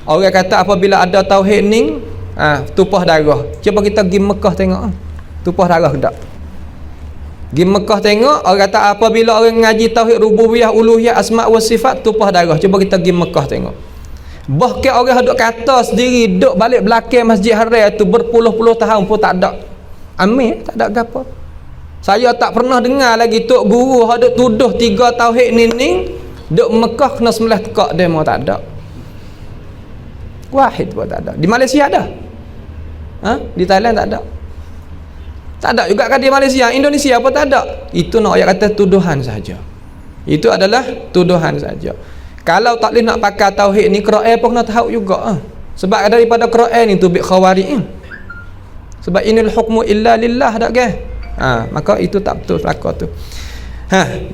Orang kata apabila ada tauhid ni, tumpah darah. Cuba kita pergi Mekah tengok. Tumpah darah tak? Pergi Mekah tengok, orang kata apabila orang ngaji tauhid rububiyah, uluhiyah, asma' wa sifat, tumpah darah. Cuba kita pergi Mekah tengok. Bahkan orang duduk kata sendiri, duduk balik belakang Masjid Haram tu berpuluh-puluh tahun pun tak ada. Amin, tak ada apa. Saya tak pernah dengar lagi tok guru ada tuduh 3 tauhid ni duk Mekah kena sembelih tekak demo, tak ada. Wahid pun tak ada. Di Malaysia ada? Di Thailand tak ada. Tak ada juga kan di Malaysia, Indonesia pun tak ada. Itu nak ayat kata tuduhan saja. Itu adalah tuduhan saja. Kalau tak boleh nak pakai tauhid ni, Quran pun kena tahu juga. Sebab daripada Quran ni tu bi khawarij. Sebab inil hukmu illa lillah tak ke? Maka itu tak betul belaka tu.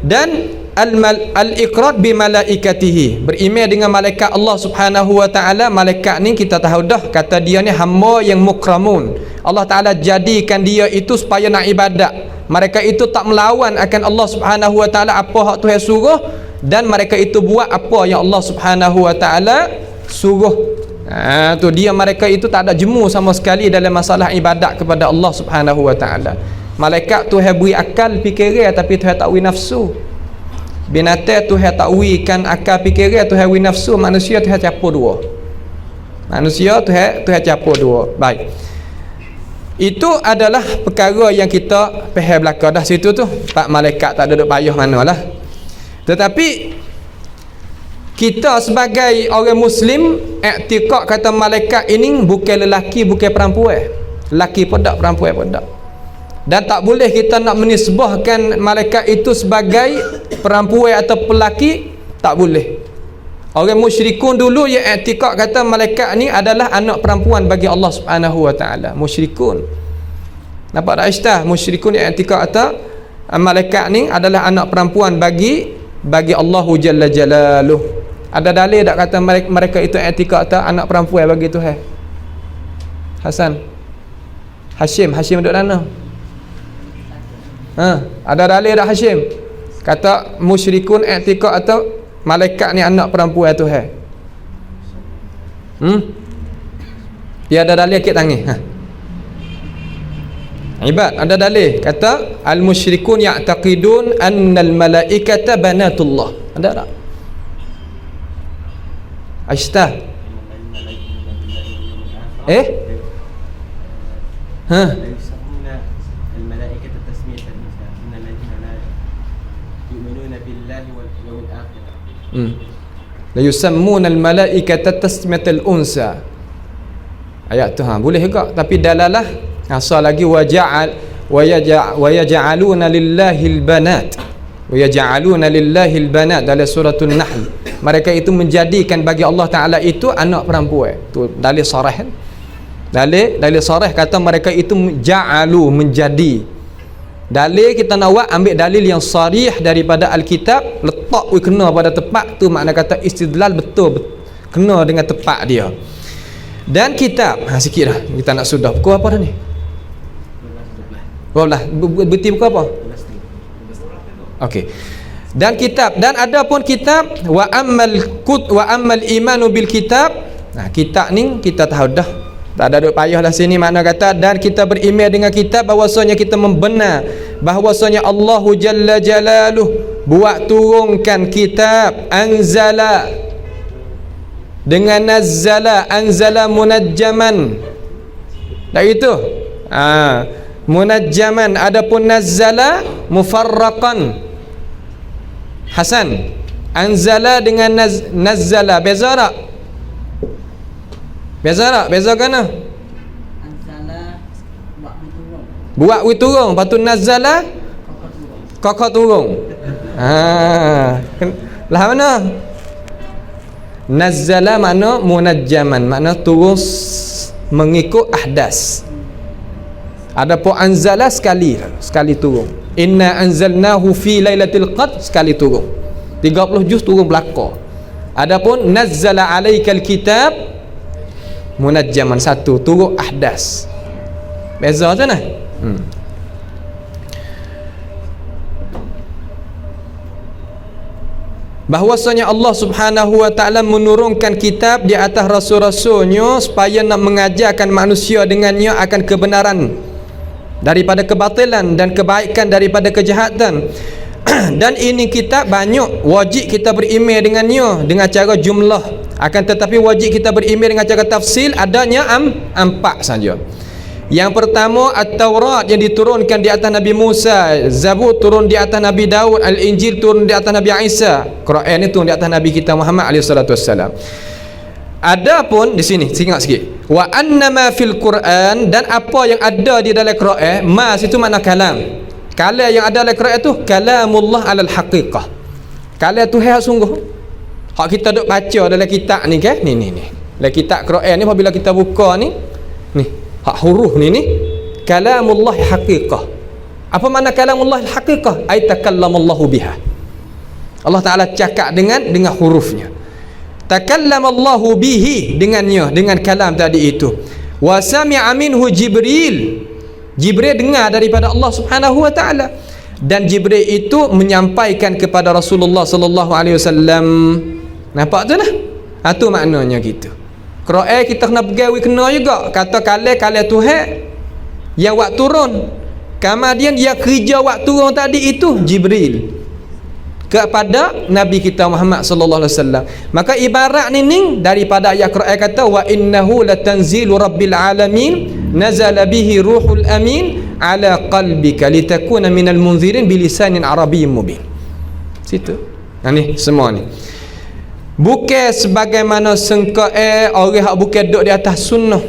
Dan al-iqrar bi malaikatihi, beriman dengan malaikat Allah Subhanahu wa taala. Malaikat ni kita tahu dah, kata dia ni hamba yang mukramun. Allah taala jadikan dia itu supaya nak ibadat. Mereka itu tak melawan akan Allah Subhanahu wa taala apa hak Tuhan suruh, dan mereka itu buat apa yang Allah Subhanahu wa taala suruh. Tu dia, mereka itu tak ada jemu sama sekali dalam masalah ibadat kepada Allah Subhanahu wa taala. Malaikat Tuhan beri akal fikiran, tapi Tuhan tak beri nafsu. Binatang Tuhan tak berikan akal fikiran, Tuhan beri nafsu. Manusia Tuhan campur dua. Manusia Tuhan campur dua. Baik. Itu adalah perkara yang kita faham belaka dah situ tu. Pak malaikat tak ada duk payah manalah. Tetapi kita sebagai orang Muslim iktikad kata malaikat ini bukan lelaki, bukan perempuan. Lelaki pun tak, perempuan pun tak. Dan tak boleh kita nak menisbahkan malaikat itu sebagai perempuan atau pelaki, tak boleh. Orang musyrikun dulu yang i'tikad kata malaikat ni adalah anak perempuan bagi Allah Subhanahu wa taala. Musyrikun. Nampak tak Ustaz? Musyrikun yang i'tikad kata malaikat ni adalah anak perempuan bagi Allah Jalla Jalaluh. Ada dalil tak kata mereka itu i'tikad kata anak perempuan bagi Tuhan? Hasan. Hashim duduk mana? Ada dalil tak Hashim? Kata musyrikun i'tikad atau malaikat ni anak perempuan Tuhan. Dia ada dalil sikit tangi. Ibad ada dalil kata al musyrikun ya'taqidun annal malaikata banatullah. Ada tak? Aistah. La yusammuna al-malaikata tasmiyatal unsa. Ayat tu boleh juga, tapi dalalah asal lagi wa yaj'aluna lillahi al-banat. Wa yaj'aluna lillahi al-banat dalam suratul Nahl. Mereka itu menjadikan bagi Allah Taala itu anak perempuan. Tu dalil sarah. Dalil sarah kata mereka itu ja'alu, menjadi. Dalil kita nak buat ambil dalil yang sarih daripada Alkitab, letak kena pada tempat tu, makna kata istidlal betul kena dengan tempat dia. Dan kitab sikit dah kita nak sudah pukul apa dah ni? 12. Berarti pukul apa? Okey. Dan kitab, dan ada pun kitab wa ammal imanu bil kitab. Kitab ni kita tahu dah, tak ada duk payah dah sini. Makna kata dan kita beriman dengan kitab, bahawasanya kita membenar bahawasanya Allah Jalla Jalaluh buat turunkan kitab, anzala dengan nazzala, anzala munajjaman. Tak itu? Munajjaman. Adapun nazzala mufarraqan. Hasan, anzala dengan nazzala beza tak? Beza kan? Anzala buat turun, lepas tu nazzala kokok turun. Lah mana? Nazzala makna munajjaman, makna turun mengikut ahdas. Adapun anzala sekali turun. Inna anzalnahu fi lailatul qadr sekali turun. 30 juz turun belaka. Adapun nazzala alaikal kitab munajjaman, satu turun ahdas. Beza tu nah. Bahwasanya Allah Subhanahu wa taala menurunkan kitab di atas rasul-rasulnya supaya nak mengajarkan manusia dengannya akan kebenaran daripada kebatilan dan kebaikan daripada kejahatan. Dan ini kitab banyak wajib kita beriman dengannya dengan cara jumlah, akan tetapi wajib kita beriman dengan cara tafsil adanya empat saja. Yang pertama At-Taurat yang diturunkan di atas Nabi Musa, Zabur turun di atas Nabi Daud, Al-Injil turun di atas Nabi Isa, Quran ni turun di atas Nabi kita Muhammad SAW. Adapun di sini ingat sikit, wa annama fil Quran, dan apa yang ada di dalam Quran, mas itu makna kalam. Kalam yang ada dalam Quran itu kalamullah alal haqiqah. Kalam tu hak sungguh. Hak kita duk baca dalam kitab ni kan, ni. Dalam kitab Quran ni apabila kita buka ni hak huruf ni kalamullah haqiqah. Apa makna kalamullah haqiqah? Ay takallamallahu biha. Allah Taala cakap dengan hurufnya. Takallamallahu bihi, dengannya, dengan kalam tadi itu. Wa sami'a minhu Jibril. Jibril dengar daripada Allah Subhanahu wa taala, dan Jibril itu menyampaikan kepada Rasulullah sallallahu alaihi wasallam. Nampak tu nah? Tu maknanya gitu. Quran kita kena pegawi kena juga. Kata kalam Tuhan yang waktu turun. Kemudian dia kerja waktu turun tadi itu Jibril kepada Nabi kita Muhammad sallallahu alaihi wasallam. Maka ibarat ni daripada ayat Quran kata wa innahu latanzilu rabbil alamin nazala bihi ruhul amin ala qalbika litakuna minal munzirin bilisanin arabiyyin mubin. Situ. Ni semua ni. Bukan sebagaimana sangka orang hak bukan duduk di atas sunnah.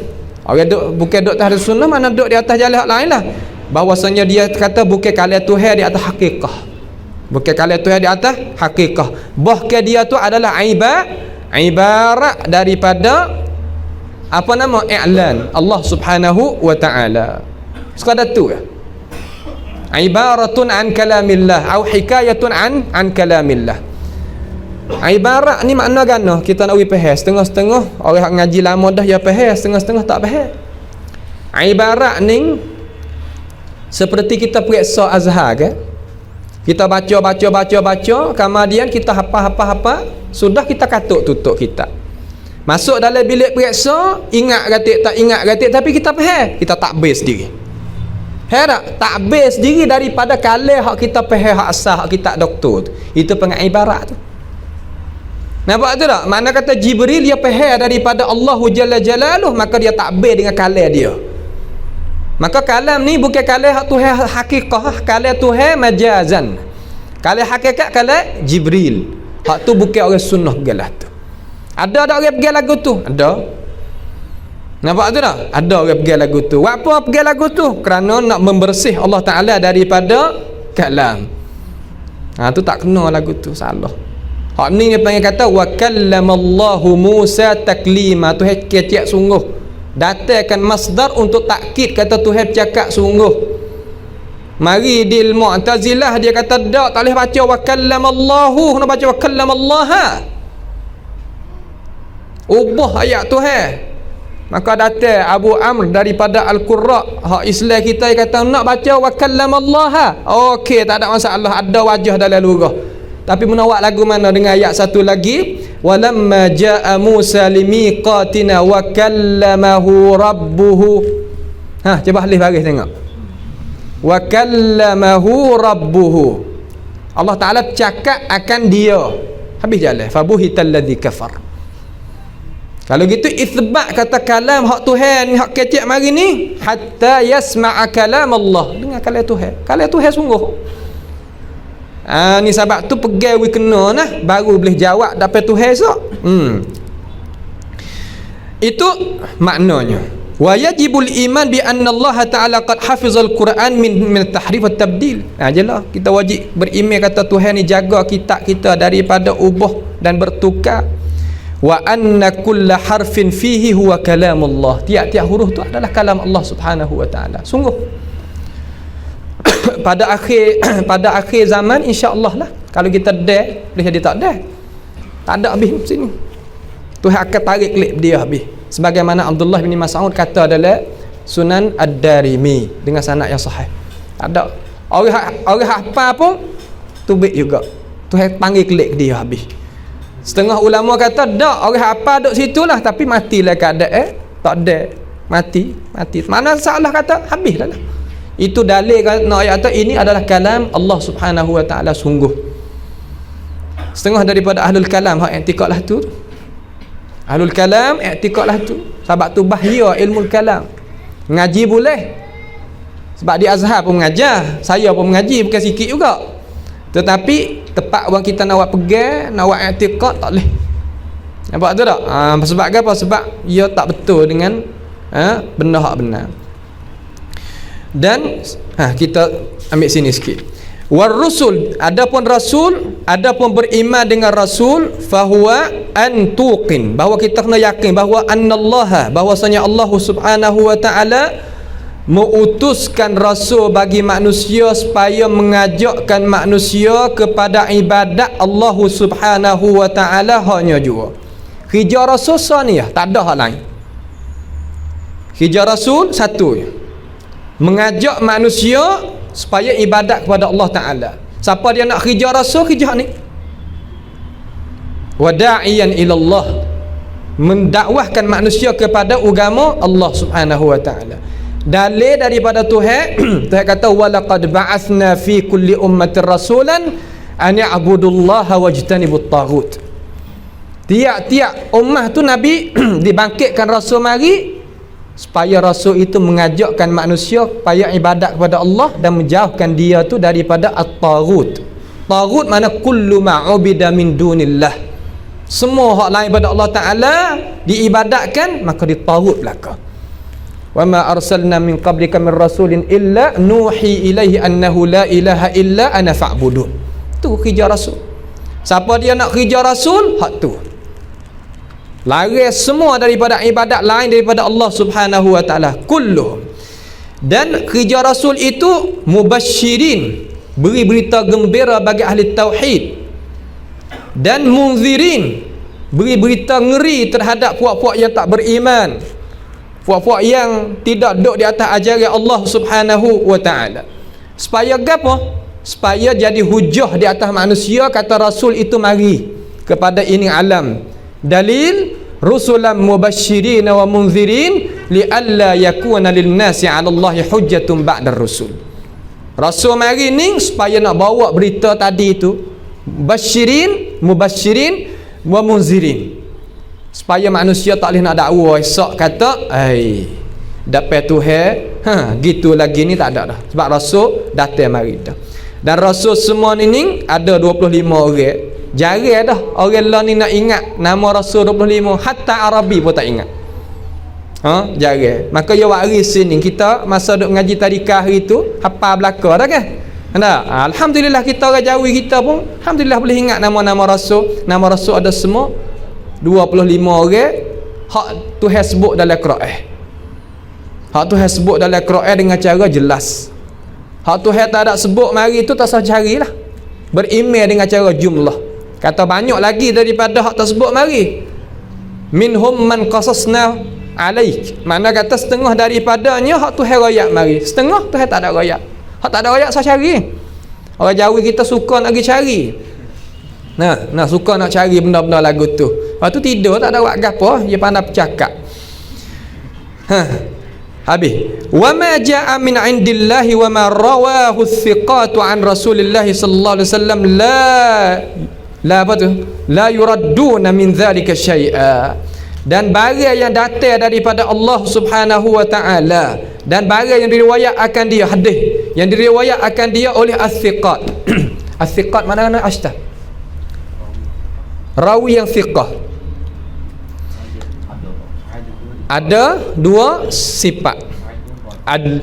Orang bukan duduk di atas sunnah, mana duduk di atas jalan hak lain lah. Bahwasanya dia kata bukan kalam Tuhan di atas hakikah. Bukan kalam Tuhan di atas hakikah. Bahkan dia tu adalah ibarat daripada apa nama i'lan Allah Subhanahu wa taala. Sekadar tu ya. Ibaratun an kalamillah atau hikayatun an kalamillah. Ibarat ni makna gana kita nak faham setengah-setengah orang ngaji lama dah ya faham, setengah-setengah tak faham. Ibarat ni seperti kita periksa azhar kan. Kita baca, kemudian kita hafal, sudah kita katuk tutup kitab. Masuk dalam bilik periksa, ingat tak ingat gatik, tapi kita faham, kita takbir sendiri. Tak? Takbir sendiri daripada kalam hak kita faham hak asal hak kita doktor tu. Itu pengat ibarat tu. Nampak tu tak? Mana kata Jibril dia faham daripada Allah Jalla Jalaluh, maka dia takbir dengan kalam dia. Maka kalam ni bukan kalam hak Tuhan hakikah, kalam Tuhan majazan. Kalam hakikat kalam Jibril. Hak tu bukan orang sunnah galah tu. Ada tak orang pergi lagu tu? Ada. Nampak tu tak? Ada orang pergi lagu tu. Apa pergi lagu tu? Kerana nak membersih Allah Taala daripada kalam. Tu tak kena lagu tu, salah. Hak ni dia panggil kata wa kallamallahu Musa taklima. Tuhan kecek sungguh. Datangkan masdar untuk takkid kata Tuhan bercakap sungguh. Mari di Mu'tazilah dia kata tak boleh baca wa kallamallahu, kena baca wa kallamallaha. Ubah ayat Tuhan. Maka datang Abu Amr daripada Al-Qurra hak Islam kita kata nak baca wa kallamallaha. Okey, tak ada masalah, ada wajah dalam lugah. Tapi menawak lagu mana dengan ayat satu lagi, walamma jaa Musa limiqatina wa kallamahu rabbuhu. Cuba alif baris tengok. Wa kallamahu rabbuhu. Allah Taala bercakap akan dia. Habis jalan. Fabuhital ladzi kafar. Kalau gitu itsbat kata kalam hak Tuhan ni hak kecek mari ni hatta yasma'a kalam Allah. Dengar kalam Tuhan. Kalam Tuhan sungguh. Ni sebab tu pegawai kena nah baru boleh jawab dapat Tuhan esok. Itu maknanya. Wa yajibul iman bi anna Allah Taala qad hafizal Quran min tahrif wa tabdil. Jelah kita wajib beriman kata Tuhan ni jaga kitab kita daripada ubah dan bertukar. wa anna kulla harfin fihi huwa kalamullah. Tiap-tiap huruf tu adalah kalam Allah Subhanahu wa taala. Sungguh pada akhir zaman insya-Allah lah, kalau kita boleh jadi tak ada habis sini. Tuhan akan tarik klip dia habis. Sebagaimana Abdullah bin Mas'ud kata adalah Sunan Ad-Darimi dengan sanad yang sahih. Tak ada orang hafal pun tubik juga. Tuhan panggil klip dia habis. Setengah ulama kata dak, orang hafal duduk situlah tapi matilah keadaan tak ada. Mati. Mana salah kata habis dah lah. Itu dalil nak ayat tu ini adalah kalam Allah Subhanahu wa taala sungguh. Setengah daripada ahlul kalam hak i'tiqad lah tu. Ahlul kalam i'tiqad lah tu. Sebab tu bahaya ilmu kalam. Ngaji boleh. Sebab di Azhar pun mengajar, saya pun mengaji bukan sikit juga. Tetapi tepat orang kita nak buat pegang, nak buat i'tiqad tak boleh. Nampak tu tak? Sebab apa? Sebab ia tak betul dengan benda hak benar. Dan kita ambil sini sikit. War rusul, adapun rasul, adapun beriman dengan rasul, fahuwa an tuqin, bahawa kita kena yakin bahawa annallaha, bahwasanya Allah Subhanahu wa taala mengutuskan rasul bagi manusia supaya mengajakkan manusia kepada ibadat Allah Subhanahu wa taala hanya jua. Kerja rasul saniyah, tak ada hal lain. Kerja rasul satu je, mengajak manusia supaya ibadat kepada Allah Ta'ala. Siapa dia nak kerja rasul, kerja ni wada'iyan ilallah, mendakwahkan manusia kepada agama Allah Subhanahu wa Ta'ala. Dalil daripada Tuhan Tuhan kata walaqad ba'athna fi kulli ummatin rasulan an ya'budullaha wajtanibut taghut. Tiap-tiap ummah tu Nabi dibangkitkan rasul mari supaya rasul itu mengajakkan manusia supaya ibadat kepada Allah dan menjauhkan dia tu daripada at-taghut. Taghut mana kullu ma'ubida min dunillah, semua hak lain daripada Allah Ta'ala diibadatkan, maka ditaghut belaka. Wa ma arsalna min qablika min rasulin illa nuhi ilaihi annahu la ilaha illa ana fa'budun. Tu kerja rasul. Siapa dia nak kerja rasul, hak tu lari semua daripada ibadat lain daripada Allah Subhanahu wa taala kulluh. Dan kerja rasul itu mubasyirin, beri berita gembira bagi ahli tauhid, dan munzirin, beri berita ngeri terhadap puak-puak yang tak beriman, puak-puak yang tidak duduk di atas ajaran Allah Subhanahu wa taala. Supaya gapo? Supaya jadi hujah di atas manusia kata rasul itu mari kepada ini alam. Dalil rusulan mubasyirin wa munzirin lialla yakuna linnasi 'ala Allahi hujjatun ba'da rusul. Rasul mari ni supaya nak bawa berita tadi itu, mubasyirin wa munzirin, supaya manusia tak boleh nak dakwa esok kata dapat Tuhan gitu lagi ni, tak ada dah. Sebab rasul datang mari dah. Dan rasul semua ni ada 25 orang. Jarang dah orang lain ni nak ingat nama rasul 25, hatta Arabi pun tak ingat. Jarang. Maka ya waris sini kita masa duk ngaji tadikah hari tu hafal belaka dah kan? Alhamdulillah kita orang Jawi kita pun alhamdulillah boleh ingat nama-nama rasul. Nama rasul ada semua 25 orang. Hak Tuhan sebut dalam Quran. Hak Tuhan sebut dalam Quran dengan cara jelas. Hak Tuhan tak ada sebut mari tu tak usah carilah. Berimej dengan cara jumlah. Kata banyak lagi daripada hak tersebut mari. Minhum man qasasna alaik. Mana kata setengah daripadanya hak Tuhan royak mari. Setengah Tuhan tak ada royak. Hak tak ada royak saya cari. Orang Jawi kita suka nak pergi cari. Nah suka nak cari benda-benda lagu tu. Lepas tu tidur tak ada buat gapo, dia pandai bercakap. Habis. Wa ma jaa min indillahi wa ma rawahu thiqatu an Rasulillah sallallahu alaihi wasallam la yuradduna min dhalika syai'a. Dan barang yang datang daripada Allah Subhanahu wa taala dan barang yang diriwayat akan dia, hadis yang diriwayat akan dia oleh as-thiqat. As-thiqat mana ashta? Rawi yang thiqah. Ada dua sifat.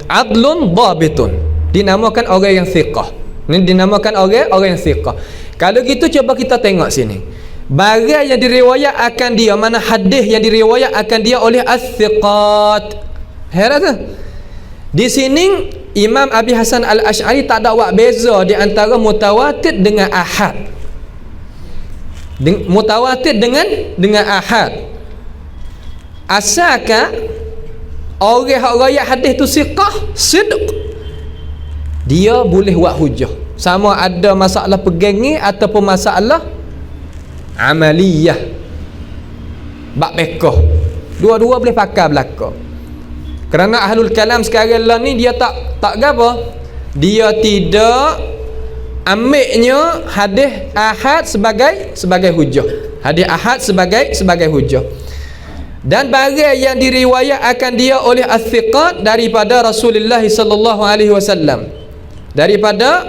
Adlun dhabitun. Dinamakan orang yang thiqah. Ini dinamakan orang yang thiqah. Kalau gitu coba kita tengok sini. barang yang diriwayat akan dia, mana hadis yang diriwayat akan dia oleh as-siqat. Heran tu. Di sini Imam Abi Hasan Al-Asy'ari tak ada buat beza di antara mutawatir dengan ahad. Mutawatir dengan ahad. Asalkan orang yang riwayat hadis tu siqah, sidq, dia boleh buat hujah. Sama ada masalah pegangi ataupun masalah amaliyah, bab fiqh, dua-dua boleh pakai belaka. Kerana ahlul kalam sekarang lah ni dia tak apa, dia tidak ambilnya hadis ahad sebagai hujah, hadis ahad sebagai hujah. Dan barang yang diriwayat akan dia oleh as-siqat daripada Rasulullah sallallahu alaihi wasallam, daripada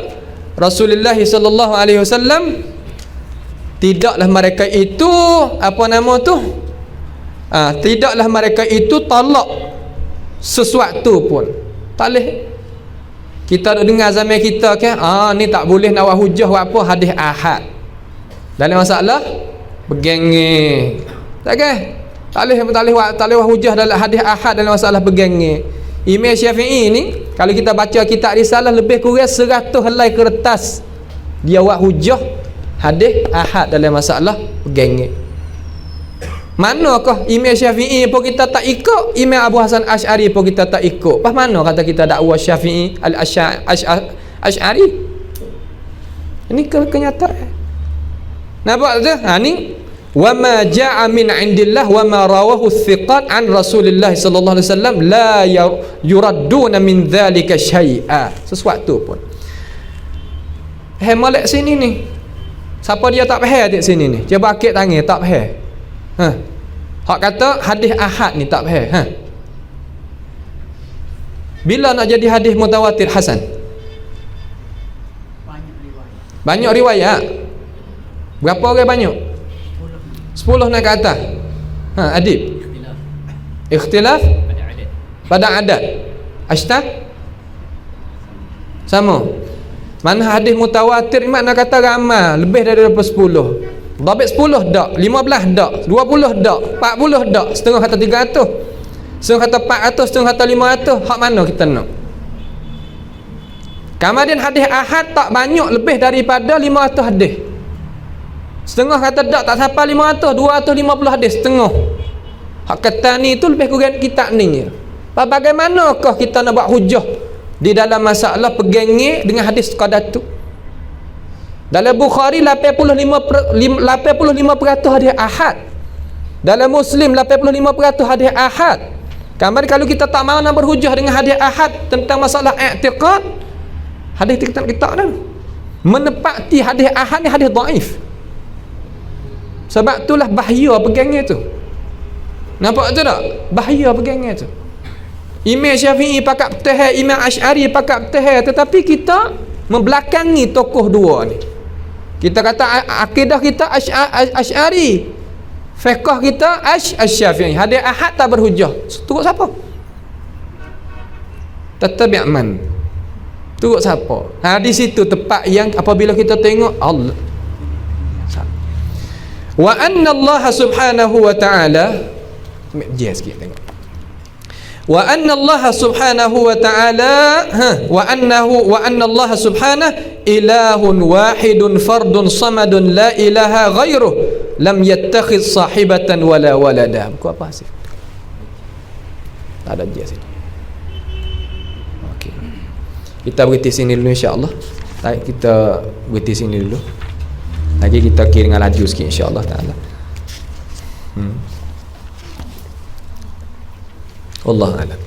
Rasulullah sallallahu alaihi wasallam, tidaklah mereka itu apa nama tu, tidaklah mereka itu talak sesuatu pun. Tak boleh. Kita dah dengar zaman kita kan, ni tak boleh nak hujah apa hadis ahad dalam masalah pegangi, tak kan? Tak boleh hujah dalam hadis ahad dalam masalah pegangi. Imam Syafi'i ni kalau kita baca kitab risalah lebih kurang 100 helai kertas dia buat hujah hadis ahad dalam masalah pegangi. Manakah Imam Syafi'i pun kita tak ikut, Imam Abu Hasan Asy'ari pun kita tak ikut. Pas mana kata kita dakwah Syafi'i Al-Asy'ari? Ini kenyataan. Nampak tu? Ni wa ma ja'a min 'indillah wa ma rawahu thiqat an Rasulillah sallallahu alaihi wasallam la yuradduna min dhalika syai'a. Sesuatu pun. Molek sini ni. Siapa dia tak faham dekat sini ni? Cuba akid tangan tak faham. Hak kata hadis ahad ni tak faham. Bila nak jadi hadis mutawatir hasan? Banyak riwayat. Berapa orang banyak? 10 nak ke atas. Adib. Ikhtilaf pada adad. Ashtah sama. Mana hadis mutawatir makna kata ramai, lebih daripada 10. Dhabit 10 dak, 15 dak, 20 dak, 40 dak, setengah kata 300, setengah kata 400, setengah kata 500. Hak mana kita nak? Kemudian hadis ahad tak banyak lebih daripada 500 hadis. Setengah kata dak, tak sampai 500, 250 hadis setengah. Hak kata ni tu lebih kurang kitab ni. Bagaimanakah kita nak buat hujah di dalam masalah pegangi dengan hadis sekadar tu? Dalam Bukhari 85% hadis ahad. Dalam Muslim 85% hadis ahad. Kemudian kalau kita tak mahu nak berhujah dengan hadis ahad tentang masalah i'tiqad, hadis kita dah menepati hadis ahad ni hadis dhaif. Sebab itulah bahaya pegangan tu. Nampak tu tak? Bahaya pegangan tu. Imam Syafi'i pakat betah, Imam Asy'ari pakat betah, tetapi kita membelakangi tokoh dua ni. Kita kata akidah kita Asy'ari, fiqh kita Asy-Syafi'i. Hadis ahad tak berhujah. Turut siapa? Tattabi' man. Turut siapa? Di situ tempat yang apabila kita tengok Allah. Wa anna Allah subhanahu wa ta'ala, sikit tengok. Wa anna Allah subhanahu wa ta'ala wa anna Allah subhanahu ilahun wahidun fardun samadun la ilaha ghairuh lam yattakhidh sahibatan wala walada. Buku apa hasil? Tak ada dia situ. Okey. Kita berhenti sini dulu insya-Allah. Baik, kita berhenti sini dulu. Lagi kita kira dengan laju sikit insya-Allah taala. Allah alam.